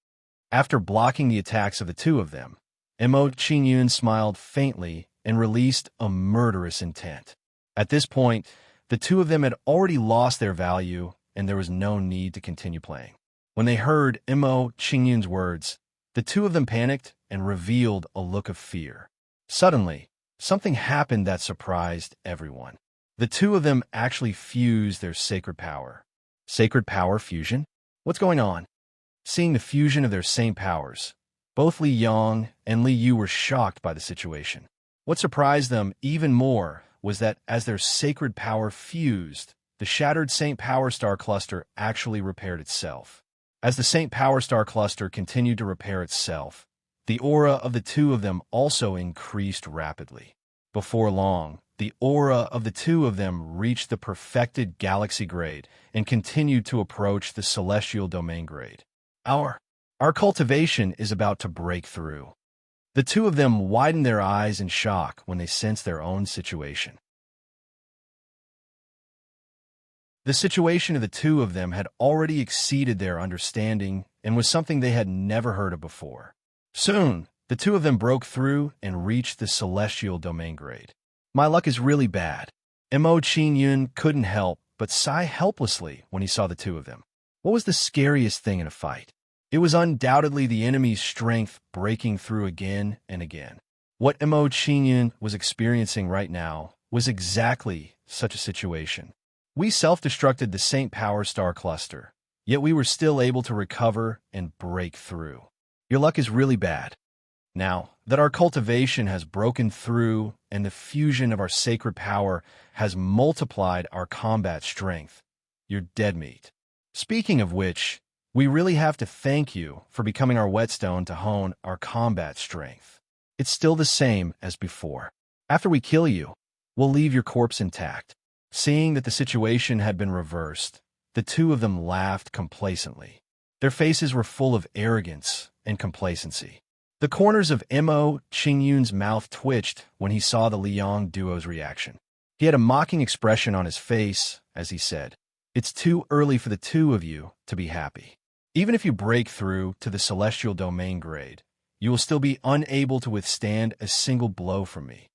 After blocking the attacks of the two of them, Mo Qingyun smiled faintly and released a murderous intent. At this point, the two of them had already lost their value, and there was no need to continue playing. When they heard Mo Qingyun's words, the two of them panicked and revealed a look of fear. Suddenly, something happened that surprised everyone. The two of them actually fused their sacred power. Sacred power fusion? What's going on? Seeing the fusion of their same powers, both Li Yang and Li Yu were shocked by the situation. What surprised them even more was that as their sacred power fused, the shattered Saint Power Star cluster actually repaired itself. As the Saint Power Star cluster continued to repair itself, the aura of the two of them also increased rapidly. Before long, the aura of the two of them reached the perfected galaxy grade and continued to approach the celestial domain grade. Our cultivation is about to break through. The two of them widened their eyes in shock when they sensed their own situation. The situation of the two of them had already exceeded their understanding and was something they had never heard of before. Soon, the two of them broke through and reached the celestial domain grade. My luck is really bad. Mo Qingyun couldn't help but sigh helplessly when he saw the two of them. What was the scariest thing in a fight? It was undoubtedly the enemy's strength breaking through again and again. What Mo Qingyun was experiencing right now was exactly such a situation. We self-destructed the Saint Power Star cluster, yet we were still able to recover and break through. Your luck is really bad. Now that our cultivation has broken through and the fusion of our sacred power has multiplied our combat strength, you're dead meat. Speaking of which, we really have to thank you for becoming our whetstone to hone our combat strength. It's still the same as before. After we kill you, we'll leave your corpse intact. Seeing that the situation had been reversed, the two of them laughed complacently. Their faces were full of arrogance and complacency. The corners of Mo Qingyun's mouth twitched when he saw the Liang duo's reaction. He had a mocking expression on his face as he said, "It's too early for the two of you to be happy. Even if you break through to the celestial domain grade, you will still be unable to withstand a single blow from me."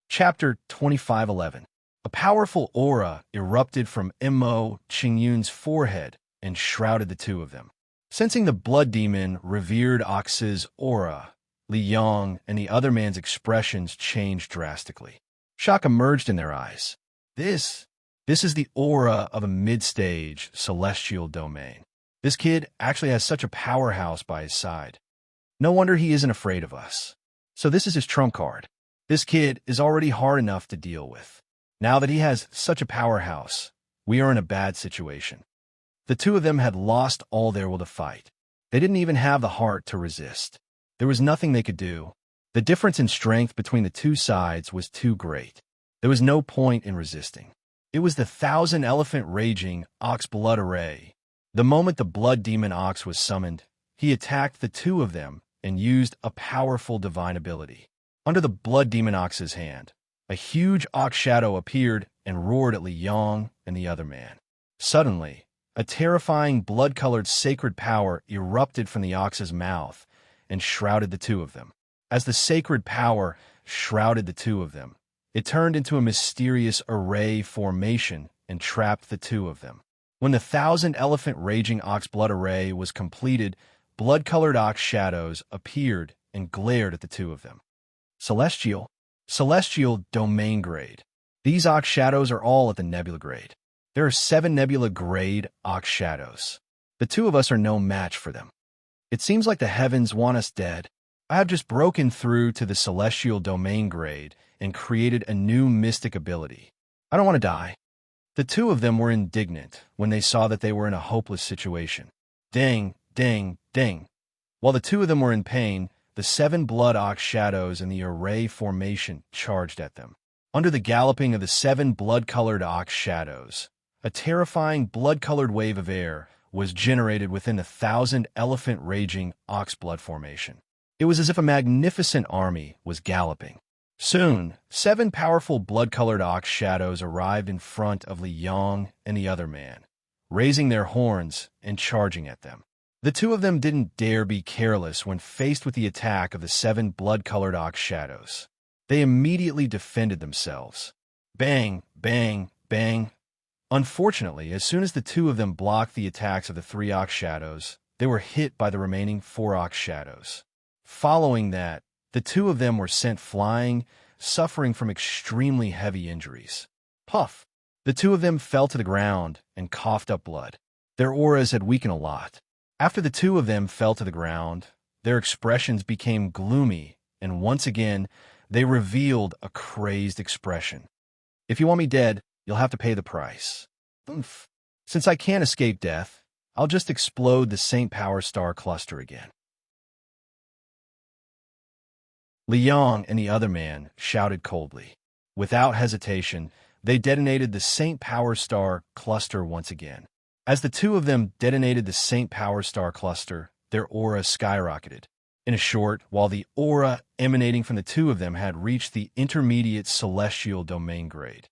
Chapter 2511. A powerful aura erupted from Mo Qingyun's forehead and shrouded the two of them. Sensing the blood demon revered Ox's aura, Li Yang and the other man's expressions changed drastically. Shock emerged in their eyes. This is the aura of a mid-stage celestial domain. This kid actually has such a powerhouse by his side. No wonder he isn't afraid of us. So this is his trump card. This kid is already hard enough to deal with. Now that he has such a powerhouse, we are in a bad situation. The two of them had lost all their will to fight. They didn't even have the heart to resist. There was nothing they could do. The difference in strength between the two sides was too great. There was no point in resisting. It was the 1,000-elephant raging ox blood array. The moment the blood demon ox was summoned, he attacked the two of them and used a powerful divine ability. Under the blood demon ox's hand, a huge ox shadow appeared and roared at Li Yang and the other man. Suddenly, a terrifying blood-colored sacred power erupted from the ox's mouth and shrouded the two of them. As the sacred power shrouded the two of them, it turned into a mysterious array formation and trapped the two of them. When the 1,000-elephant raging ox blood array was completed, blood-colored ox shadows appeared and glared at the two of them. Celestial domain grade. These ox shadows are all at the nebula grade. There are 7 nebula grade ox shadows. The two of us are no match for them. It seems like the heavens want us dead. I have just broken through to the celestial domain grade and created a new mystic ability. I don't want to die. The two of them were indignant when they saw that they were in a hopeless situation. Ding, ding, ding. While the two of them were in pain, the 7 blood ox shadows in the array formation charged at them. Under the galloping of the 7 blood-colored ox shadows, a terrifying blood-colored wave of air was generated within the 1,000 elephant raging ox blood formation. It was as if a magnificent army was galloping. Soon, 7 powerful blood-colored ox shadows arrived in front of Li Yang and the other man, raising their horns and charging at them. The two of them didn't dare be careless when faced with the attack of the 7 blood-colored ox shadows. They immediately defended themselves. Bang, bang, bang. Unfortunately, as soon as the two of them blocked the attacks of the 3 ox shadows, they were hit by the remaining 4 ox shadows. Following that, the two of them were sent flying, suffering from extremely heavy injuries. Puff! The two of them fell to the ground and coughed up blood. Their auras had weakened a lot. After the two of them fell to the ground, their expressions became gloomy, and once again, they revealed a crazed expression. If you want me dead, you'll have to pay the price. Oomph. Since I can't escape death, I'll just explode the Saint Power Star cluster again. Li Yang and the other man shouted coldly. Without hesitation, they detonated the Saint Power Star cluster once again. As the two of them detonated the Saint Power Star cluster, their aura skyrocketed. In a short, while the aura emanating from the two of them had reached the intermediate celestial domain grade.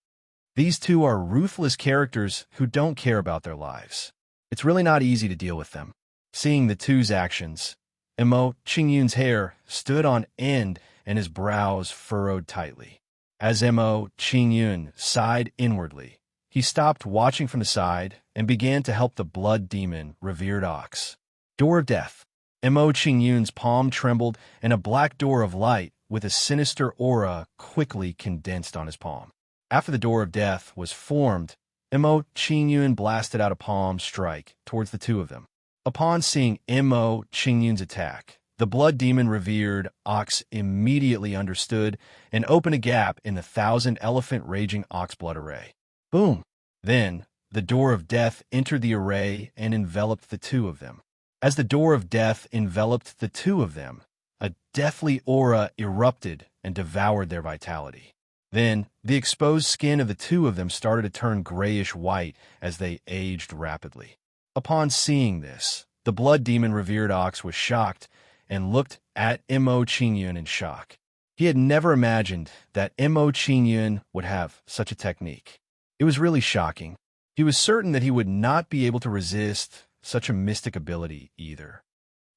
These two are ruthless characters who don't care about their lives. It's really not easy to deal with them. Seeing the two's actions, Mo Qingyun's hair stood on end and his brows furrowed tightly. As Mo Qingyun sighed inwardly, he stopped watching from the side and began to help the blood demon revered ox. Door of Death. Mo Qingyun's palm trembled and a black door of light with a sinister aura quickly condensed on his palm. After the Door of Death was formed, Mo Qingyun blasted out a palm strike towards the two of them. Upon seeing Mo Qingyun's attack, the blood demon revered ox immediately understood and opened a gap in the 1,000 elephant raging ox blood array. Boom! Then, the Door of Death entered the array and enveloped the two of them. As the Door of Death enveloped the two of them, a deathly aura erupted and devoured their vitality. Then, the exposed skin of the two of them started to turn grayish-white as they aged rapidly. Upon seeing this, the blood demon revered ox was shocked and looked at Mo Qingyun in shock. He had never imagined that Mo Qingyun would have such a technique. It was really shocking. He was certain that he would not be able to resist such a mystic ability either.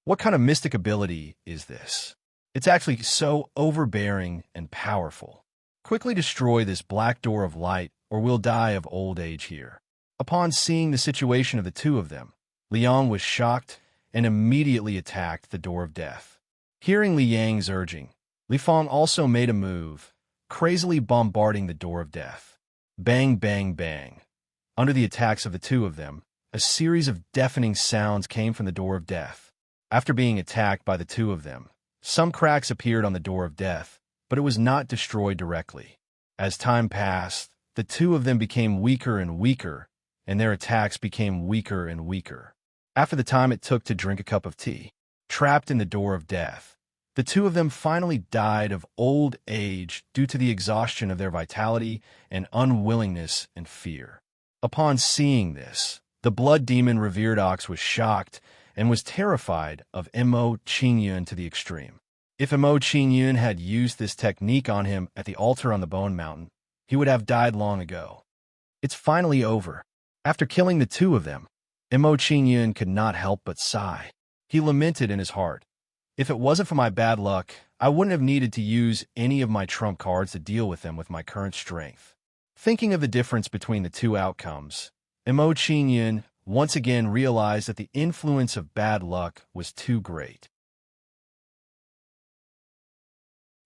What kind of mystic ability is this? It's actually so overbearing and powerful. Quickly destroy this black door of light, or we'll die of old age here. Upon seeing the situation of the two of them, Li Yang was shocked and immediately attacked the Door of Death. Hearing Li Yang's urging, Li Fang also made a move, crazily bombarding the Door of Death. Bang, bang, bang. Under the attacks of the two of them, a series of deafening sounds came from the Door of Death. After being attacked by the two of them, some cracks appeared on the Door of Death, but it was not destroyed directly. As time passed, the two of them became weaker and weaker, and their attacks became weaker and weaker. After the time it took to drink a cup of tea, trapped in the Door of Death, the two of them finally died of old age due to the exhaustion of their vitality and unwillingness and fear. Upon seeing this, the blood demon revered ox was shocked and was terrified of Mo Qingyun to the extreme. If Mo Qingyun had used this technique on him at the altar on the Bone Mountain, he would have died long ago. It's finally over. After killing the two of them, Mo Qingyun could not help but sigh. He lamented in his heart. If it wasn't for my bad luck, I wouldn't have needed to use any of my trump cards to deal with them with my current strength. Thinking of the difference between the two outcomes, Mo Qingyun once again realized that the influence of bad luck was too great.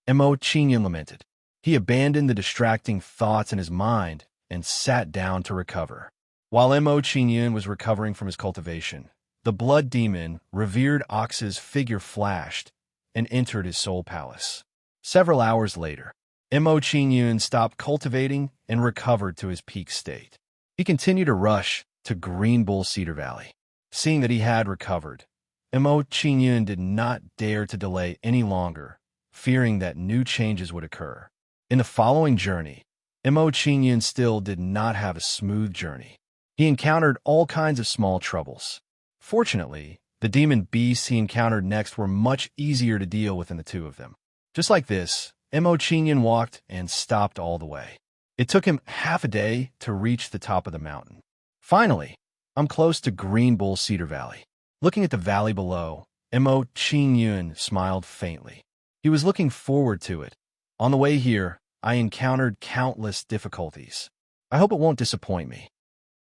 Mo Qingyun lamented. He abandoned the distracting thoughts in his mind and sat down to recover. While Mo Qingyun was recovering from his cultivation, the blood demon, revered ox's figure flashed and entered his soul palace. Several hours later, Mo Qingyun stopped cultivating and recovered to his peak state. He continued to rush to Green Bull Cedar Valley. Seeing that he had recovered, Mo Qingyun did not dare to delay any longer, fearing that new changes would occur. In the following journey, Mo Qingyun still did not have a smooth journey. He encountered all kinds of small troubles. Fortunately, the demon beasts he encountered next were much easier to deal with than the two of them. Just like this, Mo Qingyun walked and stopped all the way. It took him half a day to reach the top of the mountain. Finally, I'm close to Green Bull Cedar Valley. Looking at the valley below, Mo Qingyun smiled faintly. He was looking forward to it. On the way here, I encountered countless difficulties. I hope it won't disappoint me.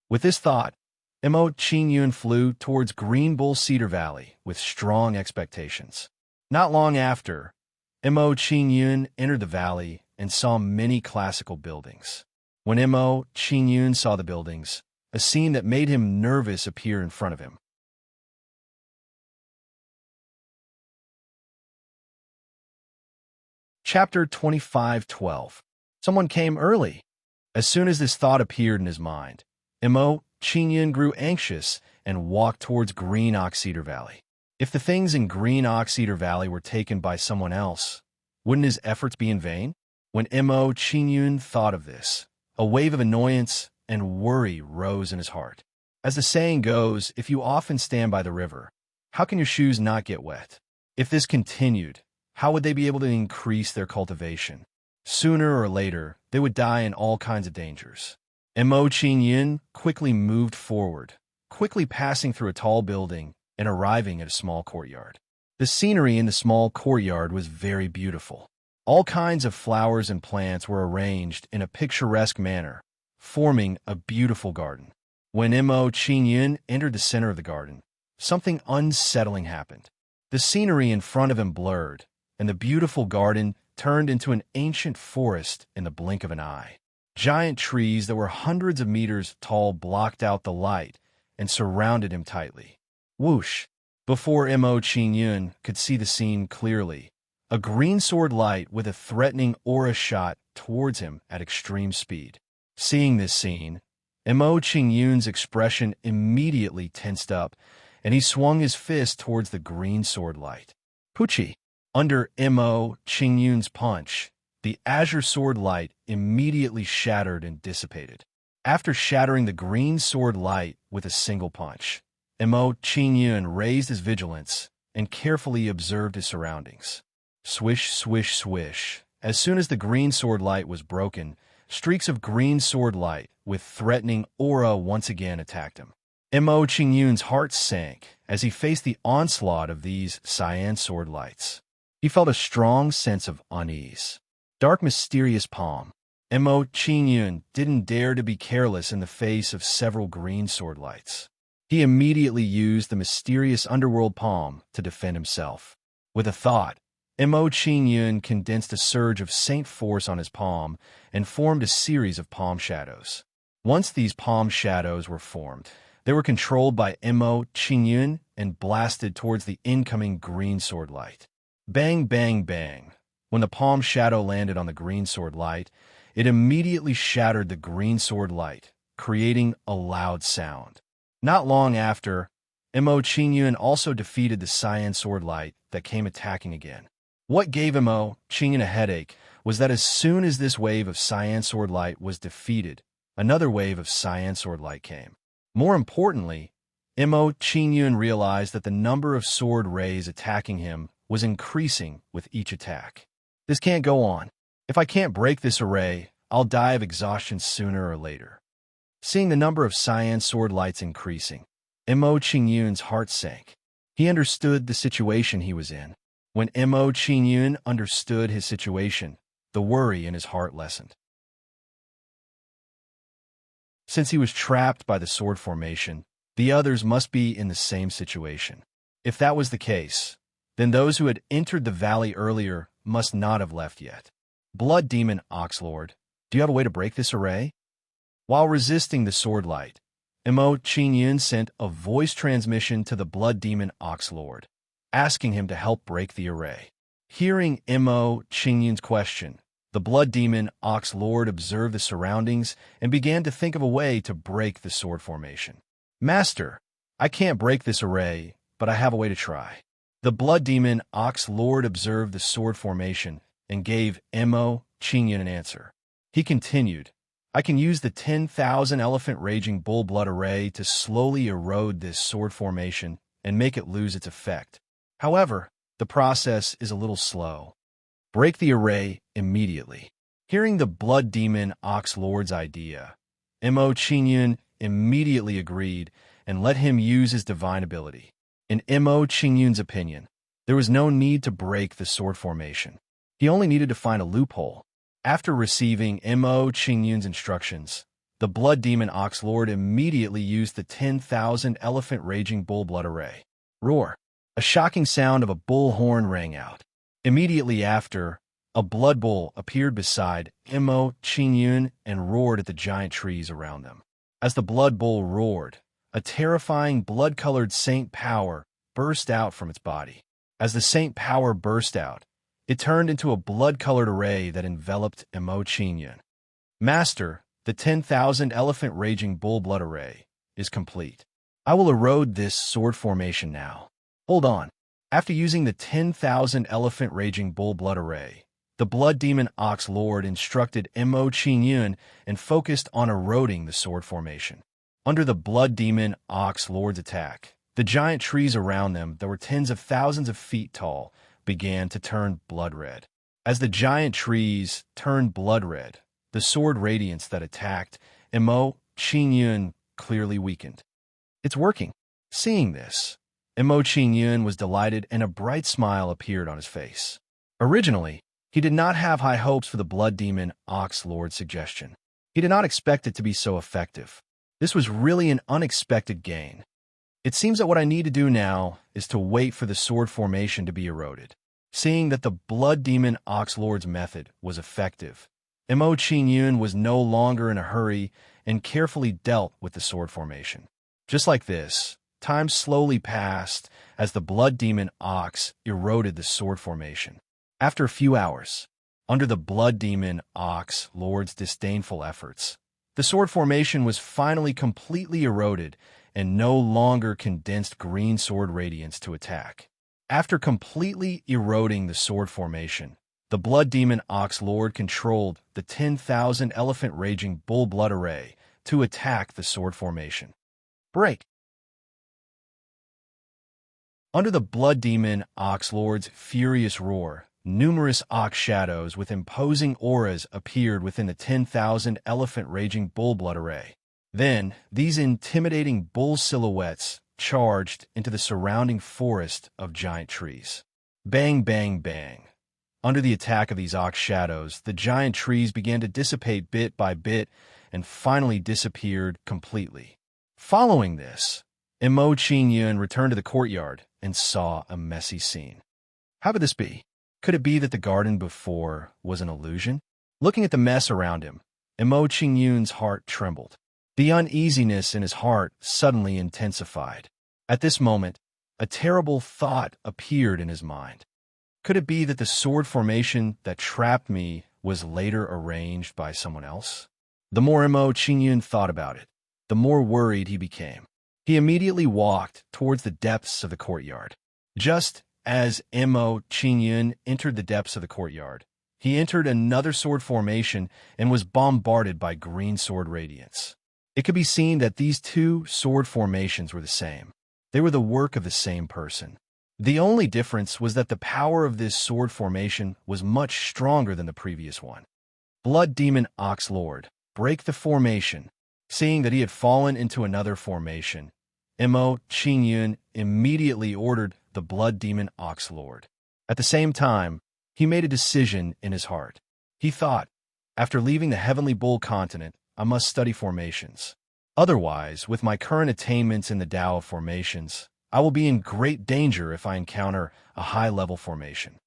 With this thought, Mo Qingyun flew towards Green Bull Cedar Valley with strong expectations. Not long after, Mo Qingyun entered the valley and saw many classical buildings. When Mo Qingyun saw the buildings, a scene that made him nervous appeared in front of him. Chapter 25:12. Someone came early. As soon as this thought appeared in his mind, Mo Qingyun grew anxious and walked towards Green Ox Cedar Valley. If the things in Green Ox Cedar Valley were taken by someone else, wouldn't his efforts be in vain? When Mo Qingyun thought of this, a wave of annoyance and worry rose in his heart. As the saying goes, if you often stand by the river, how can your shoes not get wet? If this continued, how would they be able to increase their cultivation? Sooner or later, they would die in all kinds of dangers. Mo Qingyun quickly moved forward, quickly passing through a tall building and arriving at a small courtyard. The scenery in the small courtyard was very beautiful. All kinds of flowers and plants were arranged in a picturesque manner, forming a beautiful garden. When Mo Qingyun entered the center of the garden, something unsettling happened. The scenery in front of him blurred, and the beautiful garden turned into an ancient forest in the blink of an eye. Giant trees that were hundreds of meters tall blocked out the light and surrounded him tightly. Whoosh! Before Mo Qingyun could see the scene clearly, a green sword light with a threatening aura shot towards him at extreme speed. Seeing this scene, Mo Qingyun's expression immediately tensed up, and he swung his fist towards the green sword light. Poochie! Under Mo Qingyun's punch, the azure sword light immediately shattered and dissipated. After shattering the green sword light with a single punch, Mo Qingyun raised his vigilance and carefully observed his surroundings. Swish, swish, swish. As soon as the green sword light was broken, streaks of green sword light with threatening aura once again attacked him. Mo Qingyun's heart sank as he faced the onslaught of these cyan sword lights. He felt a strong sense of unease. Dark, mysterious palm. Mo Qingyun didn't dare to be careless in the face of several green sword lights. He immediately used the mysterious underworld palm to defend himself. With a thought, Mo Qingyun condensed a surge of saint force on his palm and formed a series of palm shadows. Once these palm shadows were formed, they were controlled by Mo Qingyun and blasted towards the incoming green sword light. Bang, bang, bang. When the palm shadow landed on the green sword light, it immediately shattered the green sword light, creating a loud sound. Not long after, Mo Qingyun also defeated the cyan sword light that came attacking again. What gave Mo Qingyun a headache was that as soon as this wave of cyan sword light was defeated, another wave of cyan sword light came. More importantly, Mo Qingyun realized that the number of sword rays attacking him was increasing with each attack. This can't go on. If I can't break this array, I'll die of exhaustion sooner or later. Seeing the number of cyan sword lights increasing, Mo Qingyun's heart sank. He understood the situation he was in. When Mo Qingyun understood his situation, the worry in his heart lessened. Since he was trapped by the sword formation, the others must be in the same situation. If that was the case, then those who had entered the valley earlier must not have left yet. Blood Demon Oxlord, do you have a way to break this array? While resisting the sword light, Mo Qingyun sent a voice transmission to the Blood Demon Oxlord, asking him to help break the array. Hearing Mo Qingyun's question, The blood demon Ox Lord observed the surroundings and began to think of a way to break the sword formation. "Master, I can't break this array, but I have a way to try." The blood demon Ox Lord observed the sword formation and gave Mo Qingyun an answer. He continued, "I can use the 10,000 elephant raging bull blood array to slowly erode this sword formation and make it lose its effect. However, the process is a little slow. Break the array immediately." Hearing the blood demon Ox Lord's idea, Mo Qingyun immediately agreed and let him use his divine ability. In Mo Qingyun's opinion, there was no need to break the sword formation. He only needed to find a loophole. After receiving Mo Qingyun's instructions, the blood demon Ox Lord immediately used the 10,000 elephant raging bull blood array. Roar! A shocking sound of a bull horn rang out. Immediately after, a blood bull appeared beside Mo Qingyun and roared at the giant trees around them. As the blood bull roared, a terrifying blood-colored saint power burst out from its body. As the saint power burst out, it turned into a blood-colored array that enveloped Mo Qingyun. "Master, the 10,000 elephant raging bull blood array is complete. I will erode this sword formation now. Hold on." After using the 10,000 elephant raging bull blood array, the blood demon Ox Lord instructed Mo Qingyun and focused on eroding the sword formation. Under the blood demon Ox Lord's attack, the giant trees around them that were tens of thousands of feet tall began to turn blood red. As the giant trees turned blood red, the sword radiance that attacked Mo Qingyun clearly weakened. "It's working." Seeing this, Mo Qingyun was delighted and a bright smile appeared on his face. Originally, he did not have high hopes for the blood demon Ox Lord's suggestion. He did not expect it to be so effective. This was really an unexpected gain. It seems that what I need to do now is to wait for the sword formation to be eroded. Seeing that the blood demon Ox Lord's method was effective, Mo Qingyun was no longer in a hurry and carefully dealt with the sword formation. Just like this, time slowly passed as the blood demon Ox eroded the sword formation. After a few hours, under the blood demon Ox Lord's disdainful efforts, the sword formation was finally completely eroded and no longer condensed green sword radiance to attack. After completely eroding the sword formation, the blood demon Ox Lord controlled the 10,000 elephant raging bull blood array to attack the sword formation. Break! Under the blood demon Ox Lord's furious roar, numerous ox shadows with imposing auras appeared within the 10,000 elephant raging bull blood array. Then, these intimidating bull silhouettes charged into the surrounding forest of giant trees. Bang, bang, bang. Under the attack of these ox shadows, the giant trees began to dissipate bit by bit and finally disappeared completely. Following this, Mo Qingyun returned to the courtyard and saw a messy scene. How could this be? Could it be that the garden before was an illusion? Looking at the mess around him, Mo Qingyun's heart trembled. The uneasiness in his heart suddenly intensified. At this moment, a terrible thought appeared in his mind. Could it be that the sword formation that trapped me was later arranged by someone else? The more Mo Qingyun thought about it, the more worried he became. He immediately walked towards the depths of the courtyard. Just as Mo Qingyun entered the depths of the courtyard, he entered another sword formation and was bombarded by green sword radiance. It could be seen that these two sword formations were the same. They were the work of the same person. The only difference was that the power of this sword formation was much stronger than the previous one. Blood demon Ox Lord, break the formation. Seeing that he had fallen into another formation, Mo Qingyun immediately ordered the blood demon Ox Lord. At the same time, he made a decision in his heart. He thought, after leaving the Heavenly Bull continent, I must study formations. Otherwise, with my current attainments in the Tao of formations, I will be in great danger if I encounter a high-level formation.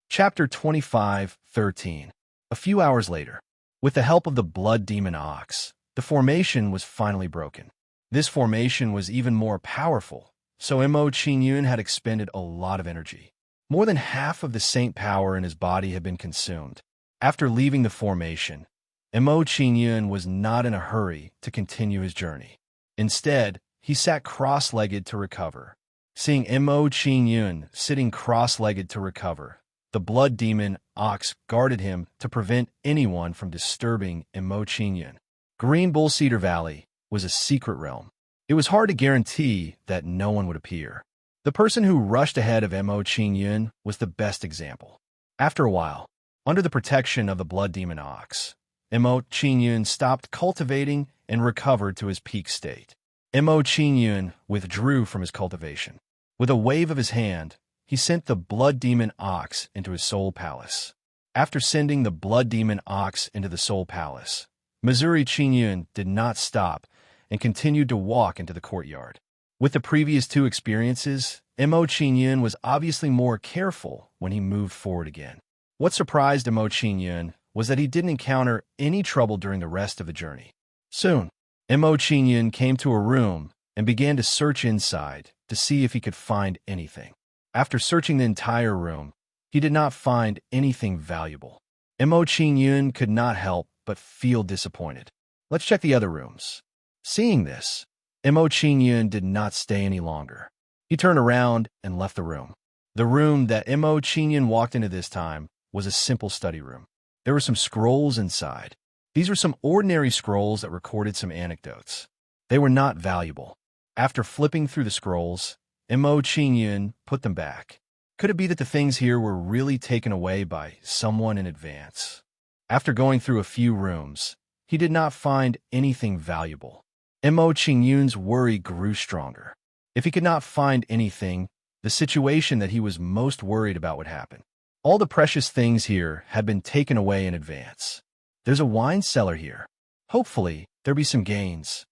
Chapter 25:13. A few hours later, with the help of the blood demon Ox, the formation was finally broken. This formation was even more powerful, so Mo Qingyun had expended a lot of energy. More than half of the saint power in his body had been consumed. After leaving the formation, Mo Qingyun was not in a hurry to continue his journey. Instead, he sat cross-legged to recover. Seeing Mo Qingyun sitting cross-legged to recover, the blood demon Ox guarded him to prevent anyone from disturbing Mo Qingyun. Green Bull Cedar Valley was a secret realm. It was hard to guarantee that no one would appear. The person who rushed ahead of Mo Qingyun was the best example. After a while, under the protection of the blood demon Ox, Mo Qingyun stopped cultivating and recovered to his peak state. Mo Qingyun withdrew from his cultivation. With a wave of his hand, he sent the blood demon Ox into his soul palace. After sending the blood demon Ox into the soul palace, Missouri Qingyun did not stop and continued to walk into the courtyard. With the previous two experiences, Mo Qingyun was obviously more careful when he moved forward again. What surprised Mo Qingyun was that he didn't encounter any trouble during the rest of the journey. Soon, Mo Qingyun came to a room and began to search inside to see if he could find anything. After searching the entire room, he did not find anything valuable. Mo Qingyun could not help but feel disappointed. Let's check the other rooms. Seeing this, Mo Qingyun did not stay any longer. He turned around and left the room. The room that Mo Qingyun walked into this time was a simple study room. There were some scrolls inside. These were some ordinary scrolls that recorded some anecdotes. They were not valuable. After flipping through the scrolls, Mo Qingyun put them back. Could it be that the things here were really taken away by someone in advance? After going through a few rooms, he did not find anything valuable. Mo Qingyun's worry grew stronger. If he could not find anything, the situation that he was most worried about would happen. All the precious things here had been taken away in advance. There's a wine cellar here. Hopefully, there'll be some gains.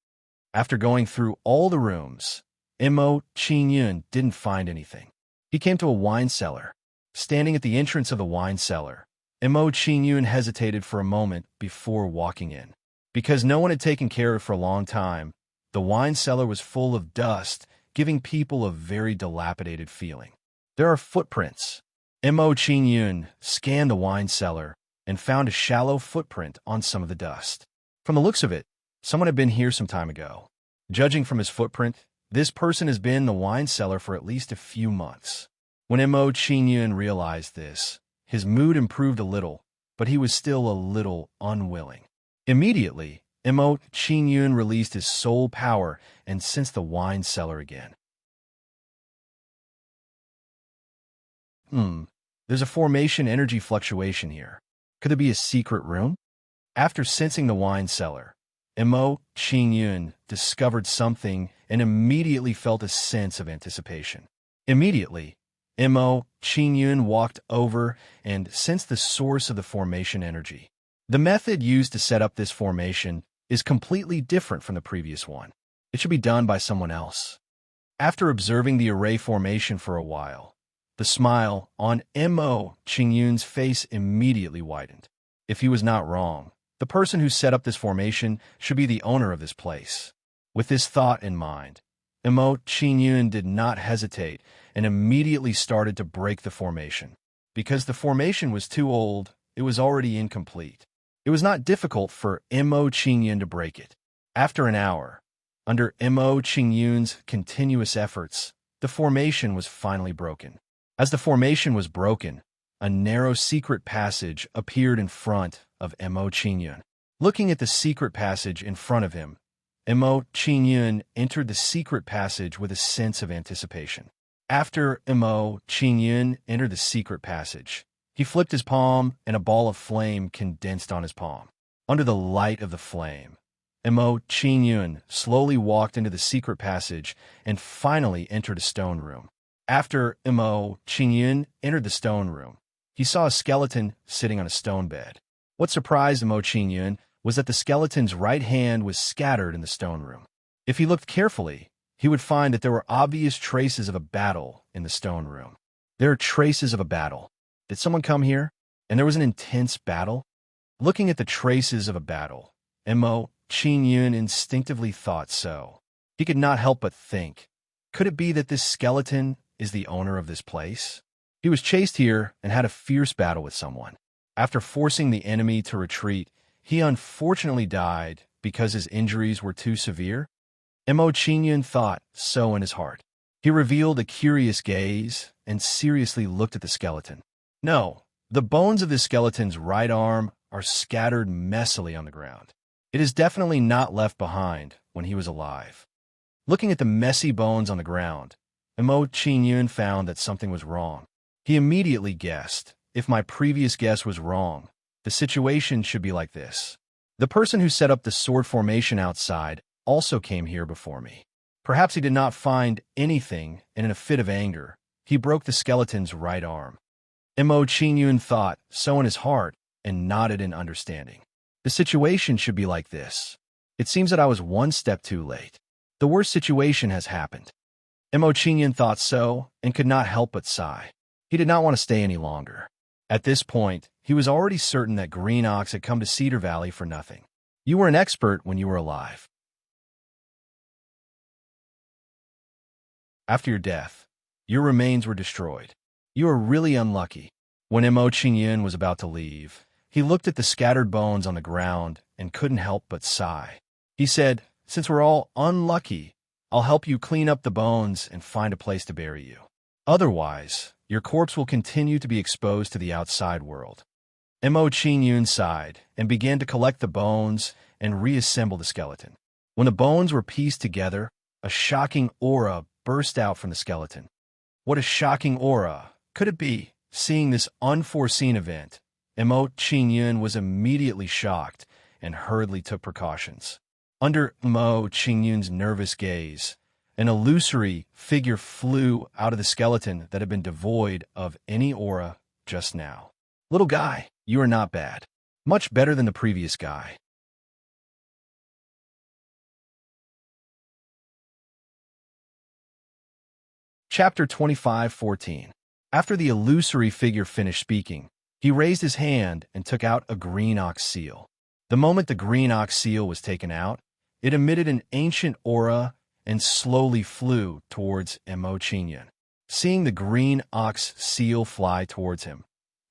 After going through all the rooms, Mo Qingyun didn't find anything. He came to a wine cellar. Standing at the entrance of the wine cellar, Mo Qingyun hesitated for a moment before walking in. Because no one had taken care of it for a long time, the wine cellar was full of dust, giving people a very dilapidated feeling. There are footprints. Mo Qingyun scanned the wine cellar and found a shallow footprint on some of the dust. From the looks of it, someone had been here some time ago. Judging from his footprint, this person has been in the wine cellar for at least a few months. When Mo Qingyun realized this, his mood improved a little, but he was still a little unwilling. Immediately, Mo Qingyun released his soul power and sensed the wine cellar again. There's a formation energy fluctuation here. Could there be a secret room? After sensing the wine cellar, Mo Qingyun discovered something and immediately felt a sense of anticipation. Immediately, Mo Qingyun walked over and sensed the source of the formation energy. The method used to set up this formation is completely different from the previous one. It should be done by someone else. After observing the array formation for a while, the smile on Mo Qingyun's face immediately widened. If he was not wrong, the person who set up this formation should be the owner of this place. With this thought in mind, Mo Qingyun did not hesitate and immediately started to break the formation. Because the formation was too old, it was already incomplete. It was not difficult for Mo Qingyun to break it. After an hour, under Mo Qingyun's continuous efforts, the formation was finally broken. As the formation was broken, a narrow secret passage appeared in front of Mo Qingyun. Looking at the secret passage in front of him, Mo Qingyun entered the secret passage with a sense of anticipation. After Mo Qingyun entered the secret passage, he flipped his palm and a ball of flame condensed on his palm. Under the light of the flame, Mo Qingyun slowly walked into the secret passage and finally entered a stone room. After Mo Qingyun entered the stone room, he saw a skeleton sitting on a stone bed. What surprised Mo Qingyun was that the skeleton's right hand was scattered in the stone room. If he looked carefully, he would find that there were obvious traces of a battle in the stone room. There are traces of a battle. Did someone come here, and there was an intense battle? Looking at the traces of a battle, Mo Qingyun instinctively thought so. He could not help but think, Could it be that this skeleton is the owner of this place? He was chased here and had a fierce battle with someone. After forcing the enemy to retreat, he unfortunately died because his injuries were too severe. Mo Qingyun thought so in his heart. He revealed a curious gaze and seriously looked at the skeleton. No, the bones of this skeleton's right arm are scattered messily on the ground. It is definitely not left behind when he was alive. Looking at the messy bones on the ground, Mo Qingyun found that something was wrong. He immediately guessed, if my previous guess was wrong, the situation should be like this. The person who set up the sword formation outside also came here before me. Perhaps he did not find anything, and in a fit of anger, he broke the skeleton's right arm. Mo Qingyun thought so in his heart and nodded in understanding. The situation should be like this. It seems that I was one step too late. The worst situation has happened. Mo Qingyun thought so and could not help but sigh. He did not want to stay any longer. At this point, he was already certain that Green Ox had come to Cedar Valley for nothing. You were an expert when you were alive. After your death, your remains were destroyed. You were really unlucky. When Mo Qingyun was about to leave, he looked at the scattered bones on the ground and couldn't help but sigh. He said, "Since we're all unlucky, I'll help you clean up the bones and find a place to bury you. Otherwise, your corpse will continue to be exposed to the outside world." Mo Qingyun sighed and began to collect the bones and reassemble the skeleton. When the bones were pieced together, a shocking aura burst out from the skeleton. What a shocking aura could it be? Seeing this unforeseen event, Mo Qingyun was immediately shocked and hurriedly took precautions. Under Mo Qingyun's nervous gaze, an illusory figure flew out of the skeleton that had been devoid of any aura just now. "Little guy, you are not bad. Much better than the previous guy." Chapter 25:14. After the illusory figure finished speaking, he raised his hand and took out a green ox seal. The moment the green ox seal was taken out, it emitted an ancient aura and slowly flew towards Mo Qingyun. Seeing the green ox seal fly towards him,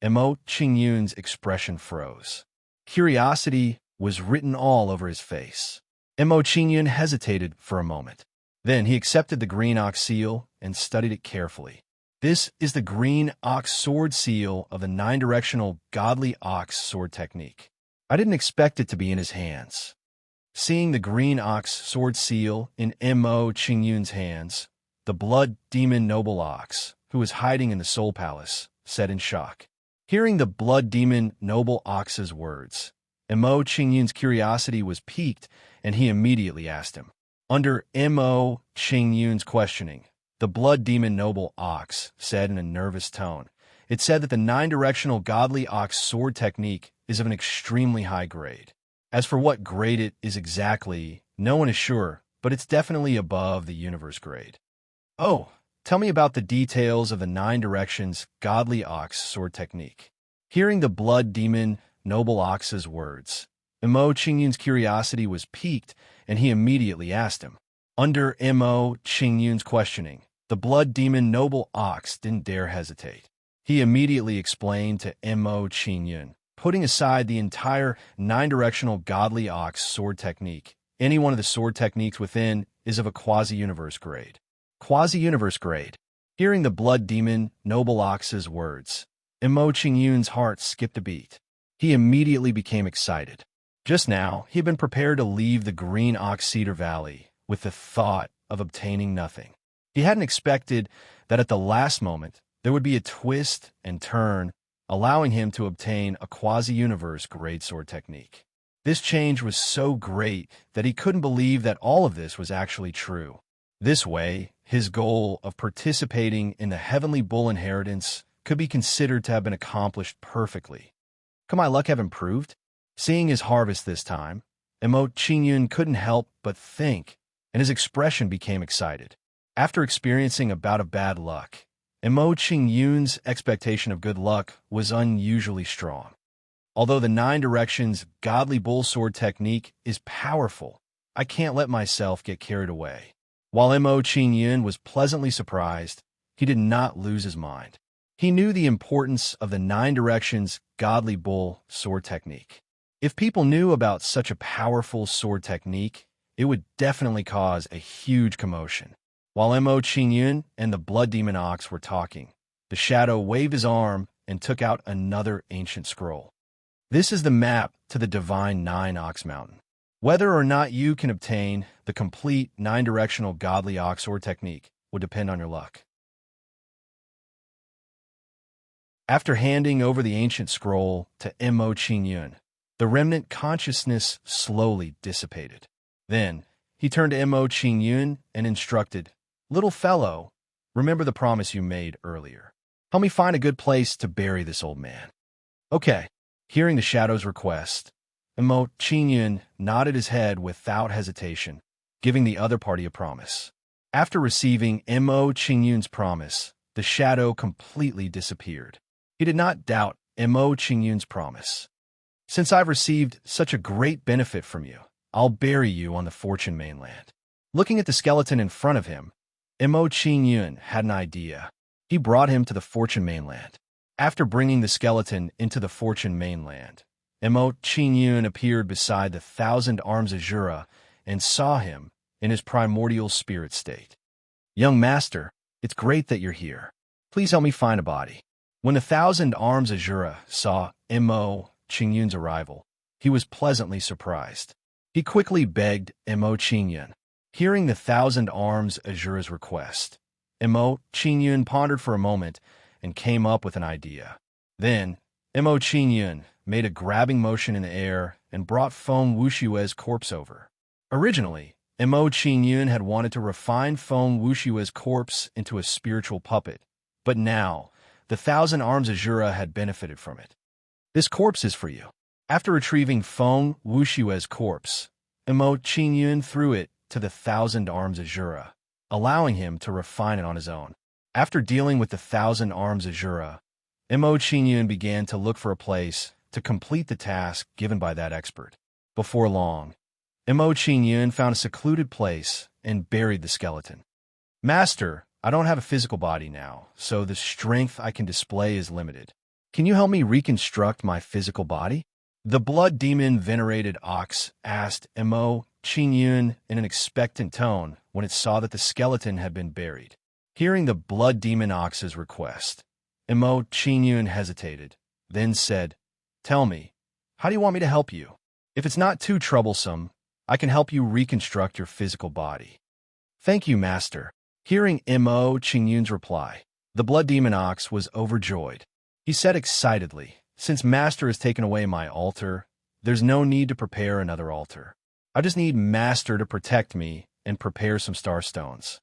Mo Qingyun's expression froze. Curiosity was written all over his face. Mo Qingyun hesitated for a moment. Then he accepted the green ox seal and studied it carefully. This is the green ox sword seal of the 9-directional godly ox sword technique. I didn't expect it to be in his hands. Seeing the green ox sword seal in Mo Qingyun's hands, the blood demon noble ox, who was hiding in the soul palace, said in shock. Hearing the blood demon noble ox's words, Mo Qingyun's curiosity was piqued, and he immediately asked him. Under Mo Qingyun's questioning, the blood demon noble ox said in a nervous tone, "It said that the 9-directional godly ox sword technique is of an extremely high grade. As for what grade it is exactly, no one is sure, but it's definitely above the universe grade." "Oh, tell me about the details of the 9 directions godly ox sword technique." Hearing the blood demon noble ox's words, Mo Qingyun's curiosity was piqued, and he immediately asked him. Under Mo Qingyun's questioning, the blood demon noble ox didn't dare hesitate. He immediately explained to Mo Qingyun, putting aside the entire 9-directional godly ox sword technique, any one of the sword techniques within is of a quasi-universe grade. Quasi-universe grade. Hearing the blood demon noble ox's words, Mo Qingyun's heart skipped a beat. He immediately became excited. Just now, he had been prepared to leave the Green Ox Cedar Valley with the thought of obtaining nothing. He hadn't expected that at the last moment there would be a twist and turn, allowing him to obtain a quasi-universe grade sword technique. This change was so great that he couldn't believe that all of this was actually true. This way, his goal of participating in the Heavenly Bull inheritance could be considered to have been accomplished perfectly. Could my luck have improved? Seeing his harvest this time, Mo Qingyun couldn't help but think, and his expression became excited. After experiencing a bout of bad luck, Mo Qingyun's expectation of good luck was unusually strong. Although the 9 directions godly bull sword technique is powerful, I can't let myself get carried away. While Mo Qingyun was pleasantly surprised, he did not lose his mind. He knew the importance of the 9 directions godly bull sword technique. If people knew about such a powerful sword technique, it would definitely cause a huge commotion. While Mo Qingyun and the blood demon ox were talking, the shadow waved his arm and took out another ancient scroll. This is the map to the divine 9 ox mountain. Whether or not you can obtain the complete 9-directional godly ox sword technique would depend on your luck. After handing over the ancient scroll to Mo Qingyun, the remnant consciousness slowly dissipated. Then, he turned to Mo Qingyun and instructed, "Little fellow, remember the promise you made earlier. Help me find a good place to bury this old man." "Okay." Hearing the shadow's request, Mo Qingyun nodded his head without hesitation, giving the other party a promise. After receiving Mo Qingyun's promise, the shadow completely disappeared. He did not doubt Mo Qingyun's promise. "Since I've received such a great benefit from you, I'll bury you on the Fortune mainland." Looking at the skeleton in front of him, Mo Qingyun had an idea. He brought him to the Fortune mainland. After bringing the skeleton into the Fortune mainland, Mo Qingyun appeared beside the 1,000 Arms Azura and saw him in his primordial spirit state. "Young master, it's great that you're here. Please help me find a body." When the 1,000 Arms Azura saw Mo Qingyun's arrival, he was pleasantly surprised. He quickly begged Mo Qingyun. Hearing the 1,000 Arms Azura's request, Mo Qingyun pondered for a moment and came up with an idea. Then, Mo Qingyun made a grabbing motion in the air and brought Feng Wushue's corpse over. Originally, Mo Qingyun had wanted to refine Feng Wushue's corpse into a spiritual puppet, but now, the 1,000 Arms Azura had benefited from it. "This corpse is for you." After retrieving Feng Wushue's corpse, Mo Qingyun threw it to the 1,000 Arms Azura, allowing him to refine it on his own. After dealing with the 1,000 Arms Azura, Mo Qingyun began to look for a place to complete the task given by that expert. Before long, Mo Qingyun found a secluded place and buried the skeleton. "Master, I don't have a physical body now, so the strength I can display is limited. Can you help me reconstruct my physical body?" The blood demon venerated ox asked Mo Qingyun in an expectant tone when it saw that the skeleton had been buried. Hearing the blood demon ox's request, Mo Qingyun hesitated, then said, "Tell me, how do you want me to help you? If it's not too troublesome, I can help you reconstruct your physical body." "Thank you, master." Hearing Mo Qingyun's reply, the blood demon ox was overjoyed. He said excitedly, "Since master has taken away my altar, there's no need to prepare another altar. I just need master to protect me and prepare some star stones."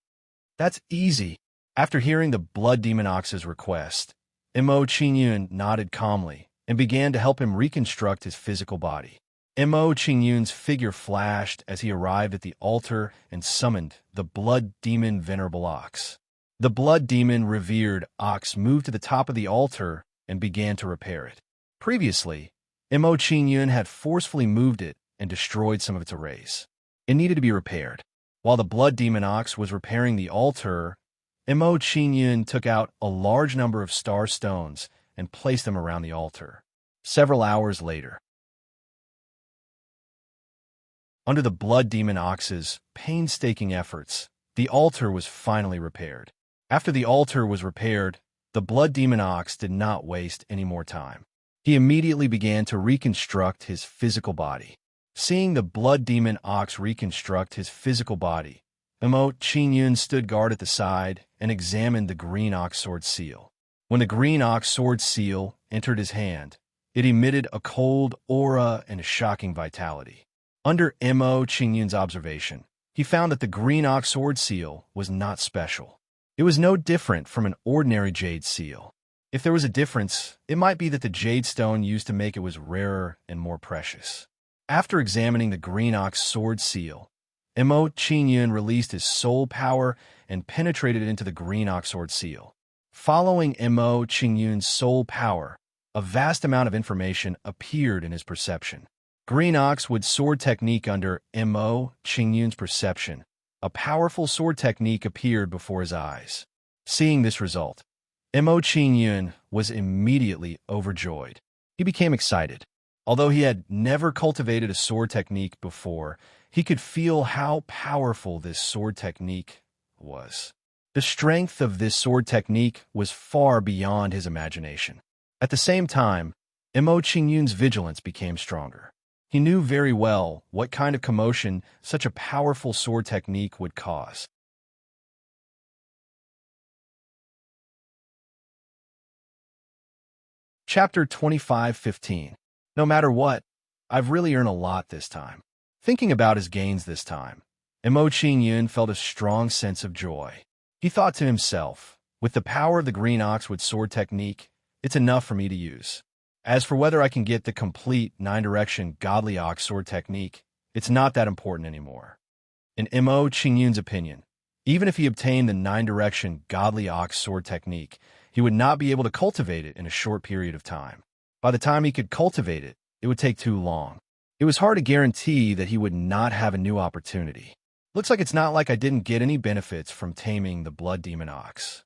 "That's easy." After hearing the blood demon ox's request, Mo Qingyun nodded calmly and began to help him reconstruct his physical body. Mo Qingyun's figure flashed as he arrived at the altar and summoned the blood demon venerable ox. The blood demon revered ox moved to the top of the altar and began to repair it. Previously, Mo Qingyun had forcefully moved it and destroyed some of its arrays. It needed to be repaired. While the blood demon ox was repairing the altar, Mo Qingyun took out a large number of star stones and placed them around the altar. Several hours later, under the blood demon ox's painstaking efforts, the altar was finally repaired. After the altar was repaired, the blood demon ox did not waste any more time. He immediately began to reconstruct his physical body. Seeing the blood demon ox reconstruct his physical body, Mo Qingyun stood guard at the side and examined the green ox sword seal. When the green ox sword seal entered his hand, it emitted a cold aura and a shocking vitality. Under Mo Qingyun's observation, he found that the green ox sword seal was not special. It was no different from an ordinary jade seal. If there was a difference, it might be that the jade stone used to make it was rarer and more precious. After examining the green ox sword seal, Mo Qingyun released his soul power and penetrated into the green ox sword seal. Following Mo Qingyun's soul power, a vast amount of information appeared in his perception. Green ox wood sword technique under Mo Qingyun's perception a powerful sword technique appeared before his eyes. Seeing this result, Mo Qingyun was immediately overjoyed. He became excited. Although he had never cultivated a sword technique before, he could feel how powerful this sword technique was. The strength of this sword technique was far beyond his imagination. At the same time, Mo Qingyun's vigilance became stronger. He knew very well what kind of commotion such a powerful sword technique would cause. Chapter 25:15. No matter what, I've really earned a lot this time. Thinking about his gains this time, Mo Qingyun felt a strong sense of joy. He thought to himself, with the power of the green oxwood sword technique, it's enough for me to use. As for whether I can get the complete 9-direction godly ox sword technique, it's not that important anymore. In Mo Qingyun's opinion, even if he obtained the 9-direction godly ox sword technique, he would not be able to cultivate it in a short period of time. By the time he could cultivate it, it would take too long. It was hard to guarantee that he would not have a new opportunity. Looks like it's not like I didn't get any benefits from taming the blood demon ox.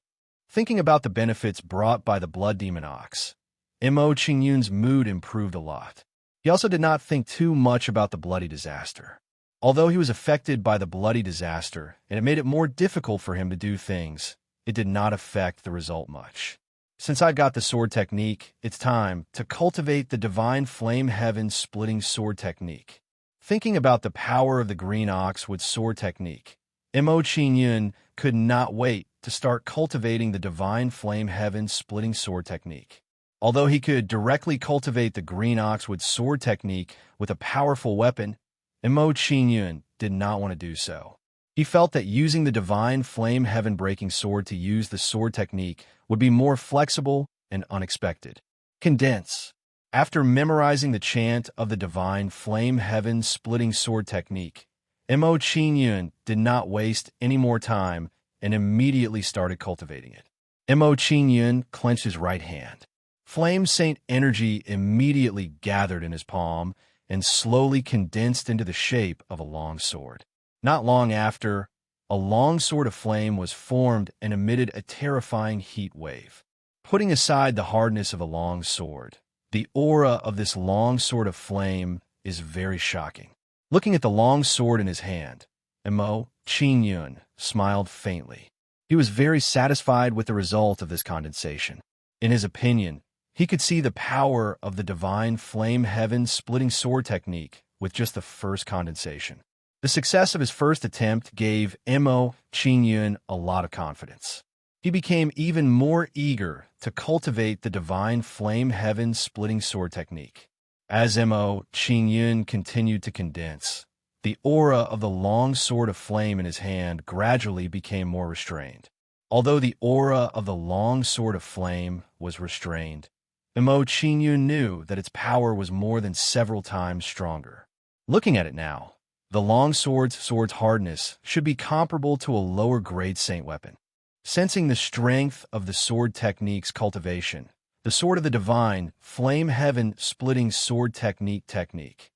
Thinking about the benefits brought by the blood demon ox, Mo Qingyun's mood improved a lot. He also did not think too much about the bloody disaster. Although he was affected by the bloody disaster and it made it more difficult for him to do things, it did not affect the result much. Since I got the sword technique, it's time to cultivate the divine flame heaven splitting sword technique. Thinking about the power of the green ox with sword technique, Mo Qingyun could not wait to start cultivating the divine flame heaven splitting sword technique. Although he could directly cultivate the green ox with sword technique with a powerful weapon, Mo Qingyun did not want to do so. He felt that using the divine flame heaven breaking sword to use the sword technique would be more flexible and unexpected. Condense. After memorizing the chant of the divine flame heaven splitting sword technique, Mo Qingyun did not waste any more time and immediately started cultivating it. Mo Qingyun clenched his right hand. Flame Saint energy immediately gathered in his palm and slowly condensed into the shape of a long sword. Not long after, a long sword of flame was formed and emitted a terrifying heat wave. Putting aside the hardness of a long sword, the aura of this long sword of flame is very shocking. Looking at the long sword in his hand, Mo Qingyun smiled faintly. He was very satisfied with the result of this condensation. In his opinion, he could see the power of the divine flame heaven splitting sword technique with just the first condensation. The success of his first attempt gave Mo Qingyun a lot of confidence. He became even more eager to cultivate the divine flame heaven splitting sword technique. As Mo Qingyun continued to condense, the aura of the long sword of flame in his hand gradually became more restrained. Although the aura of the long sword of flame was restrained, Mo Qingyun knew that its power was more than several times stronger. Looking at it now, the long sword's hardness should be comparable to a lower-grade saint weapon. Sensing the strength of the sword technique's cultivation, the sword of the divine flame heaven splitting sword technique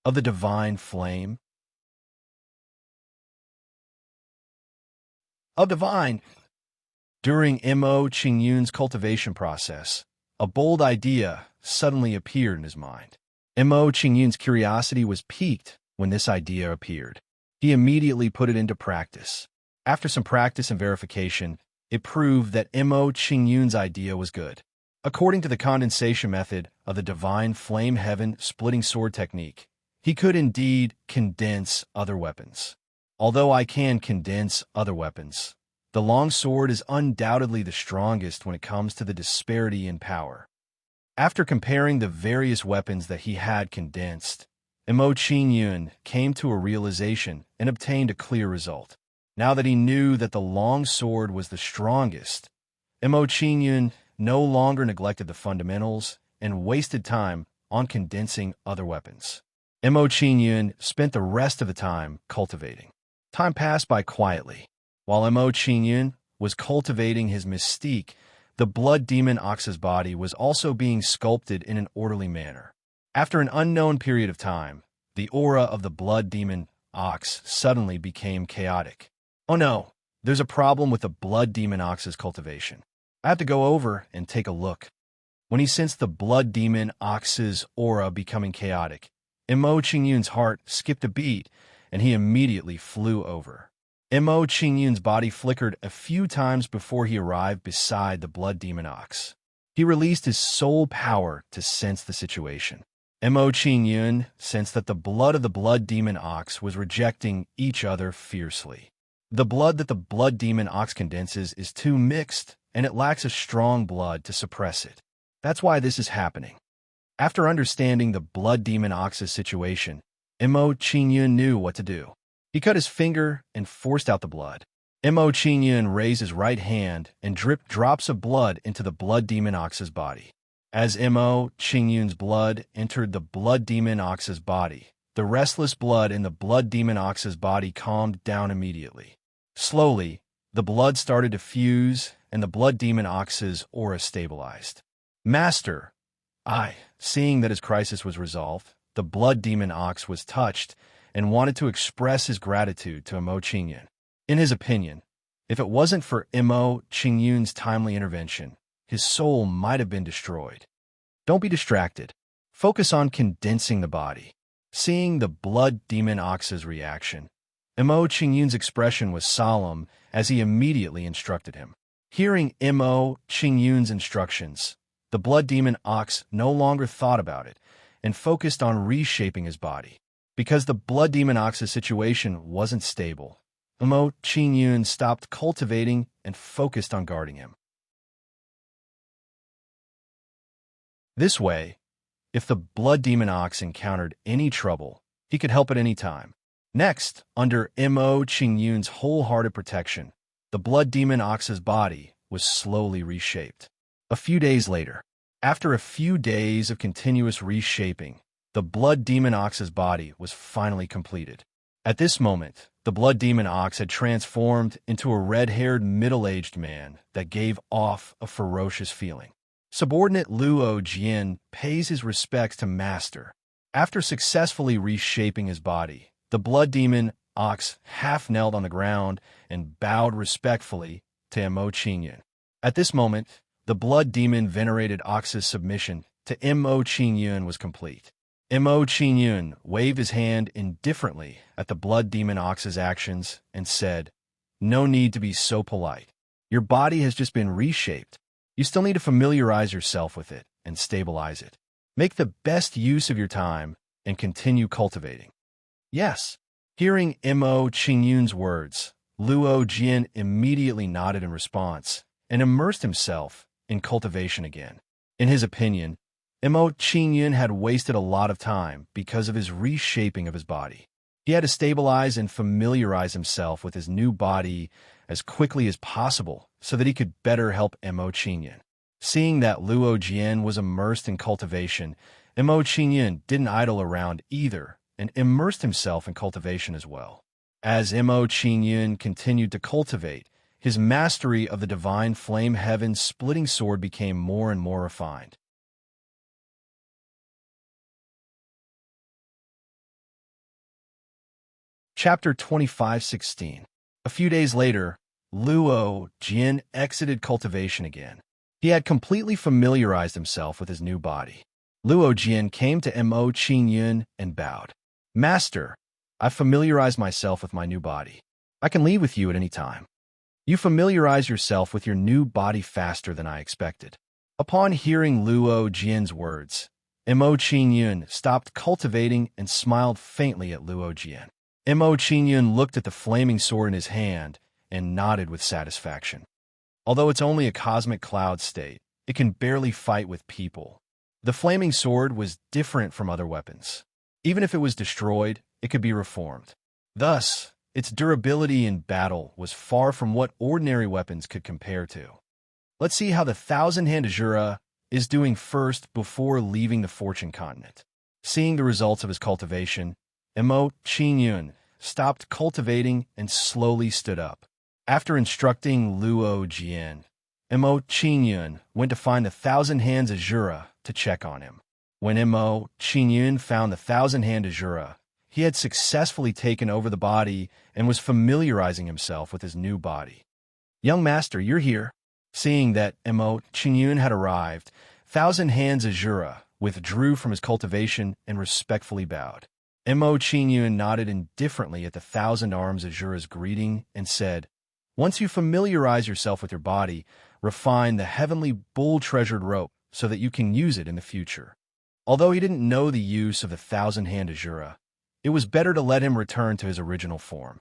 of the divine flame of divine. During Mo Qingyun's cultivation process, a bold idea suddenly appeared in his mind. Mo Qingyun's curiosity was piqued when this idea appeared. He immediately put it into practice. After some practice and verification, it proved that Mo Qingyun's idea was good. According to the condensation method of the divine flame heaven splitting sword technique, he could indeed condense other weapons. Although I can condense other weapons, the long sword is undoubtedly the strongest when it comes to the disparity in power. After comparing the various weapons that he had condensed, Mo Qingyun came to a realization and obtained a clear result. Now that he knew that the long sword was the strongest, Mo Qingyun no longer neglected the fundamentals and wasted time on condensing other weapons. Mo Qingyun spent the rest of the time cultivating. Time passed by quietly. While Mo Qingyun was cultivating his mystique, the blood demon ox's body was also being sculpted in an orderly manner. After an unknown period of time, the aura of the blood demon ox suddenly became chaotic. Oh no, there's a problem with the blood demon ox's cultivation. I have to go over and take a look. When he sensed the blood demon ox's aura becoming chaotic, Mo Qingyun's heart skipped a beat, and he immediately flew over. Mo Qingyun's body flickered a few times before he arrived beside the blood demon ox. He released his soul power to sense the situation. Mo Qingyun sensed that the blood of the blood demon ox was rejecting each other fiercely. The blood that the blood demon ox condenses is too mixed, and it lacks a strong blood to suppress it. That's why this is happening. After understanding the blood demon ox's situation, Mo Qingyun knew what to do. He cut his finger and forced out the blood. Mo Qingyun raised his right hand and dripped drops of blood into the blood demon ox's body. As Mo Qingyun's blood entered the blood demon ox's body, the restless blood in the blood demon ox's body calmed down immediately. Slowly, the blood started to fuse, and the blood demon ox's aura stabilized. Master, seeing that his crisis was resolved, the blood demon ox was touched and wanted to express his gratitude to Mo Qingyun. In his opinion, if it wasn't for Mo Qingyun's timely intervention, his soul might have been destroyed. Don't be distracted. Focus on condensing the body. Seeing the blood demon ox's reaction, Mo Qingyun's expression was solemn as he immediately instructed him. Hearing Mo Qingyun's instructions, the blood demon ox no longer thought about it and focused on reshaping his body. Because the blood demon ox's situation wasn't stable, Mo Qingyun stopped cultivating and focused on guarding him. This way, if the blood demon ox encountered any trouble, he could help at any time. Next, under Mo Qingyun's wholehearted protection, the blood demon ox's body was slowly reshaped. A few days later, after a few days of continuous reshaping, the blood demon ox's body was finally completed. At this moment, the blood demon ox had transformed into a red-haired middle-aged man that gave off a ferocious feeling. Subordinate Luo Jian pays his respects to Master. After successfully reshaping his body, the blood demon ox half-knelt on the ground and bowed respectfully to Mo Qingyun. At this moment, the blood demon venerated ox's submission to Mo Qingyun was complete. Mo Qingyun waved his hand indifferently at the blood demon ox's actions and said, "No need to be so polite. Your body has just been reshaped. You still need to familiarize yourself with it and stabilize it. Make the best use of your time and continue cultivating." Yes. Hearing Mo Qingyun's words, Luo Jian immediately nodded in response and immersed himself in cultivation again. In his opinion, Mo Qingyun had wasted a lot of time because of his reshaping of his body. He had to stabilize and familiarize himself with his new body as quickly as possible so that he could better help Mo Qingyun. Seeing that Luo Jian was immersed in cultivation, Mo Qingyun didn't idle around either and immersed himself in cultivation as well. As Mo Qingyun continued to cultivate, his mastery of the divine flame heaven splitting sword became more and more refined. Chapter 25:16. A few days later, Luo Jian exited cultivation again. He had completely familiarized himself with his new body. Luo Jian came to Mo Qingyun and bowed. "Master, I've familiarized myself with my new body. I can leave with you at any time." You familiarize yourself with your new body faster than I expected. Upon hearing Luo Jian's words, Mo Qingyun stopped cultivating and smiled faintly at Luo Jian. Mo Qingyun looked at the flaming sword in his hand and nodded with satisfaction. Although it's only a cosmic cloud state, it can barely fight with people. The flaming sword was different from other weapons. Even if it was destroyed, it could be reformed. Thus, its durability in battle was far from what ordinary weapons could compare to. Let's see how the Thousand-Hand Azura is doing first before leaving the Fortune Continent. Seeing the results of his cultivation, Mo Qingyun stopped cultivating and slowly stood up. After instructing Luo Jian, Mo Qingyun went to find the Thousand Hands Azura to check on him. When Mo Qingyun found the Thousand Hand Azura, he had successfully taken over the body and was familiarizing himself with his new body. "Young master, you're here." Seeing that Mo Qingyun had arrived, Thousand Hands Azura withdrew from his cultivation and respectfully bowed. Mo Qingyun nodded indifferently at the Thousand Arms Azura's greeting and said, "Once you familiarize yourself with your body, refine the heavenly bull-treasured rope so that you can use it in the future." Although he didn't know the use of the Thousand-Hand Azura, it was better to let him return to his original form.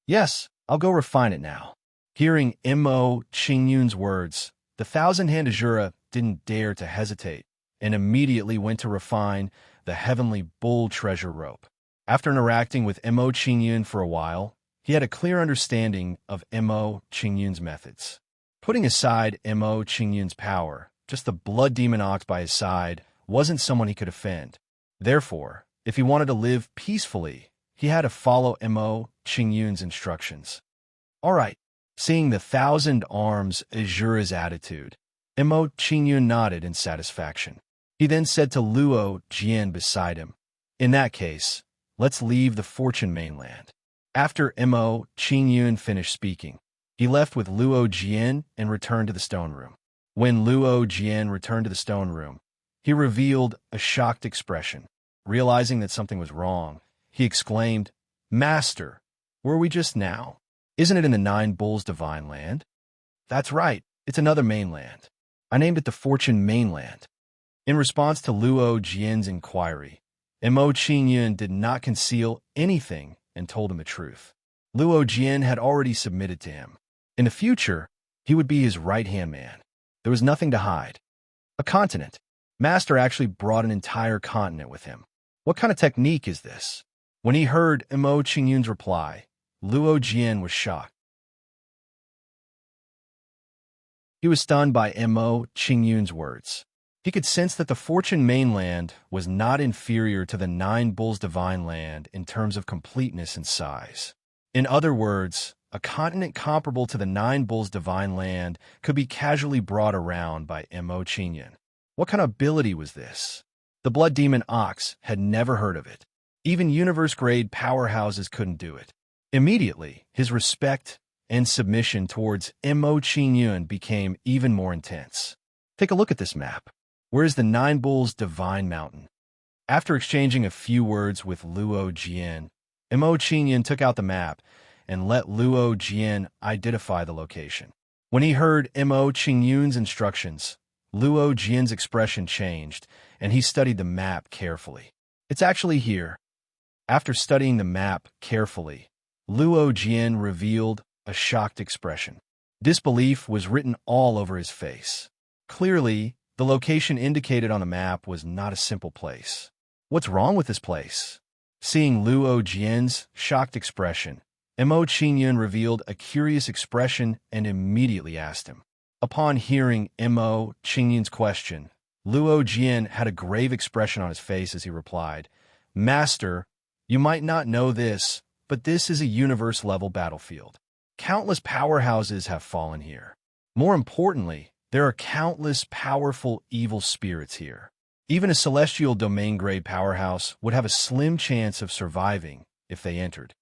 "Yes, I'll go refine it now." Hearing Mo Qingyun's words, the Thousand-Hand Azura didn't dare to hesitate and immediately went to refine the heavenly bull treasure rope. After interacting with Mo Qingyun for a while, he had a clear understanding of Mo Qingyun's methods. Putting aside Mo Qingyun's power, just the blood demon ox by his side wasn't someone he could offend. Therefore, if he wanted to live peacefully, he had to follow Mo Qingyun's instructions. "All right." Seeing the Thousand Arms Azura's attitude, Mo Qingyun nodded in satisfaction. He then said to Luo Jian beside him, "In that case, let's leave the Fortune mainland." After Mo Qingyun finished speaking, he left with Luo Jian and returned to the stone room. When Luo Jian returned to the stone room, he revealed a shocked expression. Realizing that something was wrong, he exclaimed, "Master, were we just now? Isn't it in the Nine Bulls Divine Land?" "That's right, it's another mainland. I named it the Fortune Mainland." In response to Luo Jian's inquiry, Mo Qingyun did not conceal anything and told him the truth. Luo Jian had already submitted to him. In the future, he would be his right-hand man. There was nothing to hide. A continent. Master actually brought an entire continent with him. What kind of technique is this? When he heard Mo Qingyun's reply, Luo Jian was shocked. He was stunned by Mo Qingyun's words. He could sense that the Fortune Mainland was not inferior to the Nine Bulls Divine Land in terms of completeness and size. In other words, a continent comparable to the Nine Bulls Divine Land could be casually brought around by Mo Qingyun. What kind of ability was this? The Blood Demon Ox had never heard of it. Even universe-grade powerhouses couldn't do it. Immediately, his respect and submission towards Mo Qingyun became even more intense. Take a look at this map. Where is the Nine Bulls Divine Mountain? After exchanging a few words with Luo Jian, Mo Qingyun took out the map and let Luo Jian identify the location. When he heard Mo Qingyun's instructions, Luo Jian's expression changed, and he studied the map carefully. "It's actually here." After studying the map carefully, Luo Jian revealed a shocked expression. Disbelief was written all over his face. Clearly, the location indicated on the map was not a simple place. "What's wrong with this place?" Seeing Luo Jian's shocked expression, Mo Qingyun revealed a curious expression and immediately asked him. Upon hearing Mo Qingyun's question, Luo Jian had a grave expression on his face as he replied, "Master, you might not know this, but this is a universe-level battlefield. Countless powerhouses have fallen here. More importantly, there are countless powerful evil spirits here. Even a celestial domain-grade powerhouse would have a slim chance of surviving if they entered.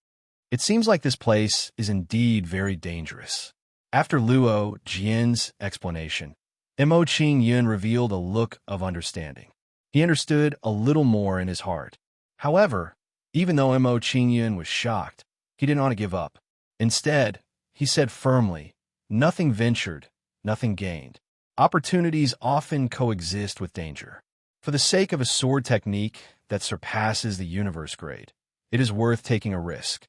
It seems like this place is indeed very dangerous." After Luo Jian's explanation, Mo Qingyun revealed a look of understanding. He understood a little more in his heart. However, even though Mo Qingyun was shocked, he didn't want to give up. Instead, he said firmly, "Nothing ventured, nothing gained. Opportunities often coexist with danger. For the sake of a sword technique that surpasses the universe grade, it is worth taking a risk."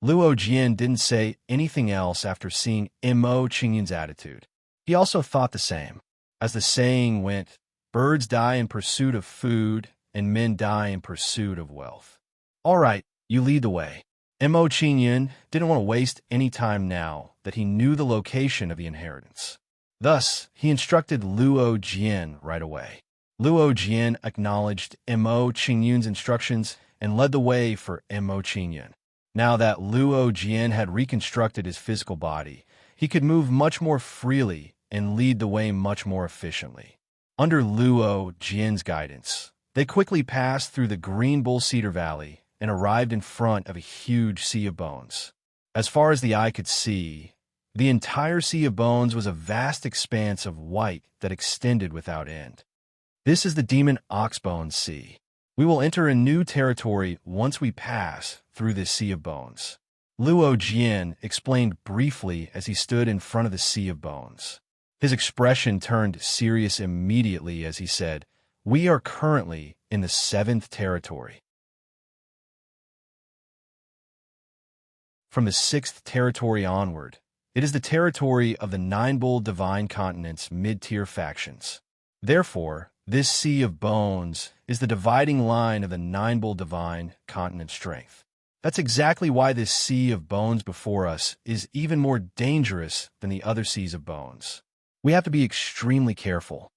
Luo Jian didn't say anything else after seeing Mo Qingyun's attitude. He also thought the same. As the saying went, birds die in pursuit of food, and men die in pursuit of wealth. "All right, you lead the way." Mo Qingyun didn't want to waste any time now that he knew the location of the inheritance. Thus, he instructed Luo Jian right away. Luo Jian acknowledged Mo Qingyun's instructions and led the way for Mo Qingyun. Now that Luo Jian had reconstructed his physical body, he could move much more freely and lead the way much more efficiently. Under Luo Jian's guidance, they quickly passed through the Green Bull Cedar Valley and arrived in front of a huge sea of bones. As far as the eye could see, the entire sea of bones was a vast expanse of white that extended without end. This is the demon Oxbone Sea. We will enter a new territory once we pass through this sea of bones. Luo Jian explained briefly as he stood in front of the sea of bones. His expression turned serious immediately as he said, "We are currently in the 7th territory." From the 6th territory onward, it is the territory of the 9-bull divine continent's mid-tier factions. Therefore, this sea of bones is the dividing line of the 9-bull divine continent strength. That's exactly why this sea of bones before us is even more dangerous than the other seas of bones. We have to be extremely careful.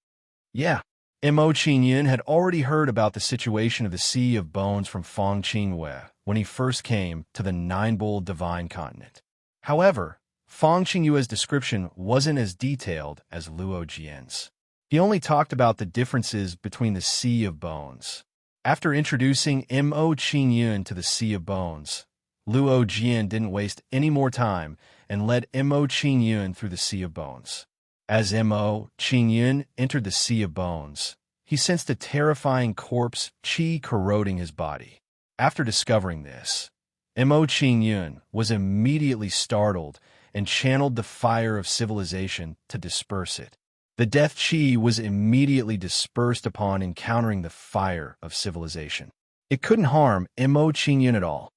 Yeah, Mo Qingyun had already heard about the situation of the Sea of Bones from Feng Qingyue when he first came to the 9-bull divine continent. However, Feng Qingyue's description wasn't as detailed as Luo Jian's. He only talked about the differences between the Sea of Bones. After introducing Mo Qingyun to the Sea of Bones, Luo Jian didn't waste any more time and led Mo Qingyun through the Sea of Bones. As Mo Qingyun entered the Sea of Bones, he sensed a terrifying corpse qi corroding his body. After discovering this, Mo Qingyun was immediately startled and channeled the fire of civilization to disperse it. The death qi was immediately dispersed upon encountering the fire of civilization. It couldn't harm Mo Qingyun at all.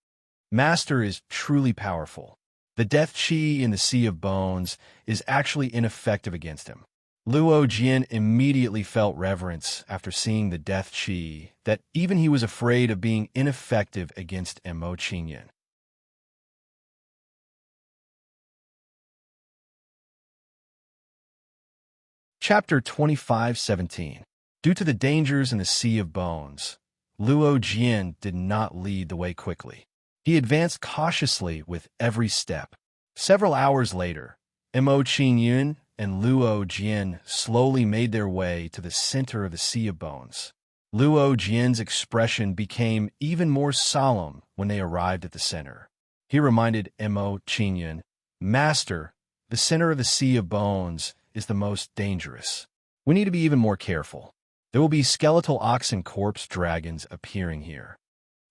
Master is truly powerful. The death qi in the Sea of Bones is actually ineffective against him. Luo Jian immediately felt reverence after seeing the death qi that even he was afraid of being ineffective against Mo Qingyun. Chapter 25:17. Due to the dangers in the Sea of Bones, Luo Jian did not lead the way quickly. He advanced cautiously with every step. Several hours later, Mo Qingyun and Luo Jian slowly made their way to the center of the Sea of Bones. Luo Jian's expression became even more solemn when they arrived at the center. He reminded Mo Qingyun, "Master, the center of the Sea of Bones is the most dangerous. We need to be even more careful. There will be skeletal oxen corpse dragons appearing here."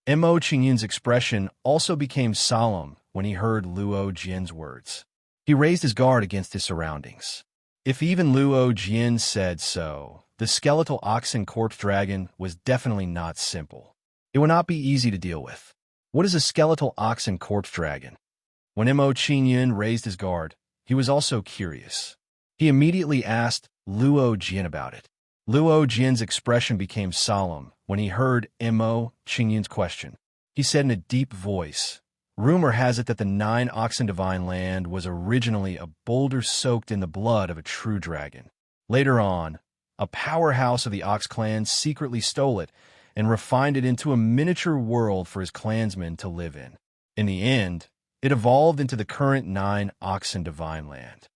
Mo Qingyun's expression also became solemn when he heard Luo Jian's words. He raised his guard against his surroundings. If even Luo Jian said so, the skeletal oxen corpse dragon was definitely not simple. It would not be easy to deal with. What is a skeletal oxen corpse dragon? When Mo Qingyun raised his guard, he was also curious. He immediately asked Luo Jian about it. Luo Jian's expression became solemn when he heard Mo Qingyun's question. He said in a deep voice, "Rumor has it that the 9 Oxen Divine Land was originally a boulder soaked in the blood of a true dragon. Later on, a powerhouse of the Ox clan secretly stole it and refined it into a miniature world for his clansmen to live in. In the end, it evolved into the current 9 Oxen Divine Land."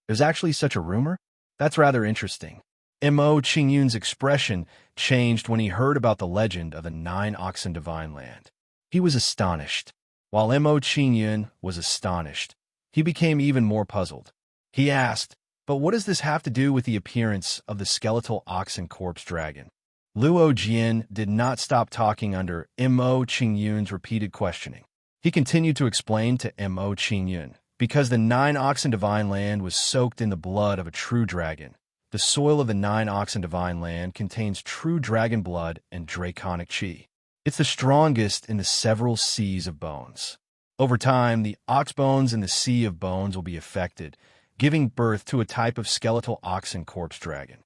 There's actually such a rumor? That's rather interesting. Mo Qingyun's expression changed when he heard about the legend of the 9 Oxen Divine Land. He was astonished. While Mo Qingyun was astonished, he became even more puzzled. He asked, "But what does this have to do with the appearance of the skeletal oxen corpse dragon?" Luo Jian did not stop talking under Mo Qingyun's repeated questioning. He continued to explain to Mo Qingyun, because the 9 Oxen Divine Land was soaked in the blood of a true dragon. The soil of the 9 Oxen Divine Land contains true dragon blood and draconic qi. It's the strongest in the several seas of bones. Over time, the ox bones in the Sea of Bones will be affected, giving birth to a type of skeletal oxen corpse dragon.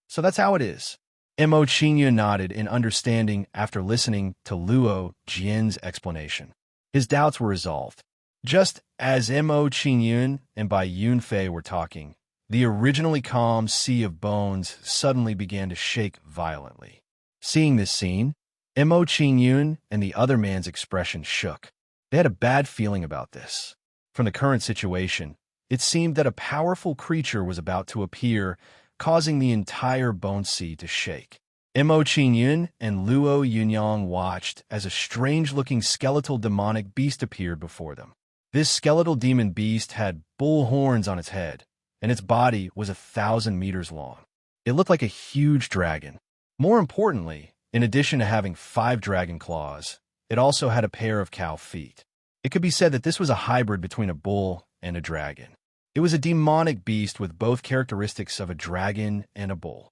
So that's how it is. Mo Qingyun nodded in understanding after listening to Luo Jian's explanation. His doubts were resolved. Just as Mo Qingyun and Bai Yunfei were talking, the originally calm Sea of Bones suddenly began to shake violently. Seeing this scene, Mo Qingyun and the other man's expression shook. They had a bad feeling about this. From the current situation, it seemed that a powerful creature was about to appear, causing the entire Bone Sea to shake. Mo Qingyun and Luo Yunyang watched as a strange-looking skeletal demonic beast appeared before them. This skeletal demon beast had bull horns on its head, and its body was 1,000 meters long. It looked like a huge dragon. More importantly, in addition to having 5 dragon claws, it also had a pair of cow feet. It could be said that this was a hybrid between a bull and a dragon. It was a demonic beast with both characteristics of a dragon and a bull.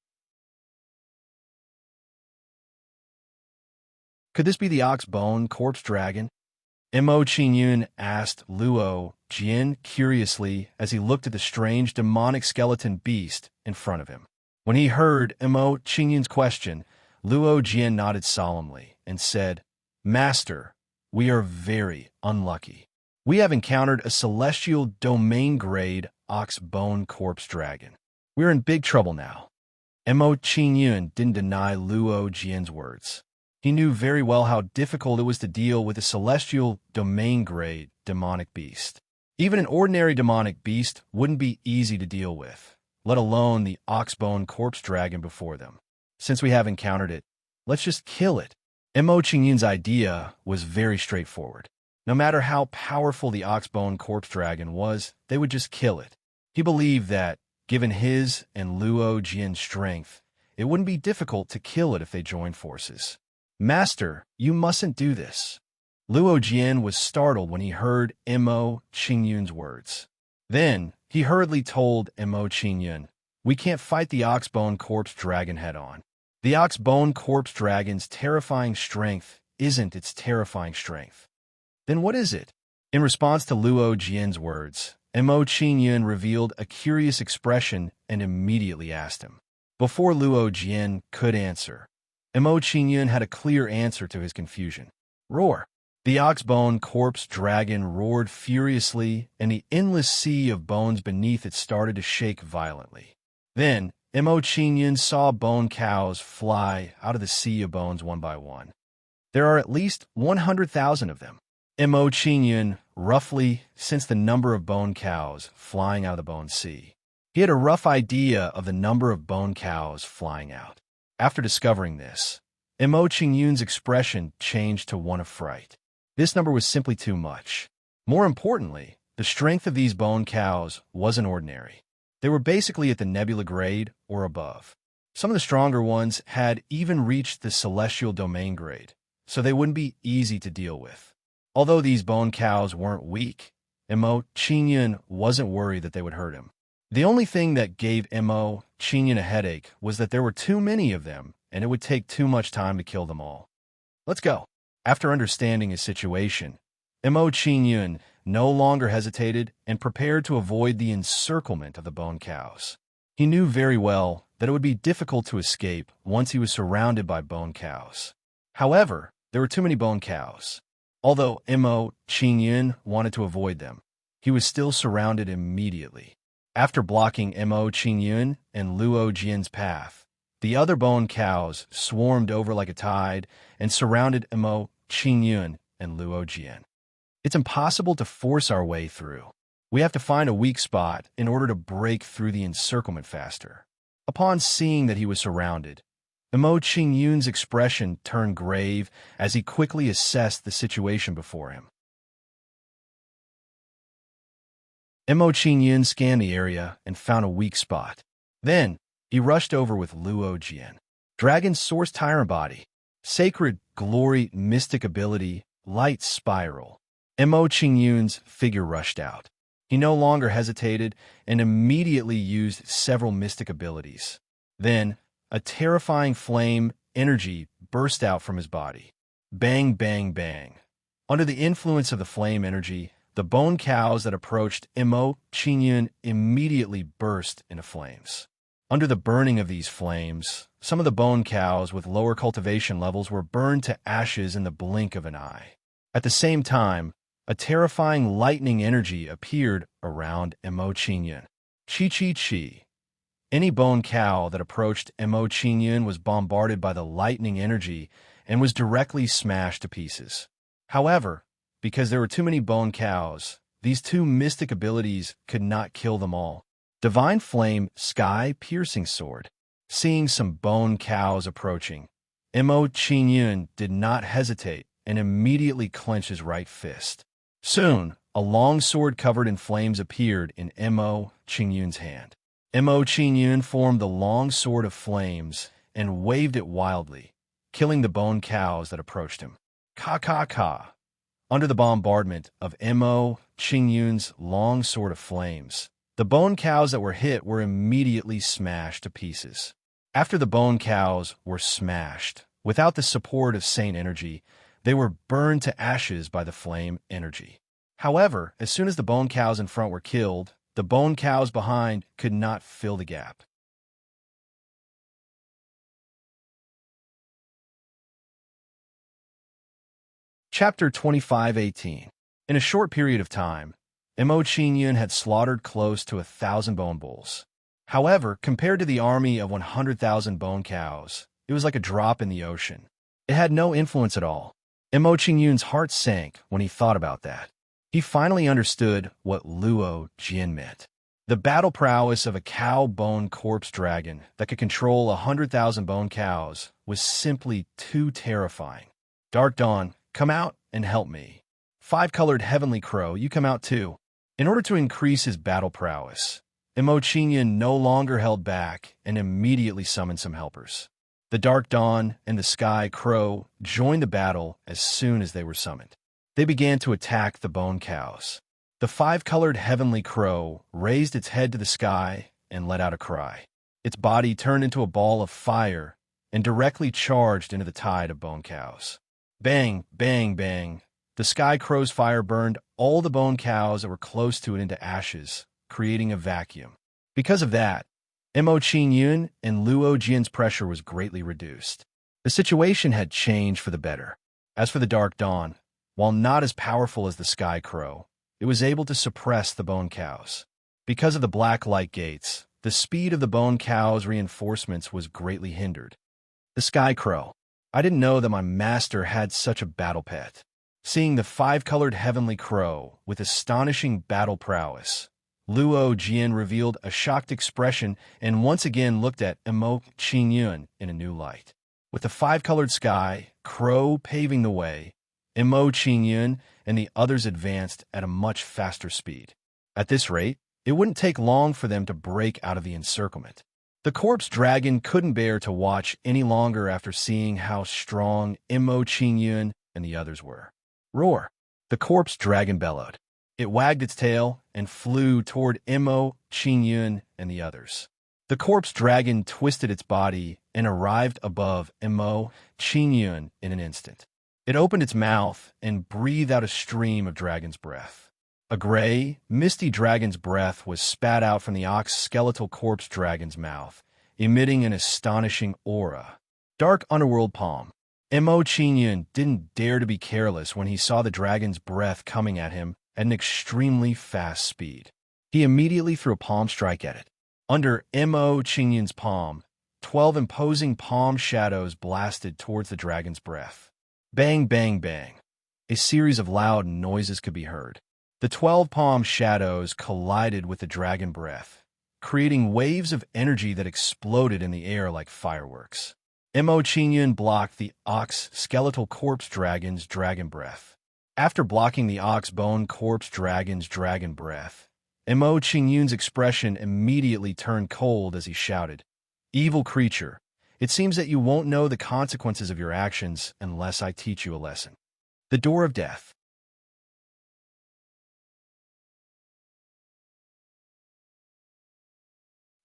Could this be the ox-bone corpse dragon? Mo Qingyun asked Luo Jian curiously as he looked at the strange demonic skeleton beast in front of him. When he heard Mo Qingyun's question, Luo Jian nodded solemnly and said, "Master, we are very unlucky. We have encountered a celestial domain-grade ox-bone corpse dragon. We're in big trouble now." Mo Qingyun didn't deny Luo Jian's words. He knew very well how difficult it was to deal with a celestial domain-grade demonic beast. Even an ordinary demonic beast wouldn't be easy to deal with, let alone the ox-bone corpse dragon before them. Since we have encountered it, let's just kill it. Mo Qingyun's idea was very straightforward. No matter how powerful the ox-bone corpse dragon was, they would just kill it. He believed that, given his and Luo Jian's strength, it wouldn't be difficult to kill it if they joined forces. "Master, you mustn't do this." Luo Jian was startled when he heard Mo Qingyun's words. Then, he hurriedly told Mo Qingyun, "We can't fight the ox-bone corpse dragon head-on. The ox-bone corpse dragon's terrifying strength isn't its terrifying strength." "Then what is it?" In response to Luo Jian's words, Mo Qingyun revealed a curious expression and immediately asked him. Before Luo Jian could answer, Mo Qingyun had a clear answer to his confusion. "Roar." The ox-bone corpse dragon roared furiously, and the endless sea of bones beneath it started to shake violently. Then, Mo Qingyun saw bone cows fly out of the sea of bones one by one. There are at least 100,000 of them. Mo Qingyun roughly sensed the number of bone cows flying out of the bone sea. He had a rough idea of the number of bone cows flying out. After discovering this, Mo Qingyun's expression changed to one of fright. This number was simply too much. More importantly, the strength of these bone cows wasn't ordinary. They were basically at the nebula grade or above. Some of the stronger ones had even reached the celestial domain grade, so they wouldn't be easy to deal with. Although these bone cows weren't weak, Mo Qingyun wasn't worried that they would hurt him. The only thing that gave Mo Qingyun a headache was that there were too many of them, and it would take too much time to kill them all. "Let's go." After understanding his situation, Mo Qingyun no longer hesitated and prepared to avoid the encirclement of the bone cows. He knew very well that it would be difficult to escape once he was surrounded by bone cows. However, there were too many bone cows. Although Mo Qingyun wanted to avoid them, he was still surrounded immediately. After blocking Mo Qingyun and Luo Jian's path, the other bone cows swarmed over like a tide and surrounded Mo Qingyun and Luo Jian. "It's impossible to force our way through. We have to find a weak spot in order to break through the encirclement faster." Upon seeing that he was surrounded, Mo Qingyun's expression turned grave as he quickly assessed the situation before him. Mo Qingyun scanned the area and found a weak spot. Then, he rushed over with Luo Jian. Dragon Source Tyrant Body. Sacred Glory Mystic Ability Light Spiral. Mo Qingyun's figure rushed out. He no longer hesitated and immediately used several mystic abilities. Then, a terrifying flame energy burst out from his body. Bang, bang, bang. Under the influence of the flame energy, the bone cows that approached Mo Qingyun immediately burst into flames. Under the burning of these flames, some of the bone cows with lower cultivation levels were burned to ashes in the blink of an eye. At the same time, a terrifying lightning energy appeared around Mo Qingyun. Chi chi chi. Any bone cow that approached Mo Qingyun was bombarded by the lightning energy and was directly smashed to pieces. However, because there were too many bone cows, these two mystic abilities could not kill them all. Divine Flame Sky Piercing Sword. Seeing some bone cows approaching, Mo Qingyun did not hesitate and immediately clenched his right fist. Soon, a long sword covered in flames appeared in Mo Qingyun's hand. Mo Qingyun formed the long sword of flames and waved it wildly, killing the bone cows that approached him. Ka ka ka. Under the bombardment of Mo Qingyun's long sword of flames, the bone cows that were hit were immediately smashed to pieces. After the bone cows were smashed, without the support of Saint energy, they were burned to ashes by the flame energy. However, as soon as the bone cows in front were killed, the bone cows behind could not fill the gap. Chapter 25:18. In a short period of time, Mo Qingyun had slaughtered close to 1,000 bone bulls. However, compared to the army of 100,000 bone cows, it was like a drop in the ocean. It had no influence at all. Mo Qingyun's heart sank when he thought about that. He finally understood what Luo Jin meant. The battle prowess of a cow-bone corpse dragon that could control 100,000 bone cows was simply too terrifying. Dark Dawn, come out and help me. Five-colored heavenly crow, you come out too. In order to increase his battle prowess, Mo Qingyun no longer held back and immediately summoned some helpers. The Dark Dawn and the Sky Crow joined the battle as soon as they were summoned. They began to attack the bone cows. The five-colored heavenly crow raised its head to the sky and let out a cry. Its body turned into a ball of fire and directly charged into the tide of bone cows. Bang, bang, bang. The Sky Crow's fire burned all the bone cows that were close to it into ashes, creating a vacuum. Because of that, Mo Qingyun and Luo Jin's pressure was greatly reduced. The situation had changed for the better. As for the Dark Dawn, while not as powerful as the Sky Crow, it was able to suppress the bone cows. Because of the black light gates, the speed of the bone cows' reinforcements was greatly hindered. The Sky Crow. I didn't know that my master had such a battle pet. Seeing the five-colored heavenly crow with astonishing battle prowess, Luo Jin revealed a shocked expression and once again looked at Mo Qingyun in a new light. With the five-colored Sky Crow paving the way, Mo Qingyun and the others advanced at a much faster speed. At this rate, it wouldn't take long for them to break out of the encirclement. The corpse dragon couldn't bear to watch any longer after seeing how strong Mo Qingyun and the others were. Roar! The corpse dragon bellowed. It wagged its tail and flew toward Mo Qingyun and the others. The corpse dragon twisted its body and arrived above Mo Qingyun in an instant. It opened its mouth and breathed out a stream of dragon's breath. A gray, misty dragon's breath was spat out from the ox skeletal corpse dragon's mouth, emitting an astonishing aura. Dark underworld palm. Mo Qingyun didn't dare to be careless when he saw the dragon's breath coming at him at an extremely fast speed. He immediately threw a palm strike at it. Under Mo Qingyun's palm, 12 imposing palm shadows blasted towards the dragon's breath. Bang, bang, bang. A series of loud noises could be heard. The 12 palm shadows collided with the dragon breath, creating waves of energy that exploded in the air like fireworks. Mo Qingyun blocked the ox skeletal corpse dragon's dragon breath. After blocking the ox bone corpse dragon's dragon breath, Mo Qingyun's expression immediately turned cold as he shouted, "Evil creature, it seems that you won't know the consequences of your actions unless I teach you a lesson." The door of death.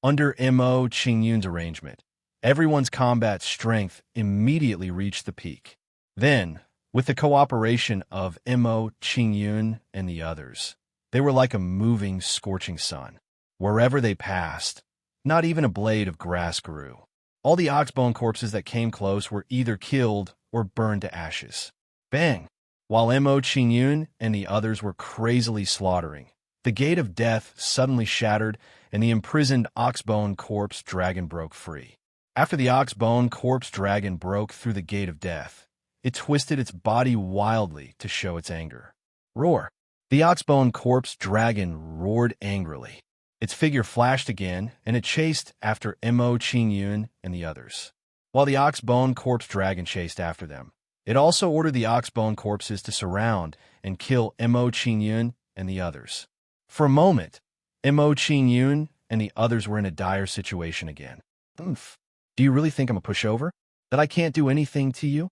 Under Mo Qingyun's arrangement, everyone's combat strength immediately reached the peak. Then, with the cooperation of Mo Qingyun and the others, they were like a moving, scorching sun. Wherever they passed, not even a blade of grass grew. All the oxbone corpses that came close were either killed or burned to ashes. Bang! While Mo Qingyun and the others were crazily slaughtering, the gate of death suddenly shattered and the imprisoned oxbone corpse dragon broke free. After the oxbone corpse dragon broke through the gate of death, it twisted its body wildly to show its anger. Roar! The oxbone corpse dragon roared angrily. Its figure flashed again, and it chased after Mo Qingyun and the others, while the ox-bone corpse dragon chased after them. It also ordered the ox-bone corpses to surround and kill Mo Qingyun and the others. For a moment, Mo Qingyun and the others were in a dire situation again. Oomph. Do you really think I'm a pushover? That I can't do anything to you?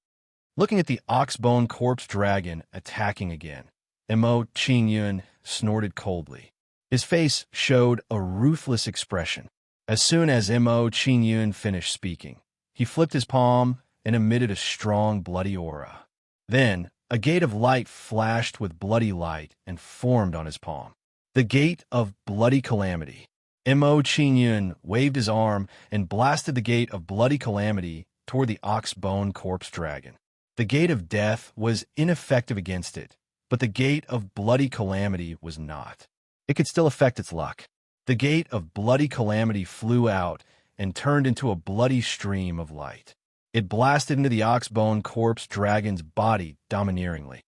Looking at the ox-bone corpse dragon attacking again, Mo Qingyun snorted coldly. His face showed a ruthless expression. As soon as Mo Qingyun finished speaking, he flipped his palm and emitted a strong bloody aura. Then, a gate of light flashed with bloody light and formed on his palm. The gate of bloody calamity. Mo Qingyun waved his arm and blasted the gate of bloody calamity toward the ox-bone corpse dragon. The gate of death was ineffective against it, but the gate of bloody calamity was not. It could still affect its luck. The gate of bloody calamity flew out and turned into a bloody stream of light. It blasted into the ox-bone corpse dragon's body domineeringly.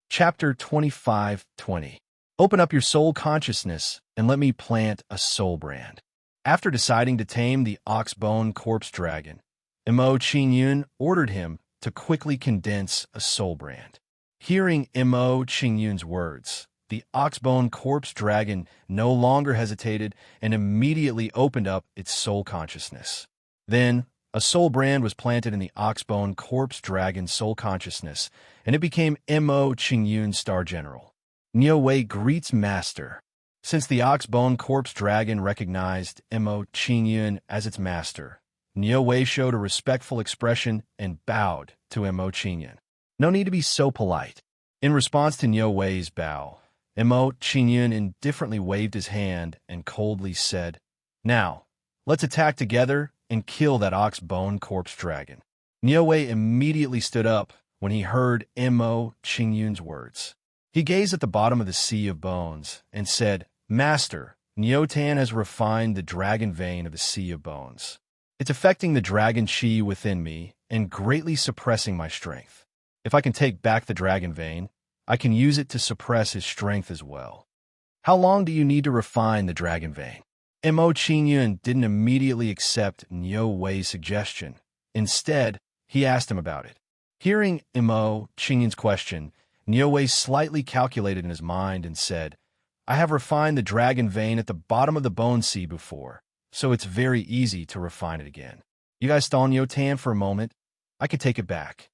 Chapter 25:20. Open up your soul consciousness and let me plant a soul brand. After deciding to tame the ox-bone corpse dragon, Mo Qingyun ordered him to quickly condense a soul brand. Hearing Mo Qingyun's words, the ox-bone corpse dragon no longer hesitated and immediately opened up its soul consciousness. Then, a soul brand was planted in the ox-bone corpse dragon's soul consciousness, and it became Mo Qingyun's star general. Niu Wei greets master. Since the ox-bone corpse dragon recognized Mo Qingyun as its master, Niu Wei showed a respectful expression and bowed to Mo Qingyun. No need to be so polite. In response to Niu Wei's bow, Mo Qingyun indifferently waved his hand and coldly said, "Now, let's attack together and kill that ox-bone corpse dragon." Niu Wei immediately stood up when he heard Mo Qingyun's words. He gazed at the bottom of the sea of bones and said, "Master, Niutan has refined the dragon vein of the sea of bones. It's affecting the dragon chi within me and greatly suppressing my strength. If I can take back the dragon vein, I can use it to suppress his strength as well. How long do you need to refine the dragon vein?" Mo Qingyun didn't immediately accept Niu Wei's suggestion. Instead, he asked him about it. Hearing Mo Qingyun's question, Niu Wei slightly calculated in his mind and said, "I have refined the dragon vein at the bottom of the bone sea before, so it's very easy to refine it again. You guys stall Niutan for a moment? I could take it back."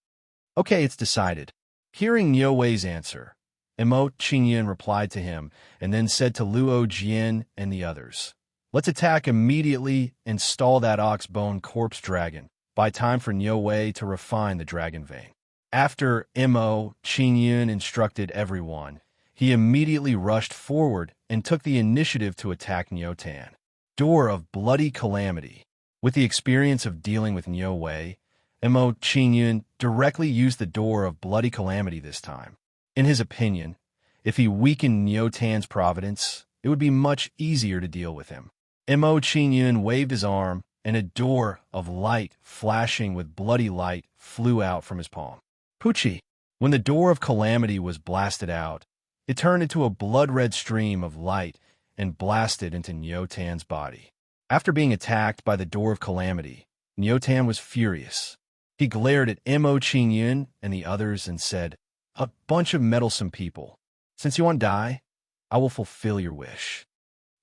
"Okay, it's decided." Hearing Niu Wei's answer, Mo Qingyun replied to him and then said to Luo Jian and the others, "Let's attack immediately and stall that ox-bone corpse dragon. Buy time for Niu Wei to refine the dragon vein." After Mo Qingyun instructed everyone, he immediately rushed forward and took the initiative to attack Niutan. Door of bloody calamity. With the experience of dealing with Niu Wei, Mo Qingyun directly used the door of bloody calamity this time. In his opinion, if he weakened Niutan's providence, it would be much easier to deal with him. Mo Qingyun waved his arm, and a door of light flashing with bloody light flew out from his palm. Pucci. When the door of calamity was blasted out, it turned into a blood-red stream of light and blasted into Niutan's body. After being attacked by the door of calamity, Niutan was furious. He glared at Mo Qingyun and the others and said, "A bunch of meddlesome people. Since you want to die, I will fulfill your wish."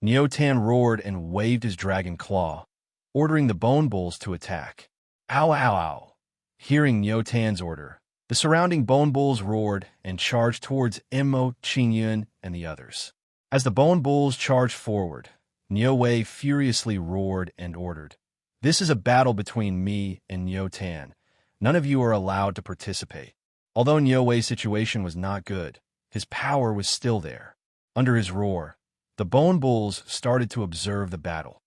Niutan roared and waved his dragon claw, ordering the bone bulls to attack. "Ow, ow, ow." Hearing Niutan's order, the surrounding bone bulls roared and charged towards Mo Qingyun and the others. As the bone bulls charged forward, Niu Wei furiously roared and ordered, "This is a battle between me and Niutan. None of you are allowed to participate." Although Niu Wei's situation was not good, his power was still there. Under his roar, the bone bulls started to observe the battle.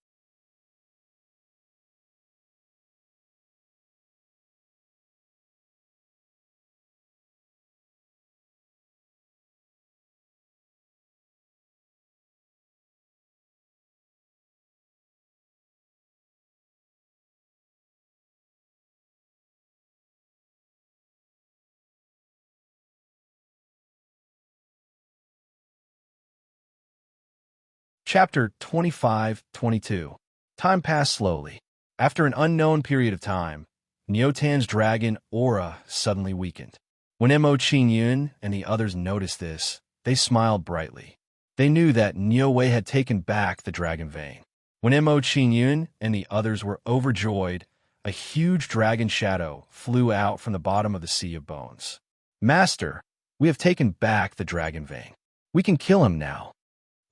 Chapter 25-22. Time passed slowly. After an unknown period of time, Neotan's dragon aura suddenly weakened. When Mo Qingyun and the others noticed this, they smiled brightly. They knew that Niuwei had taken back the dragon vein. When Mo Qingyun and the others were overjoyed, a huge dragon shadow flew out from the bottom of the Sea of Bones. "Master, we have taken back the dragon vein. We can kill him now."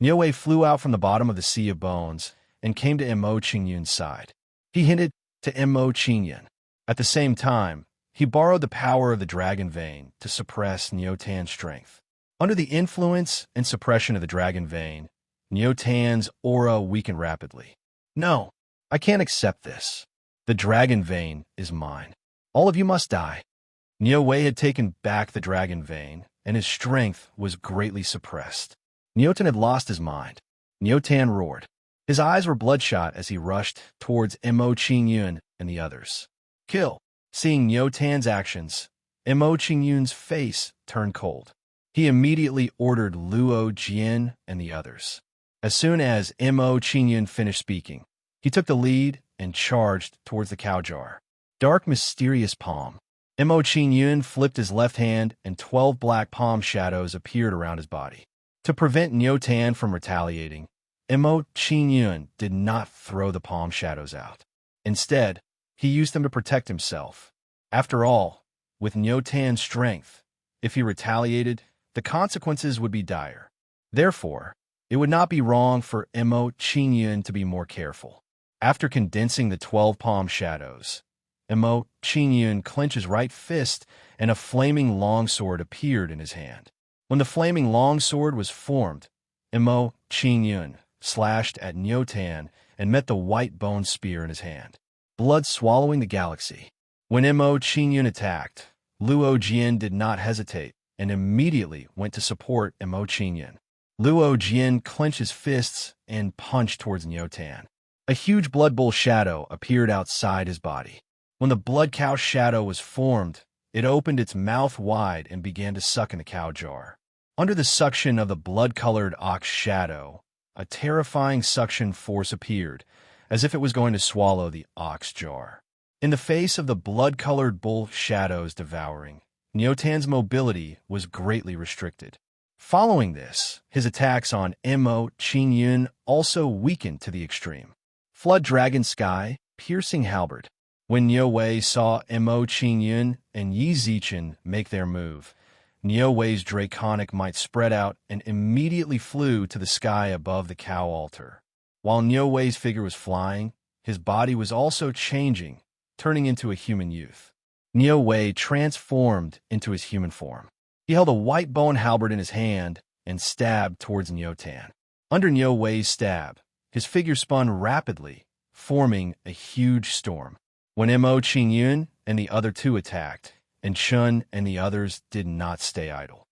Niuwei flew out from the bottom of the Sea of Bones and came to Mo Qingyun's side. He hinted to Mo Qingyun. At the same time, he borrowed the power of the dragon vein to suppress Neotan's strength. Under the influence and suppression of the dragon vein, Neotan's aura weakened rapidly. "No, I can't accept this. The dragon vein is mine. All of you must die." Niuwei had taken back the dragon vein, and his strength was greatly suppressed. Neotan had lost his mind. Neotan roared. His eyes were bloodshot as he rushed towards Mo Qingyun and the others. "Kill!" Seeing Neotan's actions, Mo Qingyun's face turned cold. He immediately ordered Luo Jian and the others. As soon as Mo Qingyun finished speaking, he took the lead and charged towards the cow jar. Dark, mysterious palm. Mo Qingyun flipped his left hand, and 12 black palm shadows appeared around his body. To prevent Neotan from retaliating, Mo Qingyun did not throw the palm shadows out. Instead, he used them to protect himself. After all, with Neotan's strength, if he retaliated, the consequences would be dire. Therefore, it would not be wrong for Mo Qingyun to be more careful. After condensing the 12 palm shadows, Mo Qingyun clenched his right fist, and a flaming longsword appeared in his hand. When the flaming longsword was formed, Mo Qingyun slashed at Neotan and met the white bone spear in his hand, blood swallowing the galaxy. When Mo Qingyun attacked, Luo Jian did not hesitate and immediately went to support Mo Qingyun. Luo Jian clenched his fists and punched towards Neotan. A huge blood bowl shadow appeared outside his body. When the blood cow shadow was formed, it opened its mouth wide and began to suck in the cow jar. Under the suction of the blood-colored ox shadow, a terrifying suction force appeared, as if it was going to swallow the ox jar. In the face of the blood-colored bull shadows devouring, Neotan's mobility was greatly restricted. Following this, his attacks on Mo Qingyun also weakened to the extreme. Flood Dragon Sky, Piercing Halberd. When Niuwei saw Mo Qingyun and Yi Zichen make their move, Niuwei's draconic might spread out and immediately flew to the sky above the cow altar. While Niuwei's figure was flying, his body was also changing, turning into a human youth. Niuwei transformed into his human form. He held a white bone halberd in his hand and stabbed towards Neotan. Under Niuwei's stab, his figure spun rapidly, forming a huge storm. When Mo Qingyun and the other two attacked, and Chun and the others did not stay idle.